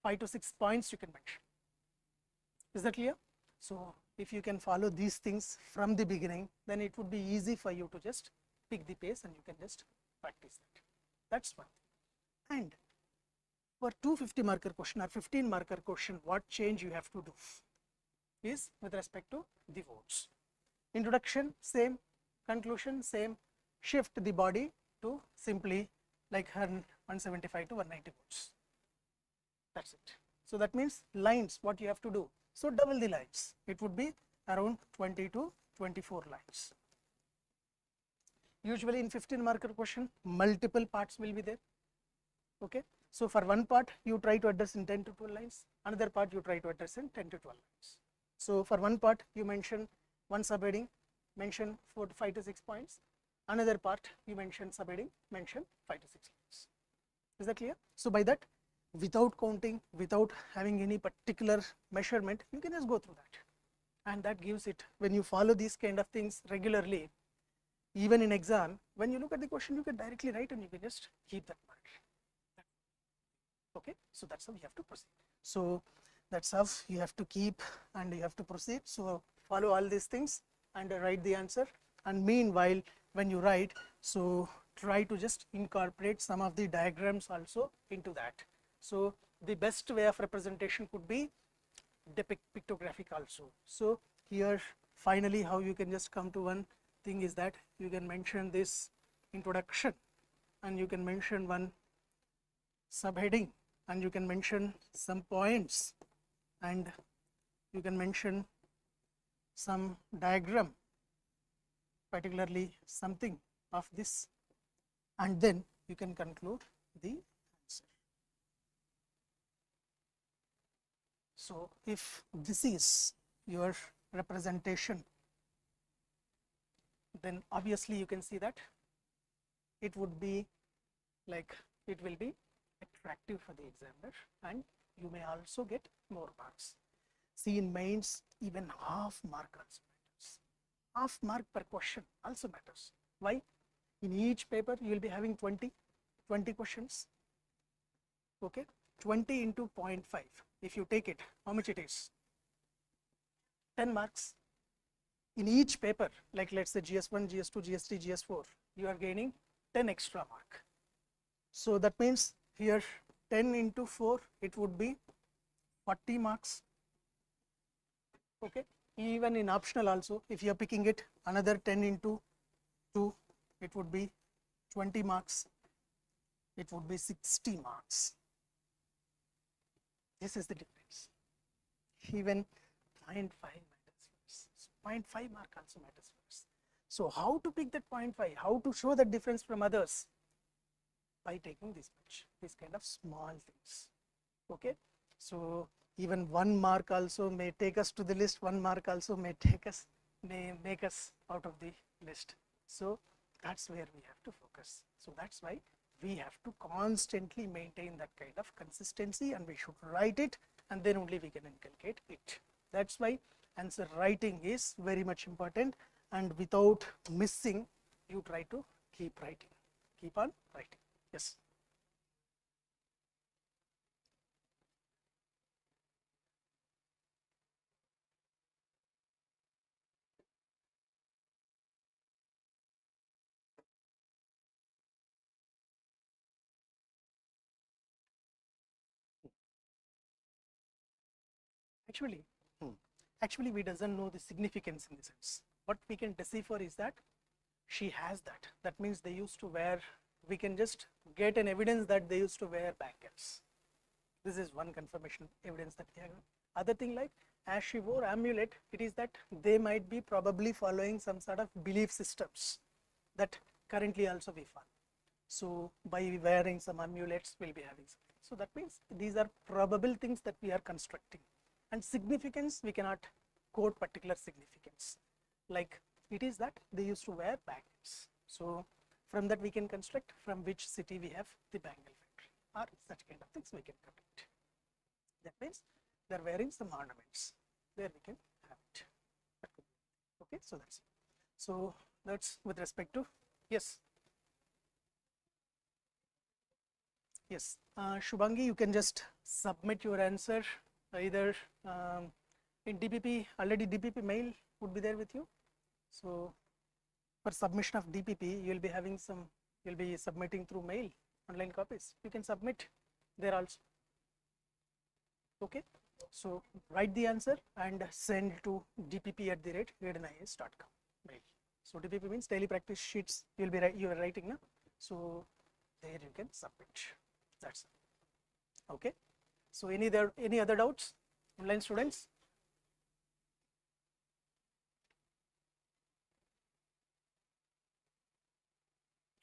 5 to 6 points you can mention. Is that clear? So if you can follow these things from the beginning, then it would be easy for you to just pick the pace and you can just practice that. That's one thing. And for 250 marker question or 15 marker question, what change you have to do is with respect to the words. Introduction same, conclusion same, shift the body to simply like 175 to 190 words. That's it. So that means lines, what you have to do? So double the lines. It would be around 20 to 24 lines. Usually in 15 marker question, multiple parts will be there. Okay. So for one part, you try to address in 10 to 12 lines. Another part you try to address in 10 to 12 lines. So for one part, you mention one subheading, mention 5 to 6 points. Another part, you mention subheading, mention 5 to 6 lines. Is that clear? So by that, without counting, without having any particular measurement, you can just go through that. And that gives it, when you follow these kind of things regularly, Even in exam, when you look at the question, you can directly write and you can just keep that mark. Okay, so that's how you have to proceed. So that's how you have to keep and you have to proceed. So follow all these things and write the answer. And meanwhile, when you write, so try to just incorporate some of the diagrams also into that. So the best way of representation could be pictographic also. So here finally how you can just come to one thing is that you can mention this introduction and you can mention one subheading and you can mention some points and you can mention some diagram, particularly something of this, and then you can conclude the answer. So if this is your representation, then obviously you can see that it would be like, it will be attractive for the examiner and you may also get more marks. See, in mains, even half mark also matters. Half mark per question also matters. Why? In each paper you will be having 20 questions. Okay, 20 into 0.5. If you take it, how much it is? 10 marks. In each paper, like let's say GS1, GS2, GS3, GS4, you are gaining 10 extra mark. So that means here 10 into 4, it would be 40 marks. Okay, even in optional also, if you are picking it, another 10 into 2, it would be 20 marks. It would be 60 marks. This is the difference. Even 0.5 matters first. 0.5 mark also matters first. So how to pick that 0.5? How to show that difference from others? By taking this much, these kind of small things. Okay, so even 1 mark also may take us to the list, 1 mark also may make us out of the list. So that's where we have to focus. So that's why we have to constantly maintain that kind of consistency and we should write it and then only we can inculcate it. That's why answer writing is very much important, and without missing, you try to keep writing, keep on writing. Yes. Actually, we doesn't know the significance in the sense. What we can decipher is that she has that. That means they used to wear, we can just get an evidence that they used to wear bangles. This is one confirmation evidence that we have. Other thing, like as she wore amulet, it is that they might be probably following some sort of belief systems that currently also we follow. So by wearing some amulets, we'll be having something. So that means these are probable things that we are constructing. And significance, we cannot quote particular significance. Like it is that they used to wear bangles. So from that we can construct from which city we have the bangle factory, or such kind of things we can predict. That means they're wearing some ornaments. There we can have it. Okay, so that's it. So that's with respect to, yes. Yes, Shubhangi, you can just submit your answer either in DPP, already DPP mail would be there with you. So for submission of DPP, you will be having some, you will be submitting through mail, online copies. You can submit there also. Okay, so write the answer and send to dpp@ias.com mail. So DPP means daily practice sheets. You will be you are writing now. So there you can submit. That's it. Okay. So any other doubts, online students?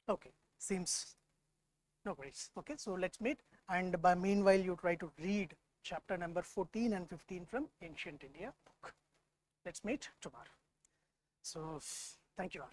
Okay, seems no worries. Okay, so let's meet, and by meanwhile you try to read chapter number 14 and 15 from Ancient India book. Let's meet tomorrow. So thank you all.